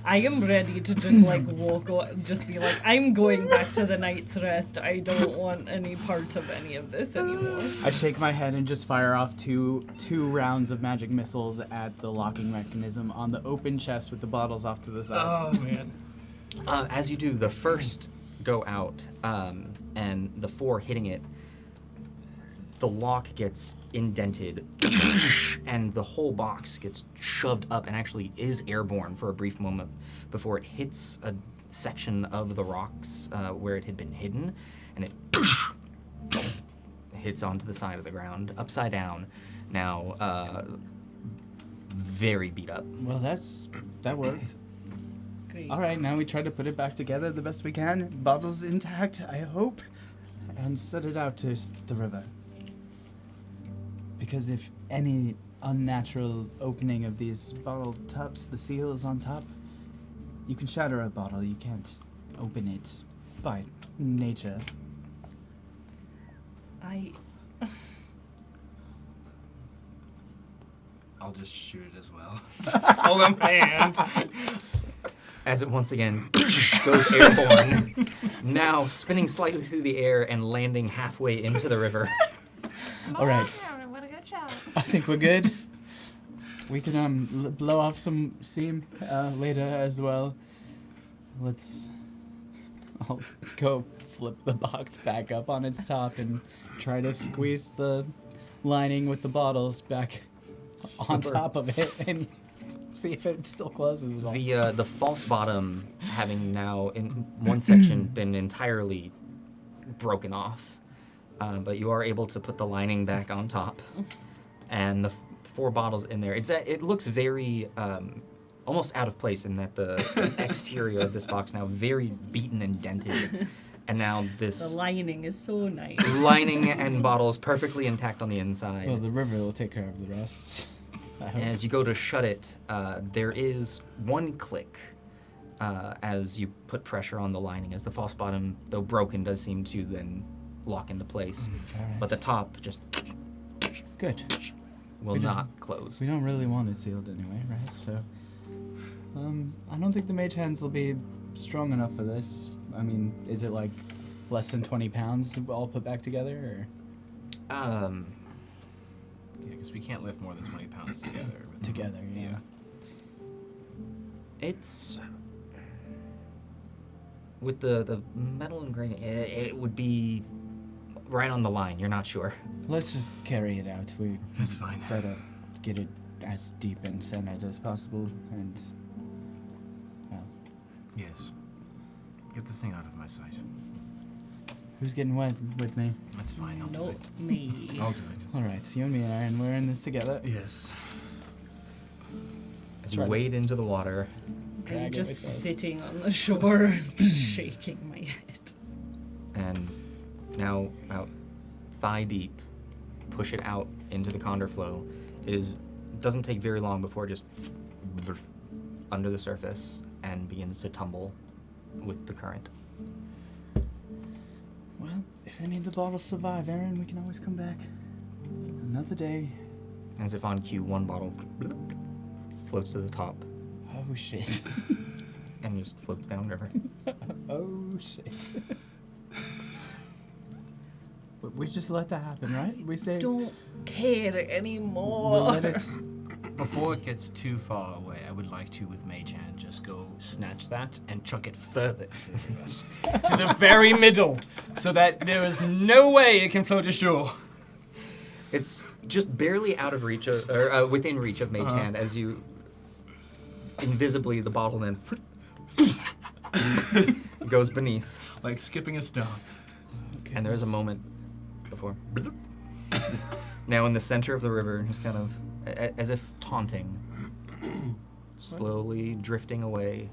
I am ready to just like walk on, just be like, I'm going back to the night's rest. I don't want any part of any of this anymore. I shake my head and just fire off two rounds of magic missiles at the locking mechanism on the open chest with the bottles off to the side. Oh man. As you do, the first go out, and the 4 hitting it, the lock gets indented, and the whole box gets shoved up and actually is airborne for a brief moment before it hits a section of the rocks where it had been hidden, and it hits onto the side of the ground, upside down, now very beat up. Well, that worked. Great. All right, now we try to put it back together the best we can. Bottles intact, I hope, and set it out to the river. Because if any unnatural opening of these bottle tops, the seal is on top, you can shatter a bottle. You can't open it by nature. I'll just shoot it as well. Just hold in my hand. As it once again goes airborne, now spinning slightly through the air and landing halfway into the river. All right. What a good job. I think we're good. We can blow off some steam later as well. I'll go flip the box back up on its top and try to squeeze the lining with the bottles back on Sure. top of it and see if it still closes at all. The false bottom having now in one section been entirely broken off, but you are able to put the lining back on top, and the 4 bottles in there. It looks very almost out of place in that the exterior of this box now very beaten and dented, and now The this lining is so nice. lining and bottles perfectly intact on the inside. Well, the river will take care of the rest. I hope. As you go to shut it, there is one click as you put pressure on the lining, as the false bottom, though broken, does seem to then lock into place. All right. But the top just Good. will We don't- not close. We don't really want it sealed anyway, right? So, I don't think the mage hands will be strong enough for this. I mean, is it like less than 20 pounds all put back together, or Yeah, because we can't lift more than 20 pounds together. with- together? Yeah. It's with the metal engraving. It would be right on the line. You're not sure. Let's just carry it out. We That's fine. better get it as deep and centered as possible, and well, Yes. Get this thing out of my sight. who's getting wet with me? That's fine. I'll do Not it. me. I'll do it. All right, you and me, Aaron, we're in this together. Yes. As you Right. wade into the water, Drag I'm it just with us. sitting on the shore, shaking my head. and now about thigh deep, push it out into the condor flow. It doesn't take very long before it just under the surface and begins to tumble with the current. Well, if any of the bottles survive, Aaron, we can always come back. Another day. As if on cue, one bottle floats to the top Oh, shit. and just floats down river. Oh, shit. But we just let that happen, right? We say Don't care we'll anymore. let it. Before it gets too far away, I would like to, with Mage Hand, just go snatch that and chuck it further to the very middle, so that there is no way it can float ashore. It's just barely out of reach of, or within reach of Mage Hand as you invisibly the bottle then goes beneath, Like skipping a stone. and there is a moment before. Now in the center of the river, just kind of as if taunting, slowly drifting away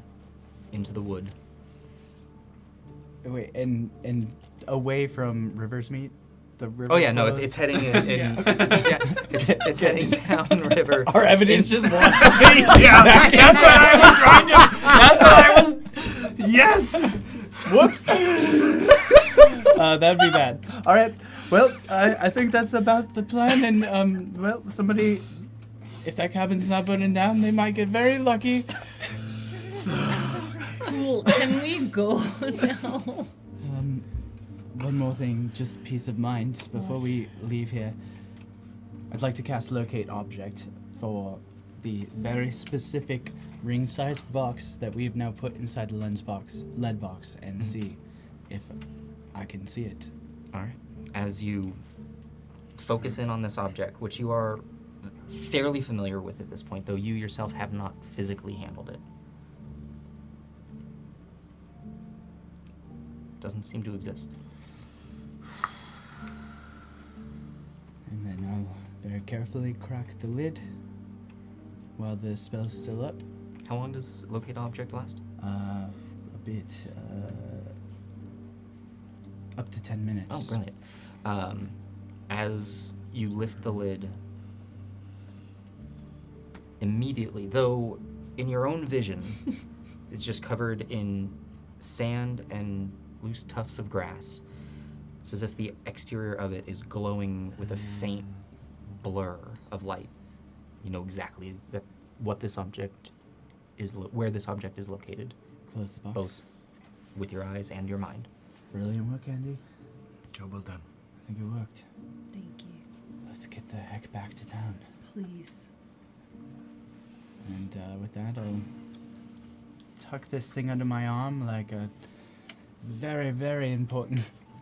into the wood. Wait, and away from River's Meet? The river Oh yeah, no, flows? it's heading in. Yeah, it's heading down river. Our evidence just won. Yeah, that's what I was trying to. That's what I was. Yes. Whoops. That'd be bad. All right. Well, I think that's about the plan. And well, somebody, if that cabin's not burning down, they might get very lucky. Cool. Can we go now? One more thing, just peace of mind before we leave here. I'd like to cast Locate Object for the very specific ring-sized box that we've now put inside the lead box, and see if I can see it. All right. As you focus in on this object, which you are fairly familiar with at this point, though you yourself have not physically handled it. Doesn't seem to exist. And then I'll very carefully crack the lid while the spell's still up. How long does locate object last? A bit, up to 10 minutes. Oh, brilliant. As you lift the lid, immediately, though in your own vision, it's just covered in sand and loose tufts of grass. It's as if the exterior of it is glowing with a faint blur of light. You know exactly what this object is, where this object is located, Close the box. both with your eyes and your mind. Brilliant work, Andy. Job well done. I think it worked. Thank you. Let's get the heck back to town. Please. And with that, I'll tuck this thing under my arm like a very, very important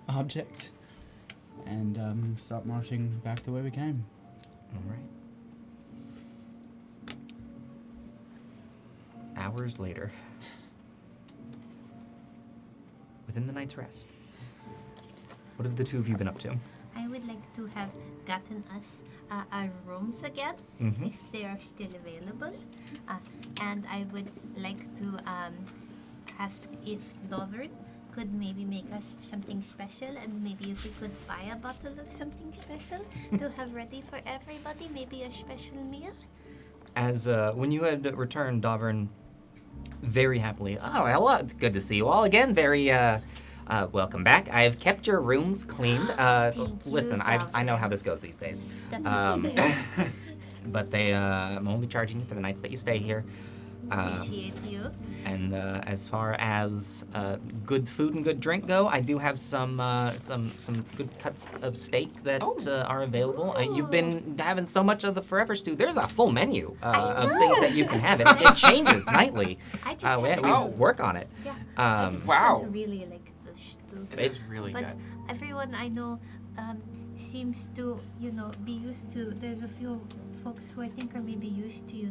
object and start marching back the way we came. All right. Hours later, within the night's rest, what have the two of you been up to? I would like to have gotten us our rooms again, Mm-hmm. if they are still available. And I would like to ask if Dovern could maybe make us something special, and maybe if we could buy a bottle of something special to have ready for everybody, maybe a special meal. As when you had returned, Dovern very happily, oh, hello, it's good to see you all again. Very welcome back. I've kept your rooms cleaned. Thank you, Listen, I know how Dovern. this goes these days. That is fair. But I'm only charging you for the nights that you stay here. Appreciate you. And as far as good food and good drink go, I do have some good cuts of steak that are available. You've been having so much of the Forever Stew. There's a full menu of things that you can have. It changes nightly. I just we have work on it. Yeah. I just Wow. want to really like the stew. It is really But good. everyone I know seems to, be used to. There's a few folks who I think are maybe used to,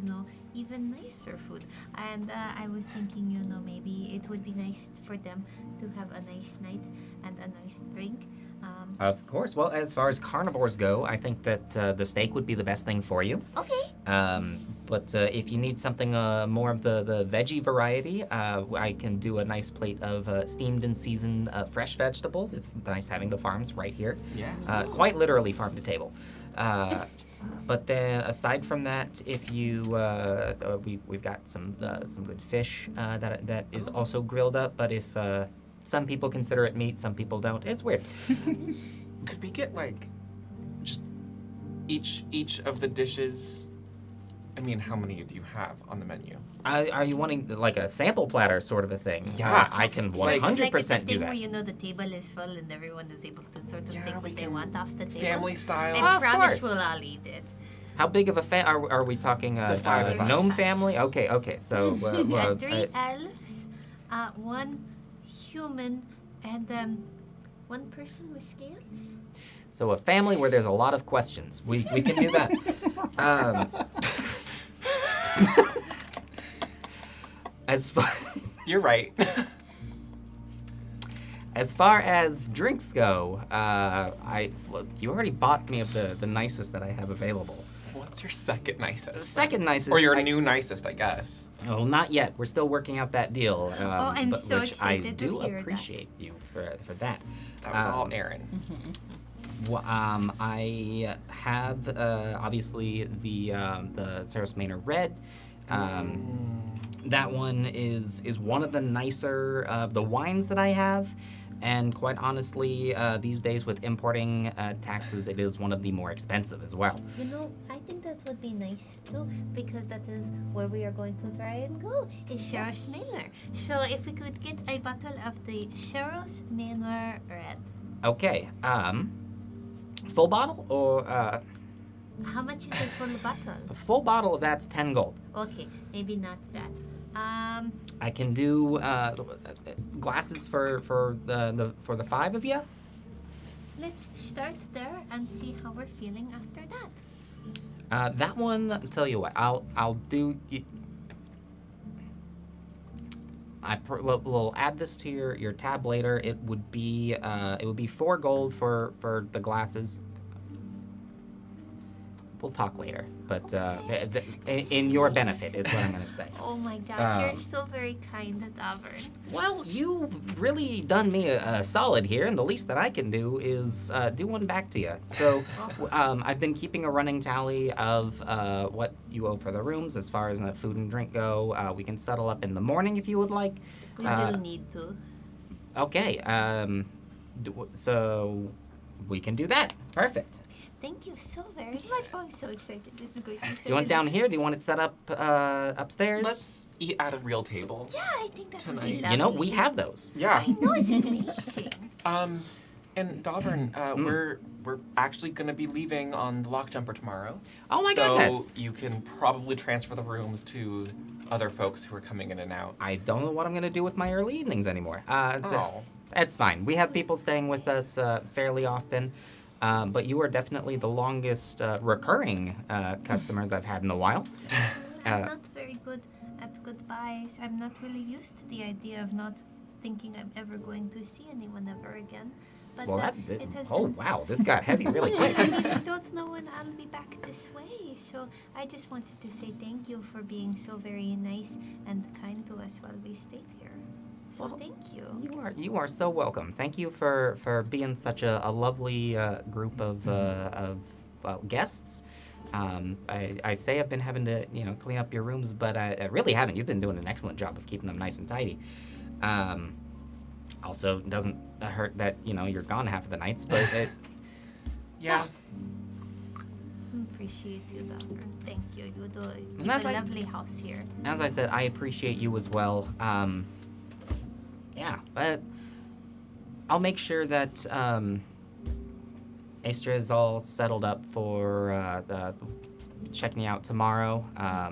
even nicer food. And I was thinking, maybe it would be nice for them to have a nice night and a nice drink. Of course. Well, as far as carnivores go, I think that the steak would be the best thing for you. Okay. But if you need something more of the veggie variety, I can do a nice plate of steamed and seasoned fresh vegetables. It's nice having the farms right here. Yes. Quite literally farm to table. But then aside from that, if you we've got some good fish that is also grilled up. But if Some people consider it meat, some people don't. It's weird. Could we get like just each of the dishes? I mean, how many do you have on the menu? Are you wanting like a sample platter sort of a thing? Yeah. I can Like- 100% like the do thing that. where you know the table is full and everyone is able to sort of Yeah, take we what they can- want off the table. Family style. I Of promise course. we'll all eat it. How big of a are we talking? The five of us. Gnome family? Okay. So Three elves, one human, and one person with scales. so a family where there's a lot of questions. We can do that. As far You're right. as far as drinks go, look, you already bought me of the nicest that I have available. What's your second nicest? The second nicest, Or your new nicest, I guess. Oh, not yet. We're still working out that deal. I'm but, so which I excited to do hear that. appreciate you for that. That was all Um, Aaron. Well, I have obviously the Saros Manor Red. That one is one of the nicer of the wines that I have, and quite honestly, these days with importing taxes, it is one of the more expensive as well. You know, I think that would be nice too, because that is where we are going to try and go, is Sharos Manor. So if we could get a bottle of the Sharos Manor Red. Okay, full bottle or How much is a full bottle? a full bottle of that's 10 gold. Okay, maybe not that. I can do glasses for the 5 of you. Let's start there and see how we're feeling after that. That one, I'll tell you what, I'll do. We'll add this to your tab later. It would be 4 gold for the glasses. We'll talk later, but in your benefit is what I'm gonna say. Oh my gosh, you're so very kind, Davern. Well, you've really done me a solid here, and the least that I can do is do one back to you. So, I've been keeping a running tally of what you owe for the rooms as far as food and drink go. We can settle up in the morning if you would like. We will need to. Okay, so we can do that. Perfect. Thank you so very much. Oh, I'm so excited. This is going to be so Do you want it down delicious. here? Do you want it set up upstairs? Let's eat at a real table. Yeah, I think that would be Tonight. lovely. You know, we have those. Yeah. I know, it's amazing. And Davern, we're actually gonna be leaving on the lock jumper tomorrow. Oh my so goodness. you can probably transfer the rooms to other folks who are coming in and out. I don't know what I'm gonna do with my early evenings anymore. Oh. That's fine. We have people staying with us fairly often, but you are definitely the longest recurring customers I've had in a while. I'm not very good at goodbyes. I'm not really used to the idea of not thinking I'm ever going to see anyone ever again. But Well, it has oh been... wow, this got heavy really quick. I mean, I don't know when I'll be back this way, so I just wanted to say thank you for being so very nice and kind to us while we stayed here. So Well, thank you. You are so welcome. Thank you for being such a lovely group of guests. I say I've been having to clean up your rooms, but I really haven't. You've been doing an excellent job of keeping them nice and tidy. Also, doesn't hurt that you're gone half of the nights, but Yeah. Appreciate you, Doctor. Thank you. You do keep that's a like- lovely house here. as I said, I appreciate you as well. Yeah, but I'll make sure that Astra is all settled up for checking me out tomorrow.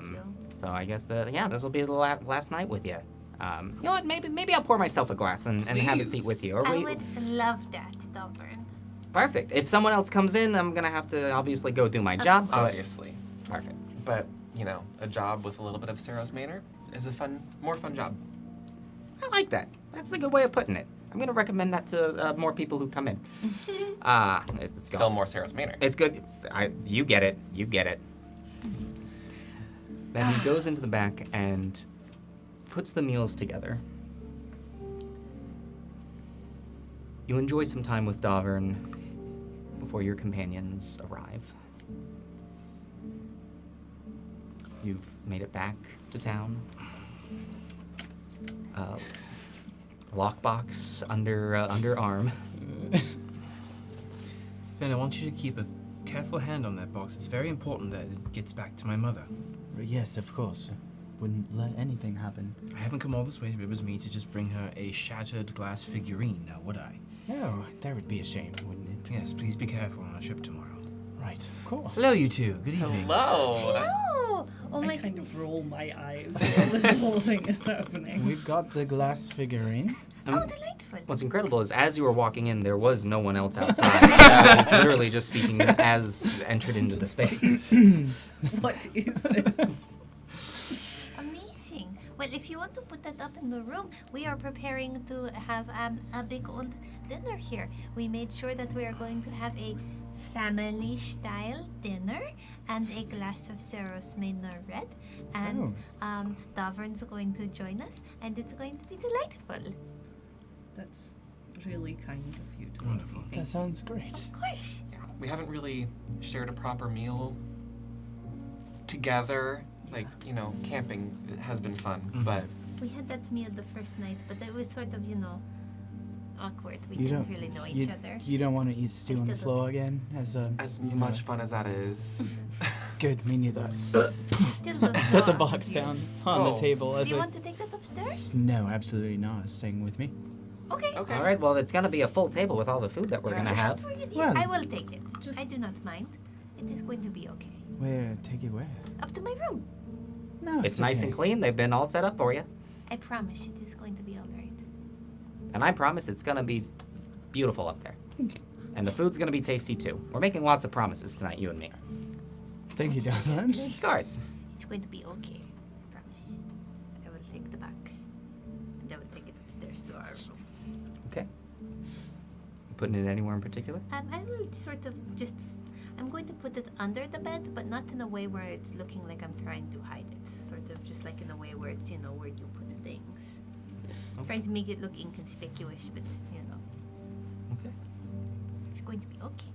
you. So I guess this will be the last night with you. You know what? Maybe I'll pour myself a glass and have a seat with you. Or I we, would love that, Davern. perfect. If someone else comes in, I'm gonna have to obviously go do my job. But Obviously. perfect. But, a job with a little bit of Saros Manor is a more fun job. I like that. That's a good way of putting it. I'm gonna recommend that to more people who come in. It's Sell more Saros Manor. It's good. You get it. You get it. Then he goes into the back and puts the meals together. You enjoy some time with Davern before your companions arrive. You've made it back to town. lockbox under arm. Finn, I want you to keep a careful hand on that box. It's very important that it gets back to my mother. Yes, of course. Wouldn't let anything happen. I haven't come all this way if it was me to just bring her a shattered glass figurine, now would I? No, that would be a shame, wouldn't it? Yes, please be careful on our trip tomorrow. Right, of course. Hello, you two. Good evening. Hello. Hello! Oh my I kind goodness. of roll my eyes while this whole thing is happening. We've got the glass figurine. Oh, delightful. What's incredible is as you were walking in, there was no one else outside. That was literally just speaking as entered into the space. What is this? Amazing. Well, if you want to put that up in the room, we are preparing to have a big old dinner here. We made sure that we are going to have a family-style dinner and a glass of Ceros Maynor Red. And Davern's going to join us, and it's going to be delightful. That's really kind of you, Dorothy. Wonderful. That sounds great. Of course. Yeah, we haven't really shared a proper meal together. Like, you know, camping has been fun, but We had that meal the first night, but it was sort of, awkward. We You didn't don't- really know each other. You don't want to eat stew on the still don't. floor again? As as much fun as that is. Good, me neither. Still don't Set the know. box down on Oh. the table Do as you a... want to take that upstairs? No, absolutely not. Staying with me. Okay. Okay. All right, well, it's going to be a full table with all the food that we're going to have. Well- I will take it. Just- I do not mind. It is going to be okay. Where? Take it where? Up to my room. No, It's nice and clean. They've been all set up for you. I promise it is going to be all right. And I promise it's going to be beautiful up there. And the food's going to be tasty, too. We're making lots of promises tonight, you and me. Thank you, Don. Of course. It's going to be okay. I promise. I will take the box. And I will take it upstairs to our room. Okay. Putting it anywhere in particular? I will sort of just... I'm going to put it under the bed, but not in a way where it's looking like I'm trying to hide it. Sort of just like in a way where it's, where you put things. Trying to make it look inconspicuous, but, Okay. it's going to be okay.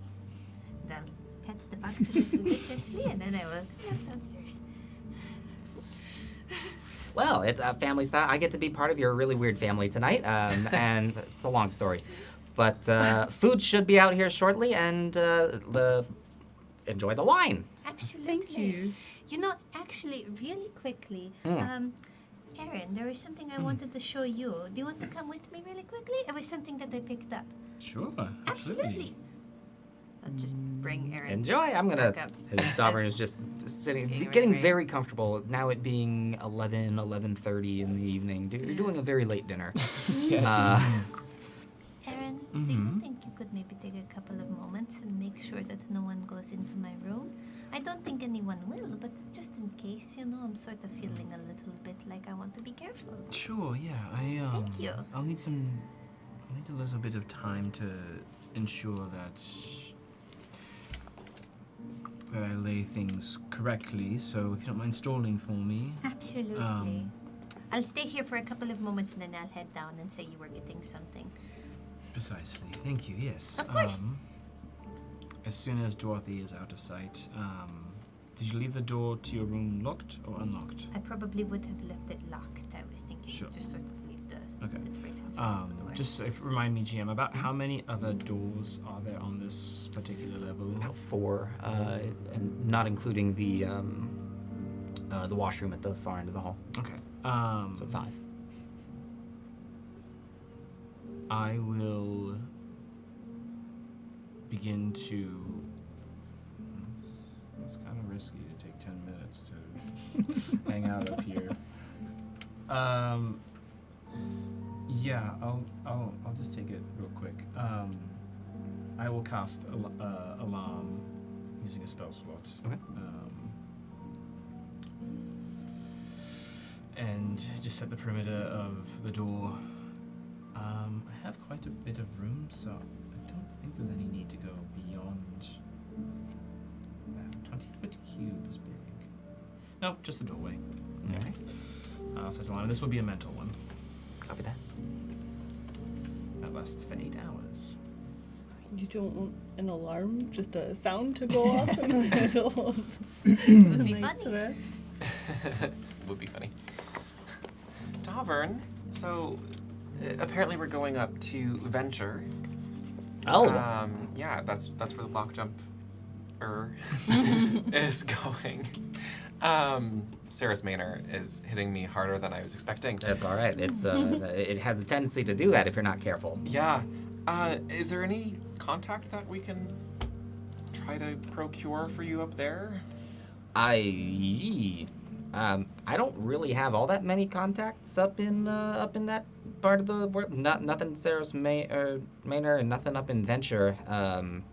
And I'll pet the box a little bit gently, and then I will come downstairs. Well, it's a family style. I get to be part of your really weird family tonight, and it's a long story. But food should be out here shortly, and enjoy the wine. Absolutely. Thank you. Actually, really quickly, Mm. Erin, there was something I wanted to show you. Do you want to come with me really quickly? It was something that I picked up. Sure, Absolutely. I'll just bring Erin. Enjoy. I'm gonna. back up. His Dobrin is just sitting, Getting getting ready. very comfortable. Now it being 11:30 in the evening. You're doing a very late dinner. Erin, do you think you could maybe take a couple of moments and make sure that no one goes into my room? I don't think anyone will, but just in case, I'm sort of feeling a little bit like I want to be careful. Sure, yeah. Thank you. I'll need a little bit of time to ensure that I lay things correctly. So if you don't mind stalling for me. Absolutely. I'll stay here for a couple of moments and then I'll head down and say you were getting something. Precisely. Thank you. Yes. Of course. As soon as Dorothy is out of sight, did you leave the door to your room locked or unlocked? I probably would have left it locked. I was thinking Sure. just sort of leave the Okay. right half of the door. Just remind me, GM, about how many other doors are there on this particular level? About 4, and not including the washroom at the far end of the hall. Okay. So 5. I will begin to. It's kind of risky to take 10 minutes to hang out up here. Yeah, I'll just take it real quick. I will cast alarm using a spell slot. Okay. And just set the perimeter of the door. I have quite a bit of room, so I don't think there's any need to go beyond. 20-foot cube is big. No, just the doorway. All right. I'll set alarm. This will be a mental one. Copy that. That lasts for 8 hours. You don't want an alarm, just a sound to go off in the middle of Would be night's funny. rest? Would be funny. Davern, so apparently we're going up to Venture. Oh, Yeah, that's where the lock jump is going. Sarah's Manor is hitting me harder than I was expecting. that's all right. It's it has a tendency to do that if you're not careful. Yeah. Is there any contact that we can try to procure for you up there? I don't really have all that many contacts up in that part of the world. Nothing in Sarah's Manor and nothing up in Venture.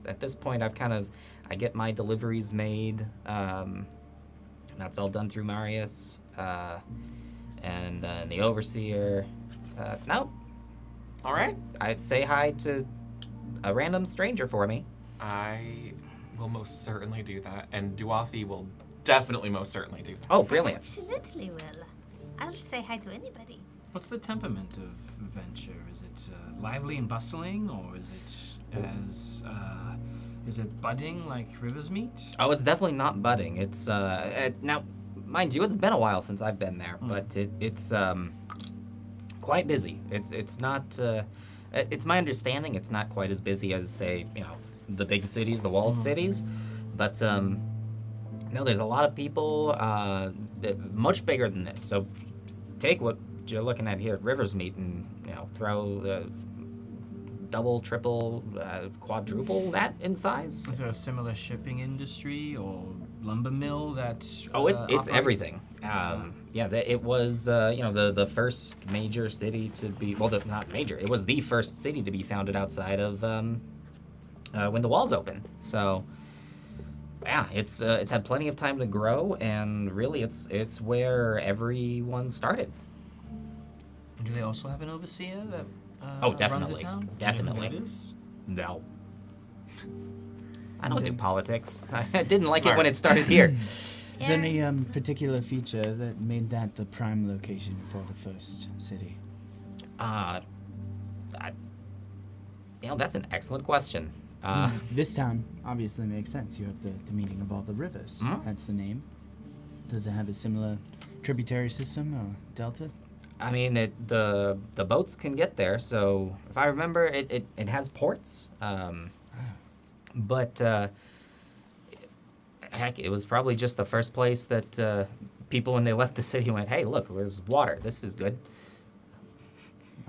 At this point, I get my deliveries made. That's all done through Marius and the Overseer. No, All right. I'd say hi to a random stranger for me. I will most certainly do that, and Duathi will definitely most certainly do that. Oh, brilliant. Absolutely will. I'll say hi to anybody. What's the temperament of Venture? Is it lively and bustling, or is it budding like Rivers Meet? Oh, it's definitely not budding. It's now, mind you, it's been a while since I've been there, but it's quite busy. It's not. It's my understanding it's not quite as busy as, say, the big cities, the walled cities, but no, there's a lot of people, much bigger than this. So take what you're looking at here at Rivers Meet and throw double, triple, quadruple that in size. Is there a similar shipping industry or lumber mill that? Oh, it's operates? everything. It was the first major city to be not major. It was the first city to be founded outside of when the walls opened. So yeah, it's had plenty of time to grow, and really it's where everyone started. Do they also have an overseer that Oh, definitely, runs the town? definitely. Do you know who that is? No, I don't do politics. I didn't like it Smart. when it started here. Is there any particular feature that made that the prime location for the first city? That's an excellent question. This town obviously makes sense. You have the meeting of all the rivers. Mhm. That's the name. Does it have a similar tributary system or delta? I mean, the boats can get there. So if I remember, it has ports. But heck, it was probably just the first place that people, when they left the city, went, "Hey, look, there's water. This is good."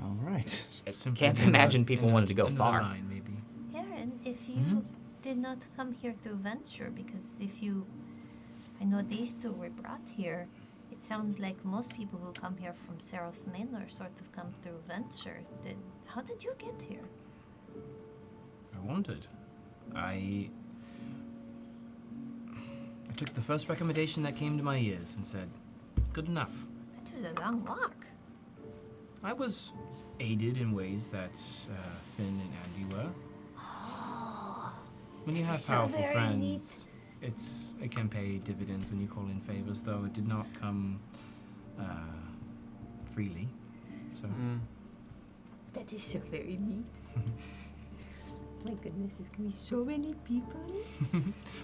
All right. I Simply can't in the- imagine people in the- wanted to go in the far. line, maybe. Aaron, if you did not come here to Venture, because I know these two were brought here, it sounds like most people who come here from Saros Manor sort of come through Venture. How did you get here? I wanted. I took the first recommendation that came to my ears and said, good enough. It was a long walk. I was aided in ways that Finn and Andy were. When you that have is so powerful very friends, it can pay dividends when you call in favors, though it did not come freely. So That is so very neat. My goodness, there's gonna be so many people.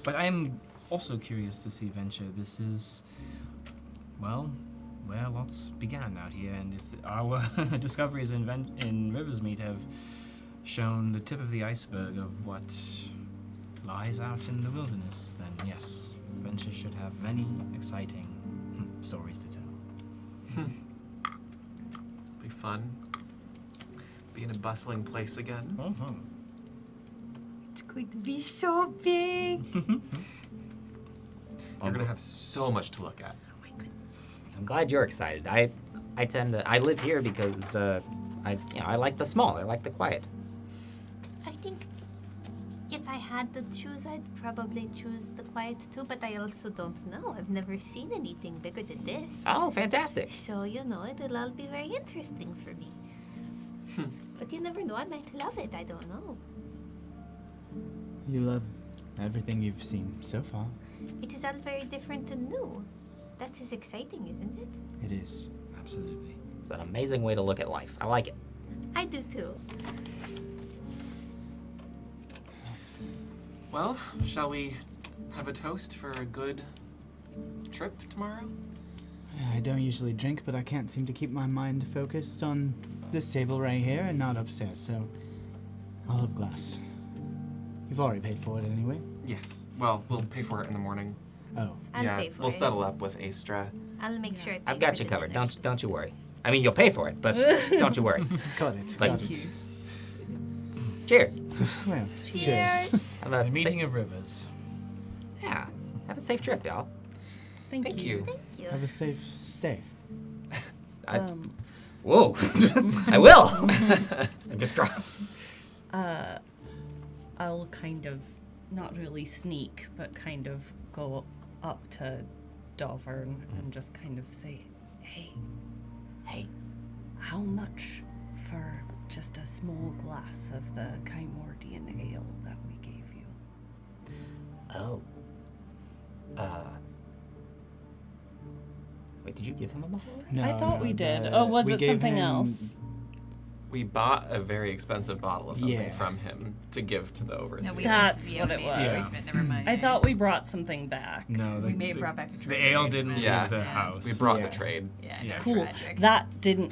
But I am also curious to see Venture. This is, well, where lots began out here, and if our discoveries in Riversmeet have shown the tip of the iceberg of what lies out in the wilderness, then yes, Venture should have many exciting stories to tell. Be fun. Be in a bustling place again. It's going to be so big. You're gonna have so much to look at. Oh my goodness. I'm glad you're excited. I live here because I like the small. I like the quiet. I think if I had to choose, I'd probably choose the quiet too, but I also don't know. I've never seen anything bigger than this. Oh, fantastic. So, it'll all be very interesting for me. But you never know, I might love it, I don't know. You love everything you've seen so far. It is all very different and new. That is exciting, isn't it? It is. Absolutely. It's an amazing way to look at life. I like it. I do too. Well, shall we have a toast for a good trip tomorrow? I don't usually drink, but I can't seem to keep my mind focused on this table right here and not upstairs, so I'll have glass. You've already paid for it anyway. Yes. Well, we'll pay for it in the morning. Oh, I'll yeah, pay for we'll it. settle up with Astra. I'll make sure I pay I've got for you the covered. dinners. Don't you worry. I mean, you'll pay for it, but don't you worry. got it. Like- got Thank it. you. Cheers. Well, cheers. Cheers. Have a The meeting of rivers. yeah. Have a safe trip, y'all. Thank you. Thank you. Have a safe stay. Whoa. I will. Fingers crossed. I'll kind of, not really sneak, but kind of go up to Dovern and just kind of say, hey, how much for just a small glass of the Kymordian ale that we gave you? Oh. Wait, did you give him a bottle? No, I thought no, we did. the- Oh, was we it gave something him- else? We bought a very expensive bottle of something Yeah. from him to give to the overseer. No, we That's we what it made was. an agreement, Never mind. I thought we brought something back. No, We may have brought back the The trade. ale didn't Yeah. leave the Yeah. house. We brought Yeah. the trade. Yeah, Yeah. no, Cool. tragic. That didn't.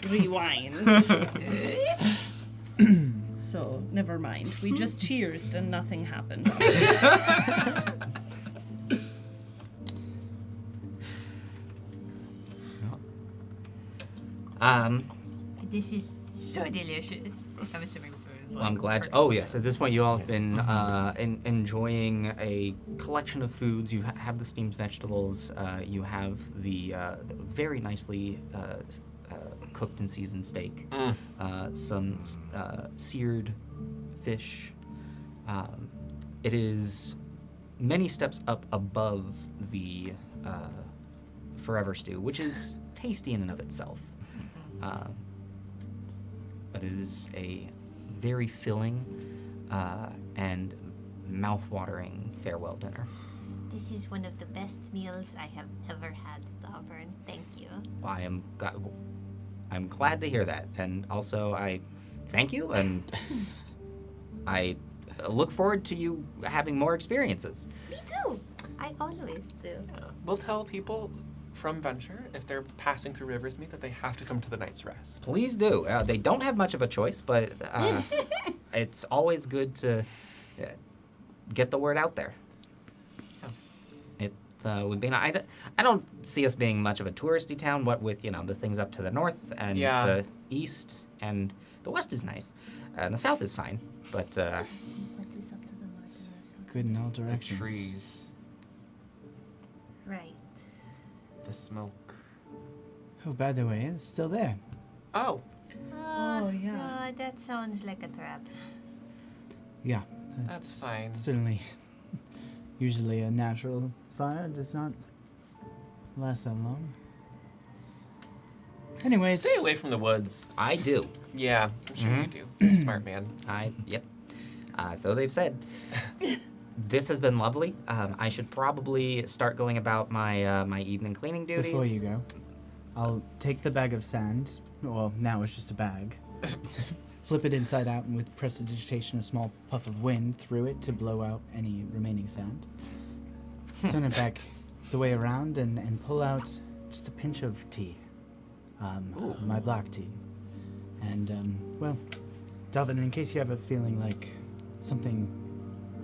Rewind. So, never mind. We just cheersed and nothing happened. This is so delicious. I'm assuming the food is Well, like. I'm glad. perfect. Oh yes, at this point you all have been enjoying a collection of foods. You have the steamed vegetables. You have the very nicely cooked and seasoned steak. Some seared fish. It is many steps up above the Forever Stew, which is tasty in and of itself. But it is a very filling and mouth-watering farewell dinner. This is one of the best meals I have ever had, Auburn. Thank you. I'm glad to hear that, and also I thank you, and I look forward to you having more experiences. Me too. I always do. We'll tell people from Venture, if they're passing through Riversmeet, that they have to come to the Night's Rest. Please do. They don't have much of a choice, but it's always good to get the word out there. It would be. I don't see us being much of a touristy town. What with the things up to the north and Yeah. the east, and the west is nice, and the south is fine. But What is up to the north and the south? Good in all The directions. trees, Right. the smoke. Oh, by the way, it's still there. Oh, Oh, yeah. That sounds like a trap. Yeah. that's it's fine. Certainly. Usually a natural fire does not last that long. Anyways, Stay away from the woods. I do. Yeah, I'm sure you do. You're a smart man. Yep. So they've said. This has been lovely. I should probably start going about my my evening cleaning duties. before you go, I'll take the bag of sand. Well, now it's just a bag. Flip it inside out, and with prestidigitation, a small puff of wind through it to blow out any remaining sand. Turn it back the way around and pull out just a pinch of tea. My black tea. And, well, Delvin, in case you have a feeling like something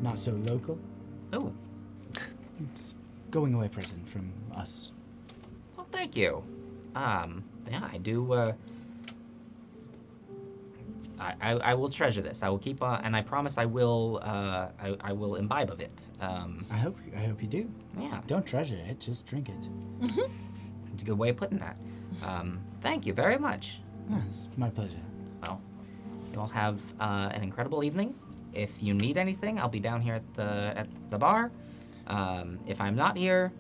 not so local, Oh, it's going away present from us. well, thank you. Yeah, I do. I will treasure this. I will keep on, and I promise I will. I will imbibe of it. I hope you do. Yeah, Don't treasure it, just drink it. it's a good way of putting that. Thank you very much. Yes, my pleasure. Well, you all have an incredible evening. If you need anything, I'll be down here at the bar. If I'm not here,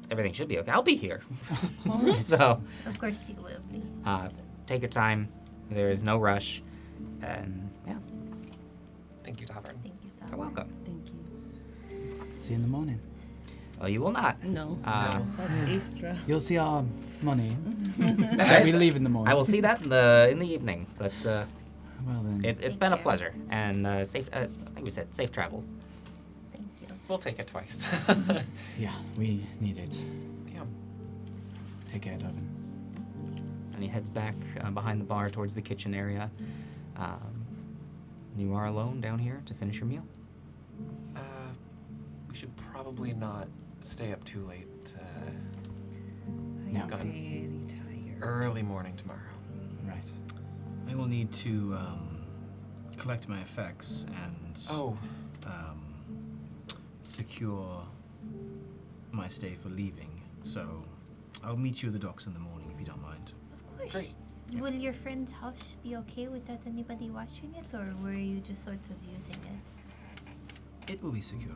everything should be okay. I'll be here. So, Of course you will be. take your time. There is no rush. And yeah, Thank you, Tavern. Thank you, Tom. you're welcome. Thank you. See you in the morning. Well, you will not. No, that's Astra. You'll see our money. We leave in the morning. I will see that in the evening. But Well then. it's Take been a care. pleasure and safe. Like we said, safe travels. Thank you. We'll take it twice. Yeah, we need it. Yeah. take care, Durbin. And he heads back behind the bar towards the kitchen area. You are alone down here to finish your meal. We should probably not stay up too late. No. I'm Got very tired. Early morning tomorrow. Right. I will need to collect my effects and Oh, secure my stay for leaving. So I'll meet you at the docks in the morning if you don't mind. Of course. Great. Will your friend's house be okay without anybody watching it, or were you just sort of using it? It will be secure.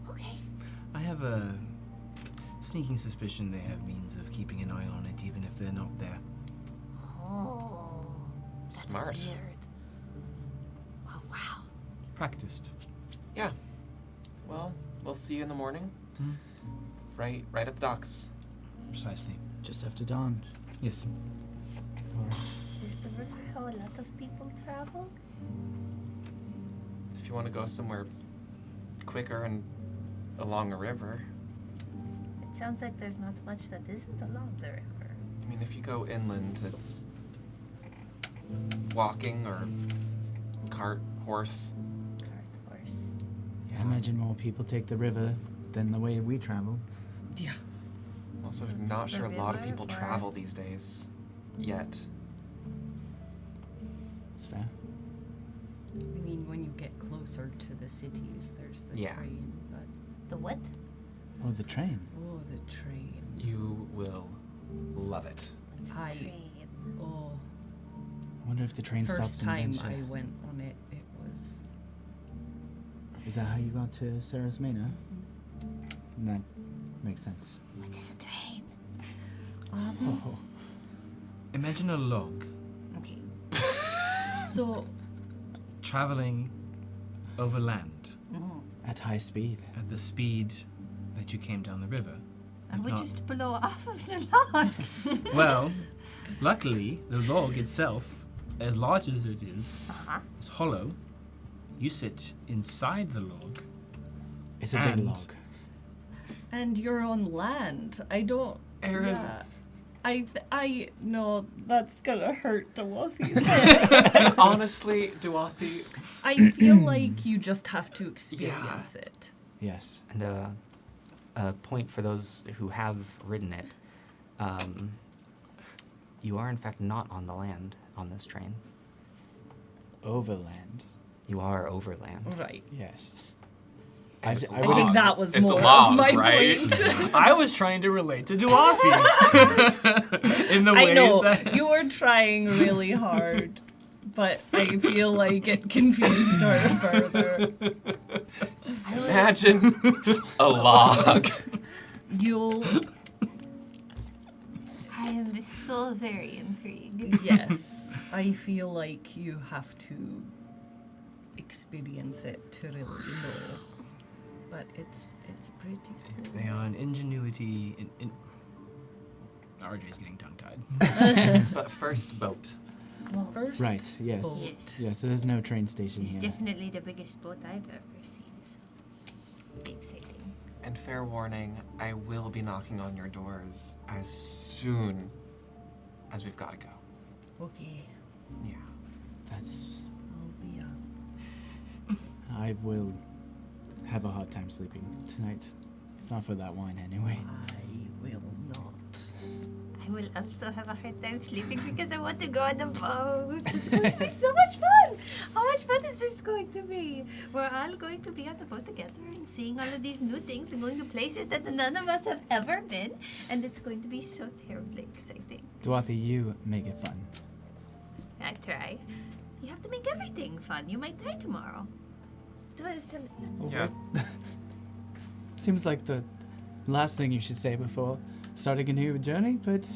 Okay. I have a sneaking suspicion they have means of keeping an eye on it even if they're not there. Oh. That's Smart. weird. Oh, wow. Practiced. yeah. Well, we'll see you in the morning. Hmm. Right at the docks. Precisely. Just after dawn. Yes. All right. Is the river how a lot of people travel? If you want to go somewhere quicker and along a river. It sounds like there's not much that isn't along the river. I mean, if you go inland, it's walking or cart, horse. Cart, horse. I imagine more people take the river than the way we travel. Yeah. I'm also So it's not the sure a lot of river, people or- travel these days. Yet. It's fair. I mean, when you get closer to the cities, there's the Yeah. train, but The what? Oh, the train. oh, the train. You will love it. I Train. oh, I wonder if the train stops first in time Venture. I went on it, it was Is that how you got to Sarah's Mena? That makes sense. What is a train? Oh, Imagine a log Okay. so. traveling over land at high speed. at the speed that you came down the river. I If would not- just blow off of the log. Well, luckily, the log itself, as large as it is hollow. You sit inside the log. It's a big And- log. And you're on land. I don't. Aaron. Yeah. I know that's gonna hurt Dawathi's head. Honestly, Duathi, I feel like you just have to experience it. Yes. And a point for those who have ridden it. You are in fact not on the land on this train. Overland. You are overland. Right. Yes. And it's a I I would think log. that was It's a more log, of my right? point. I was trying to relate to Duafi in the I ways know that you were trying really hard, but I feel like it confused her further. imagine a log. You'll I am so very intrigued. yes. I feel like you have to experience it to really know. But it's pretty cool. they are an ingenuity. RJ's getting tongue-tied. But first, boat. First, Right, yes. boat. Yes. Yes, there's no train station It's here. definitely the biggest boat I've ever seen. So. Exciting. And fair warning, I will be knocking on your doors as soon as we've got to go. Okay, Yeah. That's. I'll be up. I will have a hard time sleeping tonight. If not for that wine, anyway. I will not. I will also have a hard time sleeping because I want to go on the boat. It's going to be so much fun. How much fun is this going to be? We're all going to be on the boat together and seeing all of these new things and going to places that none of us have ever been. And it's going to be so terribly exciting. Duathi, you make it fun. I try. You have to make everything fun. You might die tomorrow. Yeah. Seems like the last thing you should say before starting a new journey, but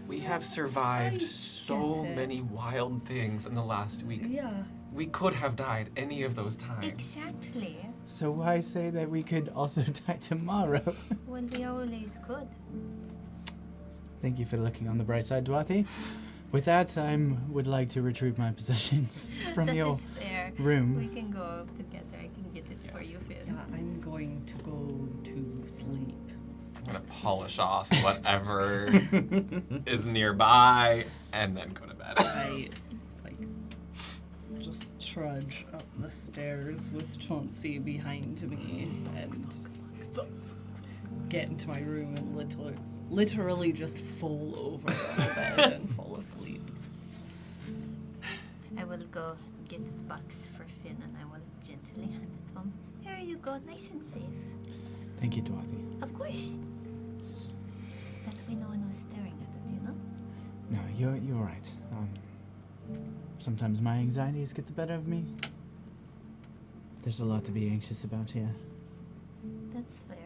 We have survived I so get it. many wild things in the last week. Yeah. We could have died any of those times. Exactly. so why say that we could also die tomorrow? Well, we always could. Thank you for looking on the bright side, Duathi. With that, I would like to retrieve my possessions from That your is fair. room. We can go together. I can get it for you, Finn. Yeah, I'm going to go to sleep. gonna polish off whatever is nearby and then go to bed. I just trudge up the stairs with Chauncey behind me and get into my room and literally just fall over on the bed and fall asleep. I will go get the box for Finn and I will gently hand it to him. Here you go, nice and safe. Thank you, Dorothy. Of course. That way no one was staring at it, you know? No, you're right. Sometimes my anxieties get the better of me. There's a lot to be anxious about here. That's fair.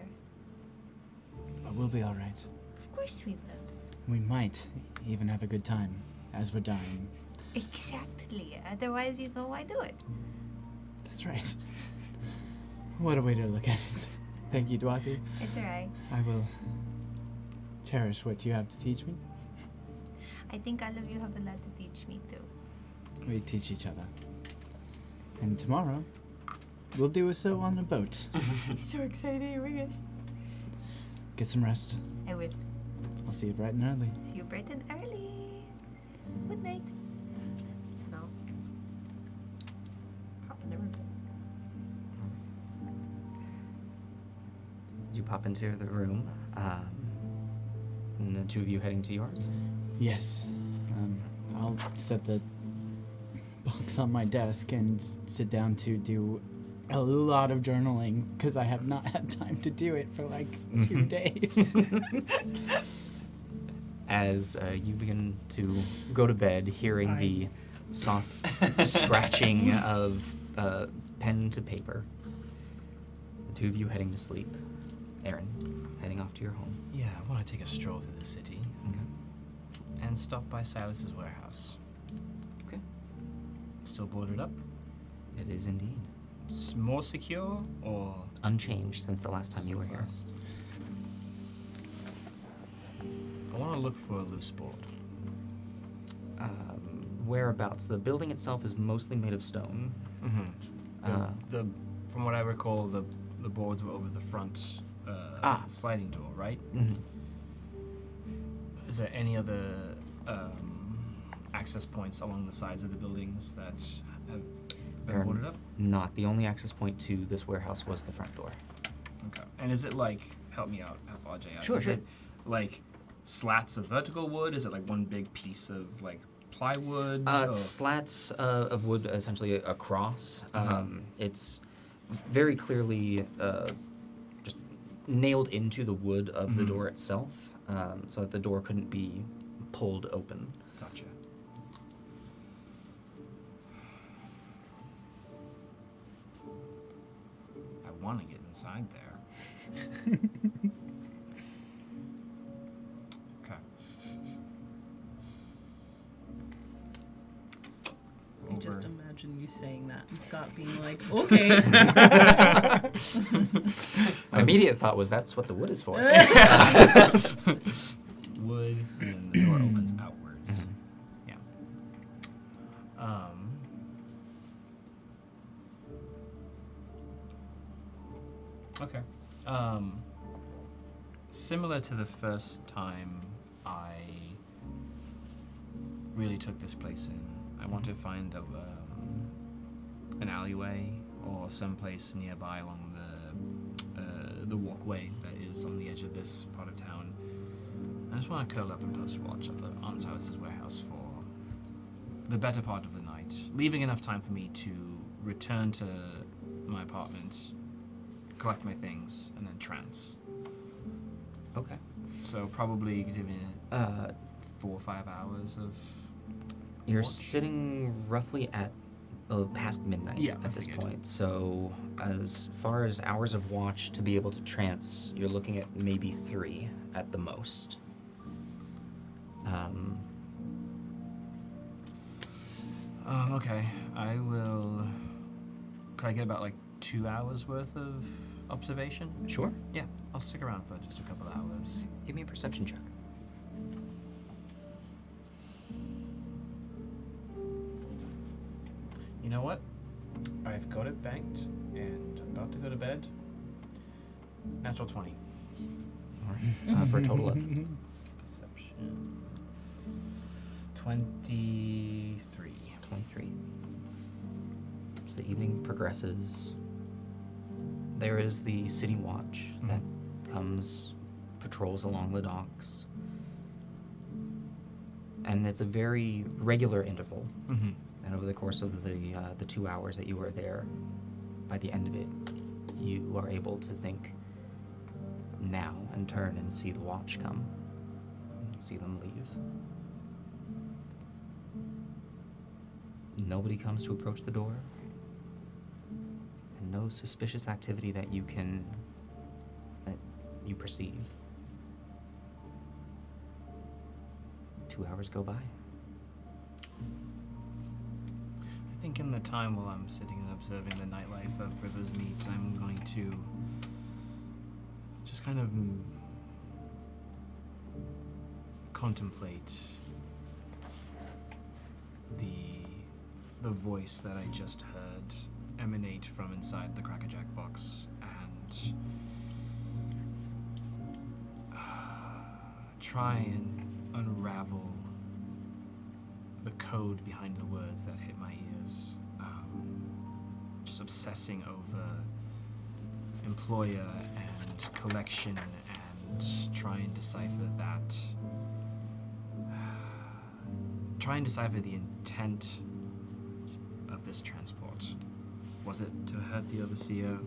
But we'll be all right. Of course we will. We might even have a good time as we're dying. Exactly. Otherwise, you know why do it. That's right. What a way to look at it. Thank you, Dorothy. It's alright. I will cherish what you have to teach me. I think all of you have a lot to teach me too. We teach each other. And tomorrow, we'll do so on a boat. So excited, oh my gosh. Get some rest. I will. I'll see you bright and early. See you bright and early. Good night. No. Oh, never mind. As you pop into the room, and the two of you heading to yours. Yes. I'll set the box on my desk and sit down to do a lot of journaling because I have not had time to do it for like 2 days. As you begin to go to bed, hearing the soft scratching of pen to paper, the two of you heading to sleep. Aaron, heading off to your home. Yeah, I want to take a stroll through the city Okay. and stop by Silas's warehouse. Okay. Still boarded up? It is indeed. More secure or Unchanged since the last time you were here. last? I want to look for a loose board. Whereabouts? The building itself is mostly made of stone. The from what I recall, the boards were over the front sliding door, right? Mm-hmm. Is there any other access points along the sides of the buildings that have There been are boarded up? not. The only access point to this warehouse was the front door. Okay. And is it like, help me out, help RJ out. Sure, is sure. it like slats of vertical wood? Is it like one big piece of like plywood? or- Slats of wood essentially across. Uh-huh. It's very clearly just nailed into the wood of the Mhm. door itself, so that the door couldn't be pulled open. Gotcha. I want to get inside there. Okay. I just Over- imagine you saying that and Scott being like, okay. My immediate thought was that's what the wood is for. wood, and then the door opens outwards. Mhm. Yeah. Okay. Similar to the first time I really took this place in, I want to find an alleyway or someplace nearby along the walkway that is on the edge of this part of town. I just want to curl up and post watch at the Aunt Silas's warehouse for the better part of the night, leaving enough time for me to return to my apartment, collect my things, and then trance. Okay. So probably giving it 4 or 5 hours of You're watch. sitting roughly at past midnight Yeah, I at this figured. point. So as far as hours of watch to be able to trance, you're looking at maybe 3 at the most. Okay, I will. Can I get about like 2 hours worth of observation? Sure. Yeah, I'll stick around for just a couple of hours. Give me a perception check. You know what? I've got it banked and about to go to bed. Natural 20. All right. For a total of Perception. 23. 23. As the evening progresses, there is the city watch that comes, patrols along the docks. And it's a very regular interval. Mm-hmm. And over the course of the 2 hours that you were there, by the end of it, you are able to think now and turn and see the watch come, see them leave. Nobody comes to approach the door, and no suspicious activity that you perceive. 2 hours go by. I think in the time while I'm sitting and observing the nightlife of River's Meat, I'm going to just kind of contemplate the voice that I just heard emanate from inside the Crackerjack box, and try and unravel the code behind the words that hit my ears. Just obsessing over employer and collection and try and decipher that. Try and decipher the intent of this transport. Was it to hurt the Overseer?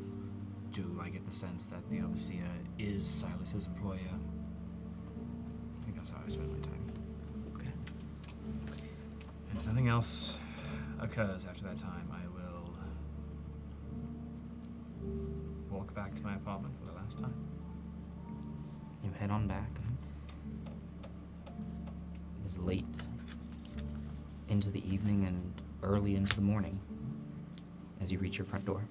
Do I get the sense that the Overseer is Silas's employer? I think that's how I spend my time. Okay. And if nothing else occurs after that time, I will walk back to my apartment for the last time. You head on back. It is late into the evening and early into the morning as you reach your front door.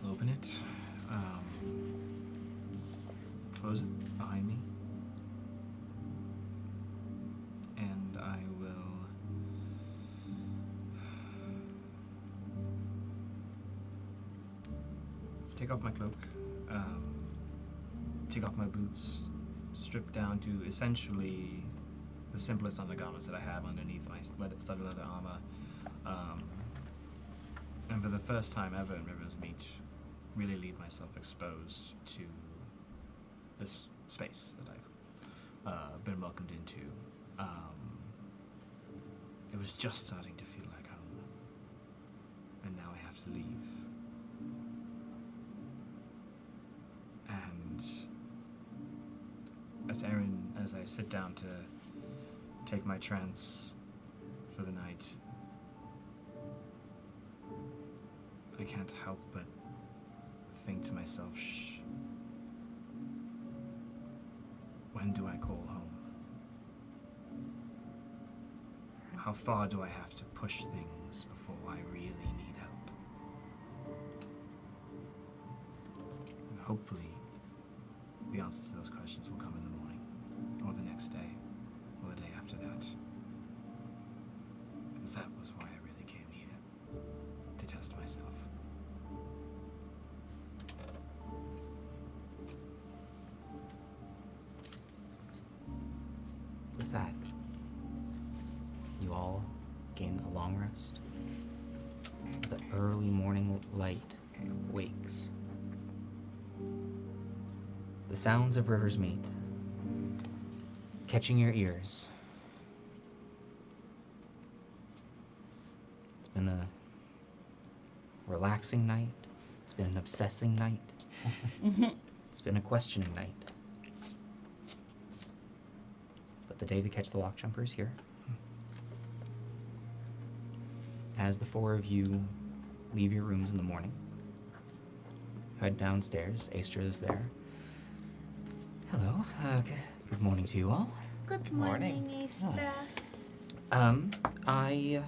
I'll open it, close it behind me, and I will take off my cloak, take off my boots, strip down to essentially the simplest undergarments that I have underneath my studded leather armor. And for the first time ever in River's Meat, really leave myself exposed to this space that I've been welcomed into. It was just starting to feel like home, and now I have to leave. And as I sit down to take my trance for the night, I can't help but think to myself, when do I call home? How far do I have to push things before I really need help? And hopefully, the answers to those questions will come in the morning, or the next day, or the day after that. Because that was why I really came here, to test myself. With that, you all gain a long rest. The early morning light wakes. The sounds of River's Meat catching your ears. It's been a relaxing night. It's been an obsessing night. It's been a questioning night. But the day to catch the lock jumper is here. As the four of you leave your rooms in the morning, head downstairs. Astra is there. Hello. Good morning to you all. Good morning, Istra. I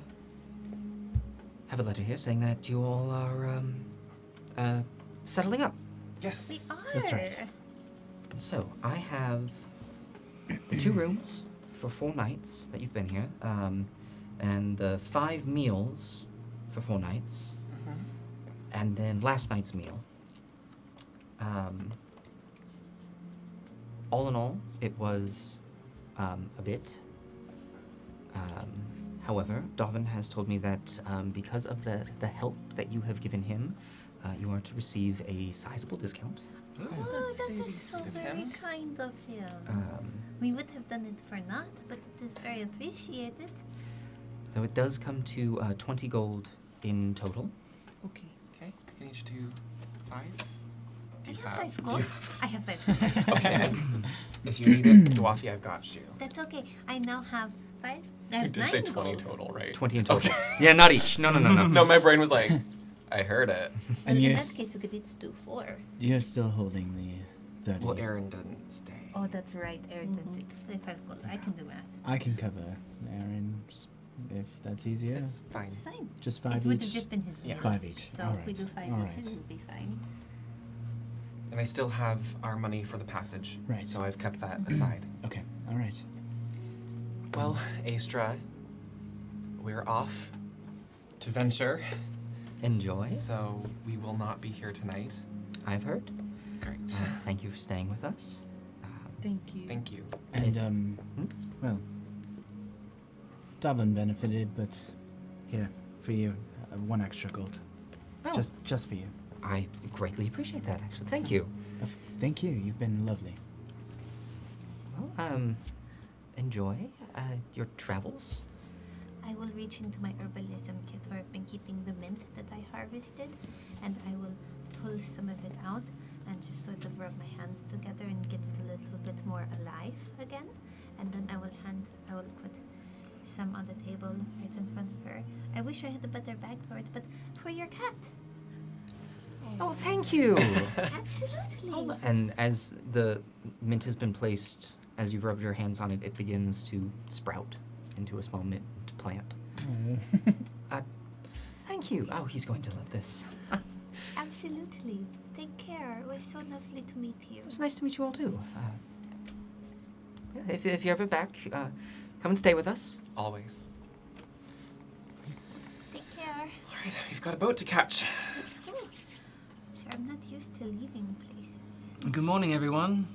have a letter here saying that you all are settling up. Yes. We are. That's right. So I have the 2 rooms for 4 nights that you've been here, and the 5 meals for 4 nights, Mm-hmm. 嗯 and then last night's meal. all in all, it was a bit. However, Davin has told me that because of the help that you have given him, you are to receive a sizable discount. Oh, That's that very is so sweet of very him. kind of him. Um, We would have done it for naught, but it is very appreciated. so it does come to 20 gold in total. Okay. Okay, I can each do 5. Do I you have have? 5 gold. I have 5 gold. Okay, if you need it, Dwafi, I've got you. That's okay. I now have 5. I You have did 9 say 20 gold. total, right? 20 in total. Yeah, not each. No. No, my brain was like, I heard it. And In you're, that case, we could each do 4. you're still holding the 30. Well, Aaron didn't stay. Oh, that's right. Aaron did say 5 gold. I can do math. I can cover Aaron's if that's easier. It's fine. It's fine. Just It 5 would each. have just been his Yeah. meals. 5 each. So All if we right. do 5 All each, right. it will be fine. And I still have our money for the passage. Right. So I've kept that aside. Okay. All right. Well, Astra, we're off to venture. Enjoy. So we will not be here tonight. I've heard. Great. Thank you for staying with us. Thank you. Thank you. And well, Davin benefited, but here for you, 1 extra gold. Oh. Just for you. I greatly appreciate that, actually. Thank you. Thank you. You've been lovely. Well, enjoy your travels. I will reach into my herbalism kit where I've been keeping the mint that I harvested, and I will pull some of it out and just sort of rub my hands together and get it a little bit more alive again. And then I will put some on the table right in front of her. I wish I had a better bag for it, but for your cat. Oh, thank you. Absolutely. And as the mint has been placed, as you've rubbed your hands on it, it begins to sprout into a small mint plant. Thank you. Oh, he's going to love this. Absolutely. Take care. It was so lovely to meet you. It was nice to meet you all, too. Yeah, if you're ever back, come and stay with us. Always. Take care. All right, we've got a boat to catch. Let's go. So I'm not used to leaving places. Good morning, everyone.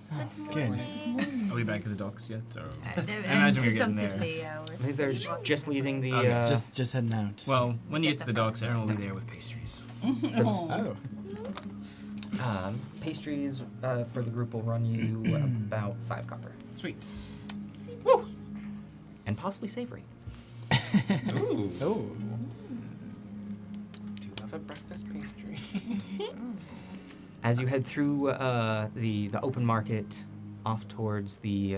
Good good. morning. Are we back at the docks yet? Or? I imagine we're getting there. I believe they're just leaving the... Okay. Just heading out. Well, when you Get get to the the docks, Aaron will be there with pastries. Oh. Pastries for the group will run you about 5 copper. Sweet. Woo! And possibly savory. Ooh. Oh. Do love a breakfast pastry. As you head through the open market off towards the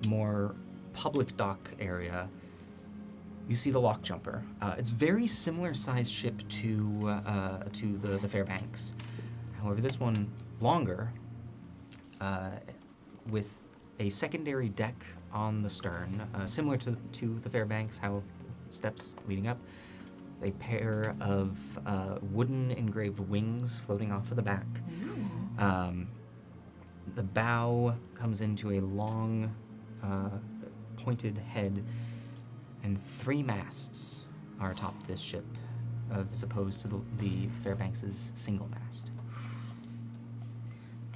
more public dock area, you see the Lock Jumper. It's very similar sized ship to the Fairbanks. However, this one longer, with a secondary deck on the stern, similar to the Fairbanks, how steps leading up. A pair of wooden engraved wings floating off of the back. The bow comes into a long, pointed head, and 3 masts are atop this ship, as opposed to the Fairbanks' single mast.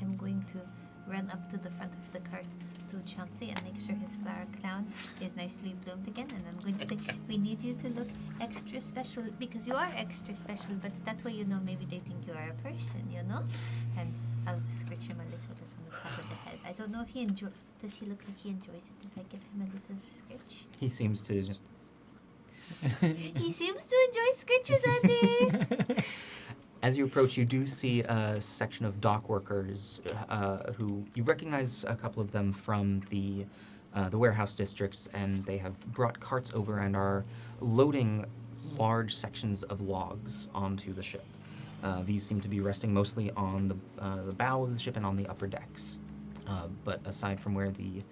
I'm going to run up to the front of the cart to Chauncey and make sure his flower crown is nicely bloomed again. And I'm going to say, we need you to look extra special because you are extra special, but that way, you know, maybe they think you are a person, you know? And I'll scratch him a little bit on the top of the head. I don't know if he does he look like he enjoys it if I give him a little scratch? He seems to just... He seems to enjoy scratches, Andy! As you approach, you do see a section of dock workers who you recognize a couple of them from the warehouse districts, and they have brought carts over and are loading large sections of logs onto the ship. These seem to be resting mostly on the bow of the ship and on the upper decks. But aside from where the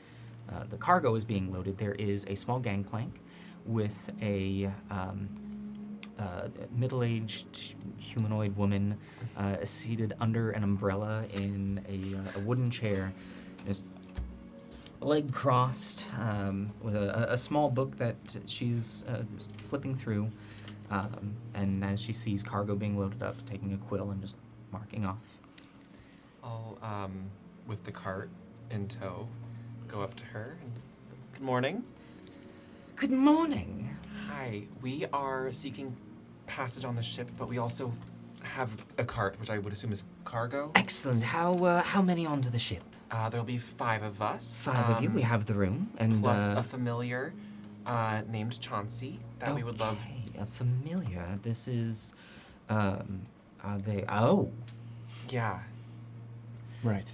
cargo is being loaded, there is a small gangplank with a middle-aged humanoid woman seated under an umbrella in a wooden chair, just leg crossed, with a small book that she's flipping through, and as she sees cargo being loaded up, taking a quill and just marking off. I'll, with the cart, in tow, go up to her. Good morning. Good morning. Hi. We are seeking passage on the ship, but we also have a cart, which I would assume is cargo. Excellent. How many onto the ship? There'll be 5 of us. 5 of you. We have the room, and Plus a familiar named Chauncey that we would love. A familiar. This is. Are they? Oh, Yeah. Right.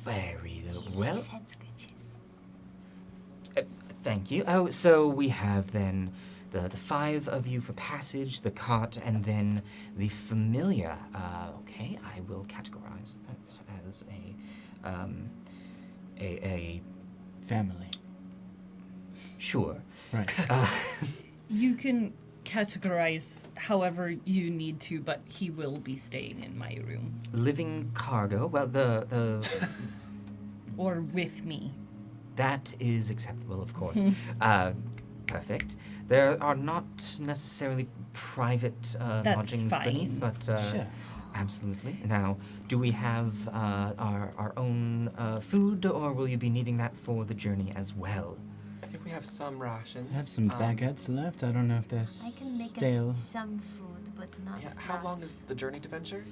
very He well. likes head scratches. Thank you. Oh, so we have then the 5 of you for passage, the cart, and then the familiar. Okay, I will categorize that as a Family. sure. Right. You can categorize however you need to, but he will be staying in my room Living cargo. Well, the or with me. that is acceptable, of course. Perfect. There are not necessarily private That's lodgings beneath, fine. but Sure. absolutely. Now, do we have our own food, or will you be needing that for the journey as well? I think we have some rations. I have some baguettes left. I don't know if they're I can make stale. us some food, but not Yeah. How long lots. is the journey to venture?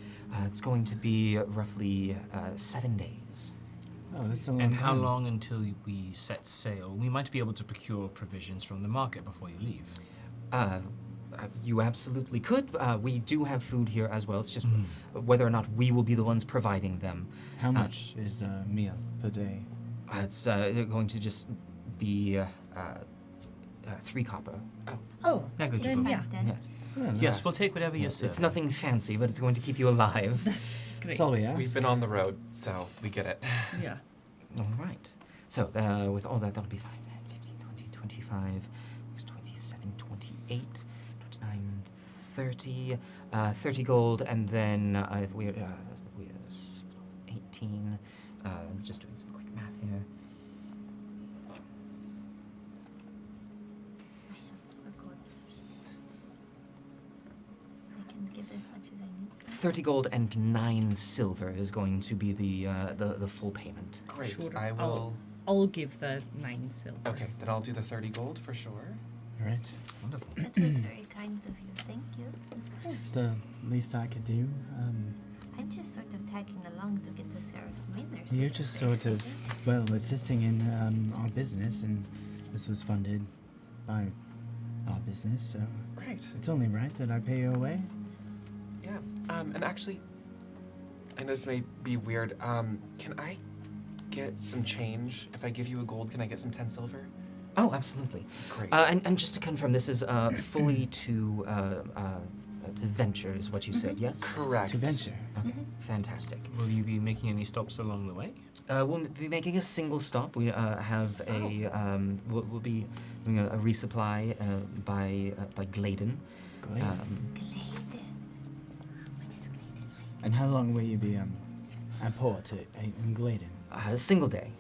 It's going to be roughly 7 days. Oh, that's a long And how time. long until we set sail? We might be able to procure provisions from the market before you leave. You absolutely could. We do have food here as well. It's just whether or not we will be the ones providing them. How much is a meal per day? It's going to just be 3 copper. Oh, Negligible. then yeah, Then Yes. Well, Yes, we'll take whatever you serve. It's nothing fancy, but it's going to keep you alive. that's great. that's all we ask. We've been on the road, so we get it. Yeah. All right. So with all that, that'll be 5, 10, 15, 20, 25, 27, 28, 29, 30, 30 gold, and then if we're 18. Just doing some quick math here. I can get as much as I need. 30 gold and 9 silver is going to be the full payment. Great. Sure. I will. I'll give the 9 silver. Okay, then I'll do the 30 gold for sure. Right. Wonderful. That was very kind of you. Thank you. It's the least I could do. I'm just sort of tagging along to get the Sarah's Manor. You're just sort of, well, assisting in our business, and this was funded by our business, so Right. it's only right that I pay your way. Yeah. And actually, I know this may be weird. Can I get some change? If I give you a gold, can I get some 10 silver? Oh, absolutely. Great. And just to confirm, this is fully to venture, is what you said, yes? Correct. To venture. Okay, fantastic. Will you be making any stops along the way? We'll be making a single stop. We have a we'll be doing a resupply by Gladen. Great. Gladen. What is Gladen like? And how long will you be at port in Gladen? A single day,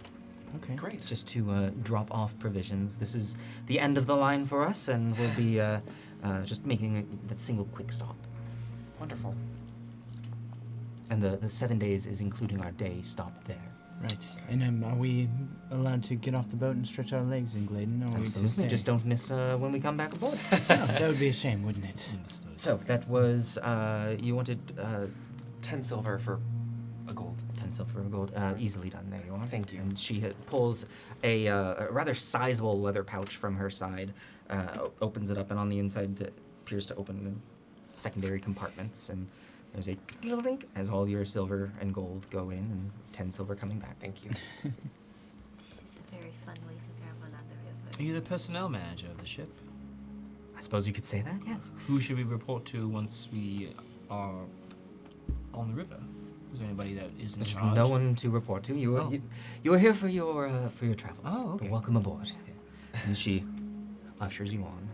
Okay. Great. just to drop off provisions. This is the end of the line for us, and we'll be just making that single quick stop. Wonderful. And the 7 days is including our day stop there. Right. And are we allowed to get off the boat and stretch our legs in Gladen, or are we to Absolutely. stay? Just don't miss when we come back aboard. Oh, that would be a shame, wouldn't it? Understood. So that was you wanted 10 silver for a gold. 10 silver and gold. Easily done. There you are. Thank you. And she pulls a rather sizable leather pouch from her side, opens it up, and on the inside it appears to open the secondary compartments. And there's a little link as all your silver and gold go in, and 10 silver coming back. Thank you. This is a very fun way to travel on the Are river. you the personnel manager of the ship? I suppose you could say that. Yes. Who should we report to once we are on the river? Is there anybody that is in There's charge? no one to report to. You are Oh. you are here for your travels. Oh, okay. Welcome aboard. And she ushers you on.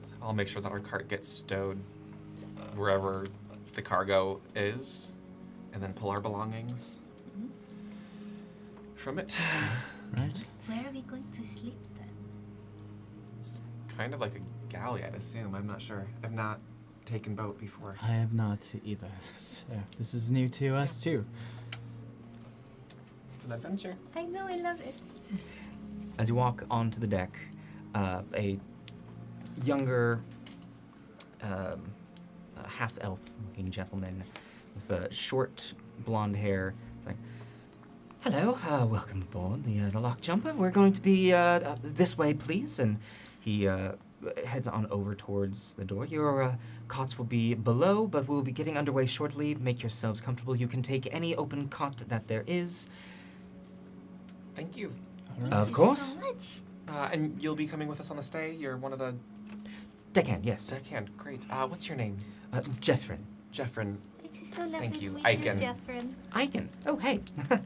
So I'll make sure that our cart gets stowed wherever the cargo is, and then pull our belongings from it. Right. Where are we going to sleep then? It's kind of like a galley, I'd assume. I'm not sure. I've not taken boat before. I have not either. So this is new to us too. It's an adventure. I know, I love it. As you walk onto the deck, a younger, half-elf looking gentleman with short blonde hair is like, "Hello, welcome aboard the Lock Jumper. We're going to be this way, please." And he heads on over towards the door. Your cots will be below, but we'll be getting underway shortly. Make yourselves comfortable. You can take any open cot that there is. Thank you. All right. Of course. So much. And you'll be coming with us on the stay? You're one of the Deckhand, yes. deckhand. Great. What's your name? Jeffrin. Jeffrin. It is so lovely Thank you. to meet Aiken. you, Jeffrin. Aiken. Oh, hey. Their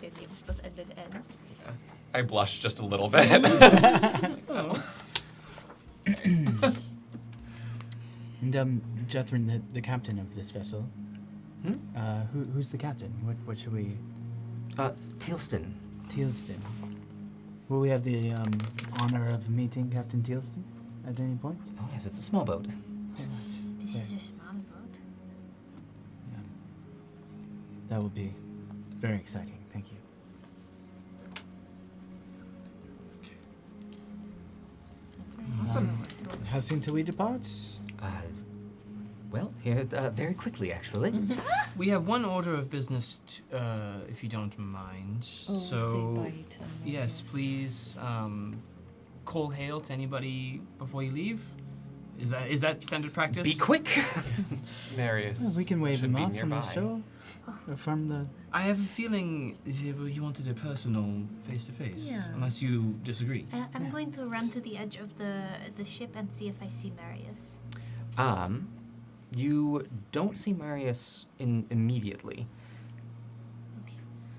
names both end in N. I blush just a little bit. And Jethrin, the captain of this vessel. Hmm? Who's the captain? What should we? Tealston. Tealston. Will we have the honor of meeting Captain Tealston at any point? Oh, yes, it's a small boat. All right. This Yeah. is a small boat. Yeah. That would be very exciting. Thank you. Awesome. How soon till we depart? Well, here, very quickly, actually. We have one order of business, if you don't mind. Oh, so, say bye to yes, Marius. please call hail to anybody before you leave. Is that standard practice? Be quick. Marius. Well, we can wave should him be off from nearby. the shore. Or from the. I have a feeling you wanted a personal face-to-face, Yeah. unless you disagree. I'm Yeah. going to run to the edge of the ship and see if I see Marius. You don't see Marius immediately.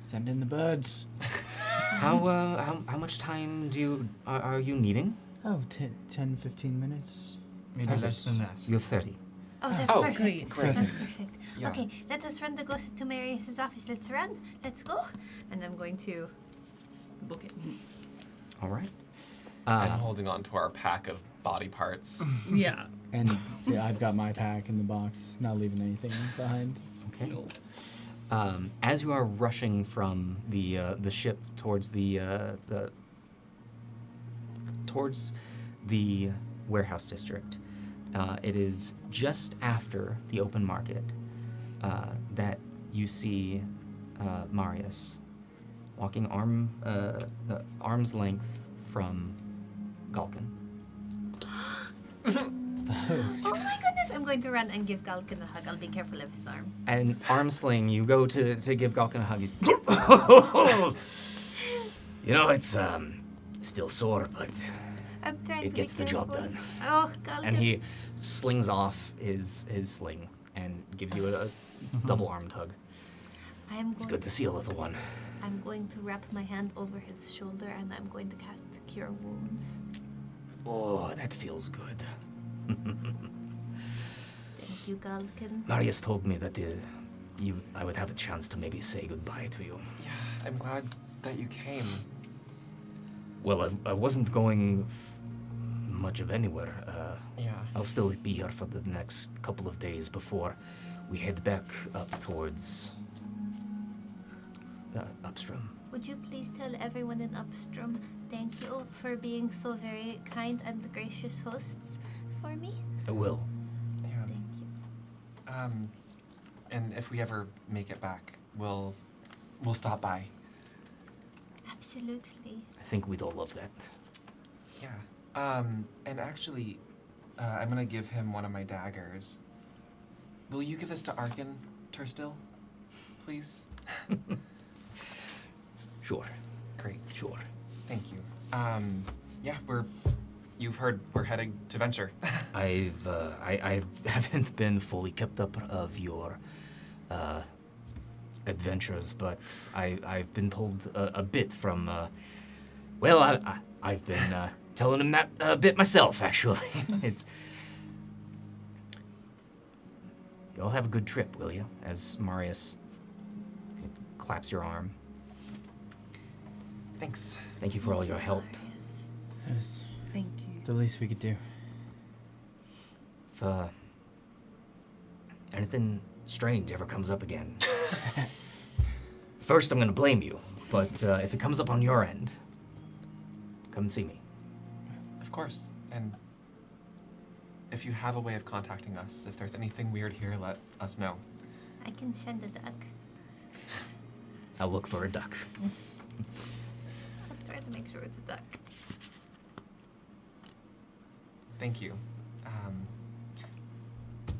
Send in the birds. How much time are you needing? Oh, 10, 15 minutes. Maybe Perfect. less than that. You have 30. Oh, that's Oh, perfect. great. Great. That's perfect. Yeah. Okay, let us run to go to Marius's office. Let's run. Let's go. And I'm going to book it. All right. I'm holding on to our pack of body parts. Yeah. And yeah, I've got my pack in the box, not leaving anything behind. Okay. No. As you are rushing from the ship towards towards the warehouse district, it is just after the open market that you see Marius walking arm's length from Galkin. Oh my goodness! I'm going to run and give Galkin a hug. I'll be careful of his arm. And arm sling, you go to give Galkin a hug. He's, you know, it's still sore, but I'm trying it to gets be the job careful. done. Oh, Galkin. And he slings off his sling and gives you a double armed hug. It's good to see a little one. I'm going to wrap my hand over his shoulder and I'm going to cast Cure Wounds. Oh, that feels good. Thank you, Galkin. Marius told me that I would have a chance to maybe say goodbye to you. Yeah, I'm glad that you came. Well, I wasn't going much of anywhere. Yeah. I'll still be here for the next couple of days before we head back up towards upstream. Would you please tell everyone in Upstrom thank you for being so very kind and gracious hosts for me? I will. Yeah. Thank you. And if we ever make it back, we'll stop by. Absolutely. I think we'd all love that. Yeah. And actually, I'm gonna give him one of my daggers. Will you give this to Arkin, Turstil? Please? Sure. Great. Sure. Thank you. Yeah, you've heard we're heading to Venture. I haven't been fully kept up of your adventures, but I've been told a bit from. I've been telling him that a bit myself, actually. It's. Y'all have a good trip, will you? As Marius claps your arm. Thanks. Thank you for all your help. It was Thank you. the least we could do. If anything strange ever comes up again, First, I'm going to blame you, but if it comes up on your end, come and see me. Of course. And if you have a way of contacting us, if there's anything weird here, let us know. I can send a duck. I'll look for a duck. I'll try to make sure it's a duck. Thank you.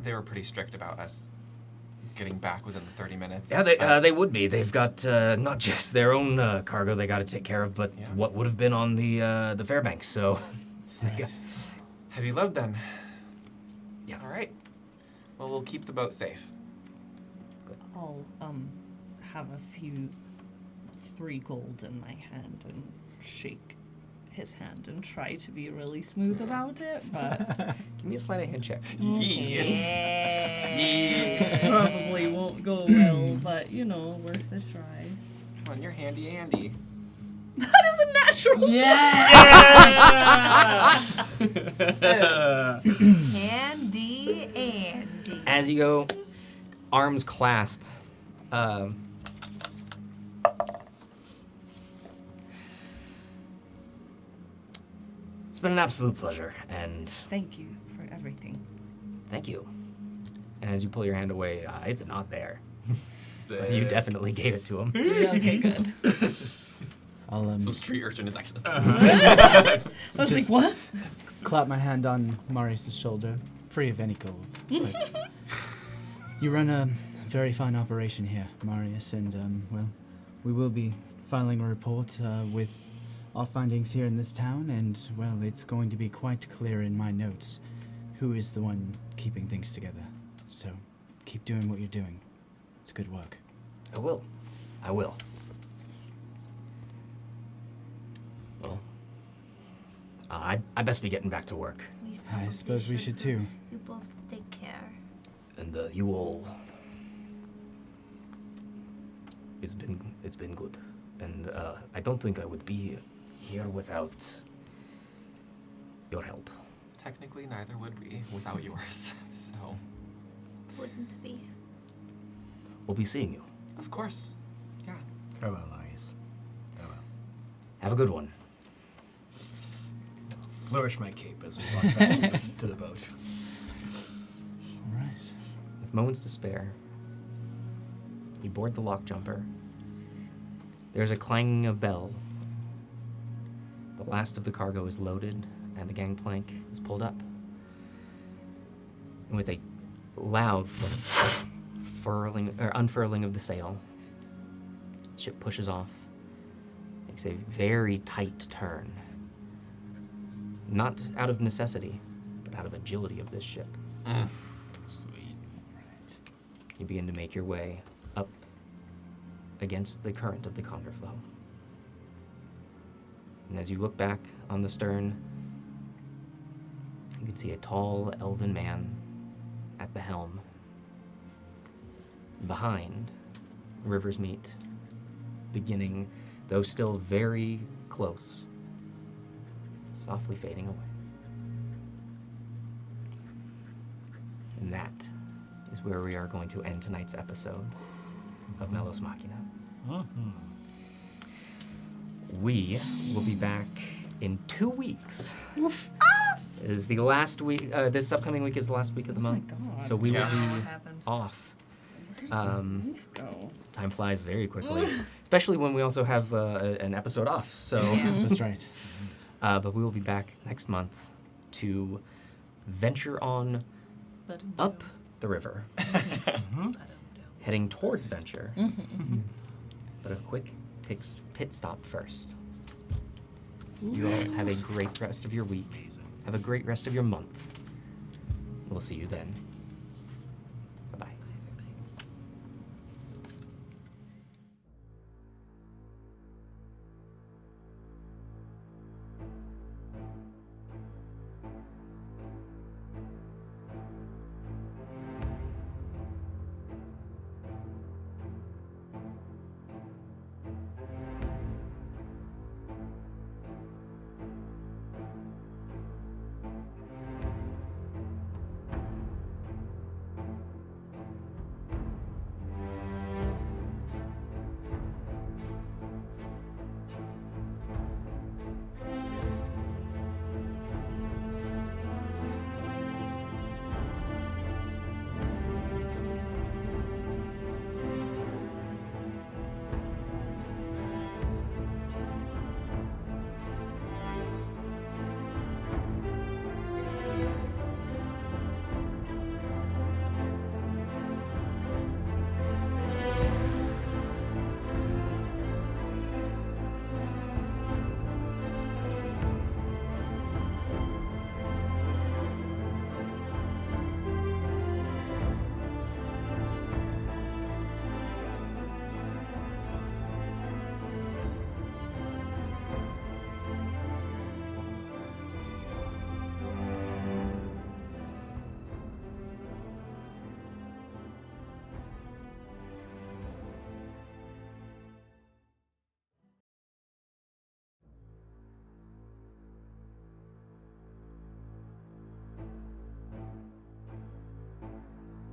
They were pretty strict about us getting back within the 30 minutes. Yeah, they would be. They've got not just their own cargo they got to take care of, but Yeah. what would have been on the Fairbanks. So, Right. Heavy load then. Yeah. All right. Well, we'll keep the boat safe. I'll have 3 gold in my hand and shake his hand and try to be really smooth about it, but give me a sleight of hand check. Yeah. probably won't go well, but you know, worth a try. Come on, you're handy Andy. That is a natural Handy Andy. As you go, arms clasp. It's been an absolute pleasure, and Thank you for everything. thank you. And as you pull your hand away, it's not there. Sick. You definitely gave it to him. Okay, good. I'll Some street urchin is actually. I was Just- like, what? clap my hand on Marius' shoulder, free of any gold. But you run a very fine operation here, Marius, and well, we will be filing a report with our findings here in this town, and well, it's going to be quite clear in my notes who is the one keeping things together. So keep doing what you're doing. It's good work. I will. I will. Well, I best be getting back to work. We I probably suppose we should too. You both take care. And you all. It's been good, and I don't think I would be here without your help. Technically, neither would we without yours. So, Wouldn't be. We'll be seeing you. of course. Yeah. Farewell, Marius. Farewell. Have a good one. Flourish my cape as we walk back to the boat. All right. With moments to spare, you board the lock jumper. There's a clanging of bell. The last of the cargo is loaded, and the gangplank is pulled up. And with a loud unfurling of the sail, the ship pushes off, makes a very tight turn. Not out of necessity, but out of agility of this ship. Sweet. You begin to make your way up against the current of the Condor flow. And as you look back on the stern, you can see a tall, elven man at the helm. Behind, rivers meet, beginning, though still very close, softly fading away. And that is where we are going to end tonight's episode of Melos Machina. We will be back in 2 weeks. Is the last week? This upcoming week is the last week of the month, God. so we Yeah. will What be happened? off. Where does this move go? Time flies very quickly, especially when we also have an episode off. So, That's right. but we will be back next month to venture on up the river, heading towards Venture. But a quick pit stop first. You all have a great rest of your week. Have a great rest of your month. We'll see you then.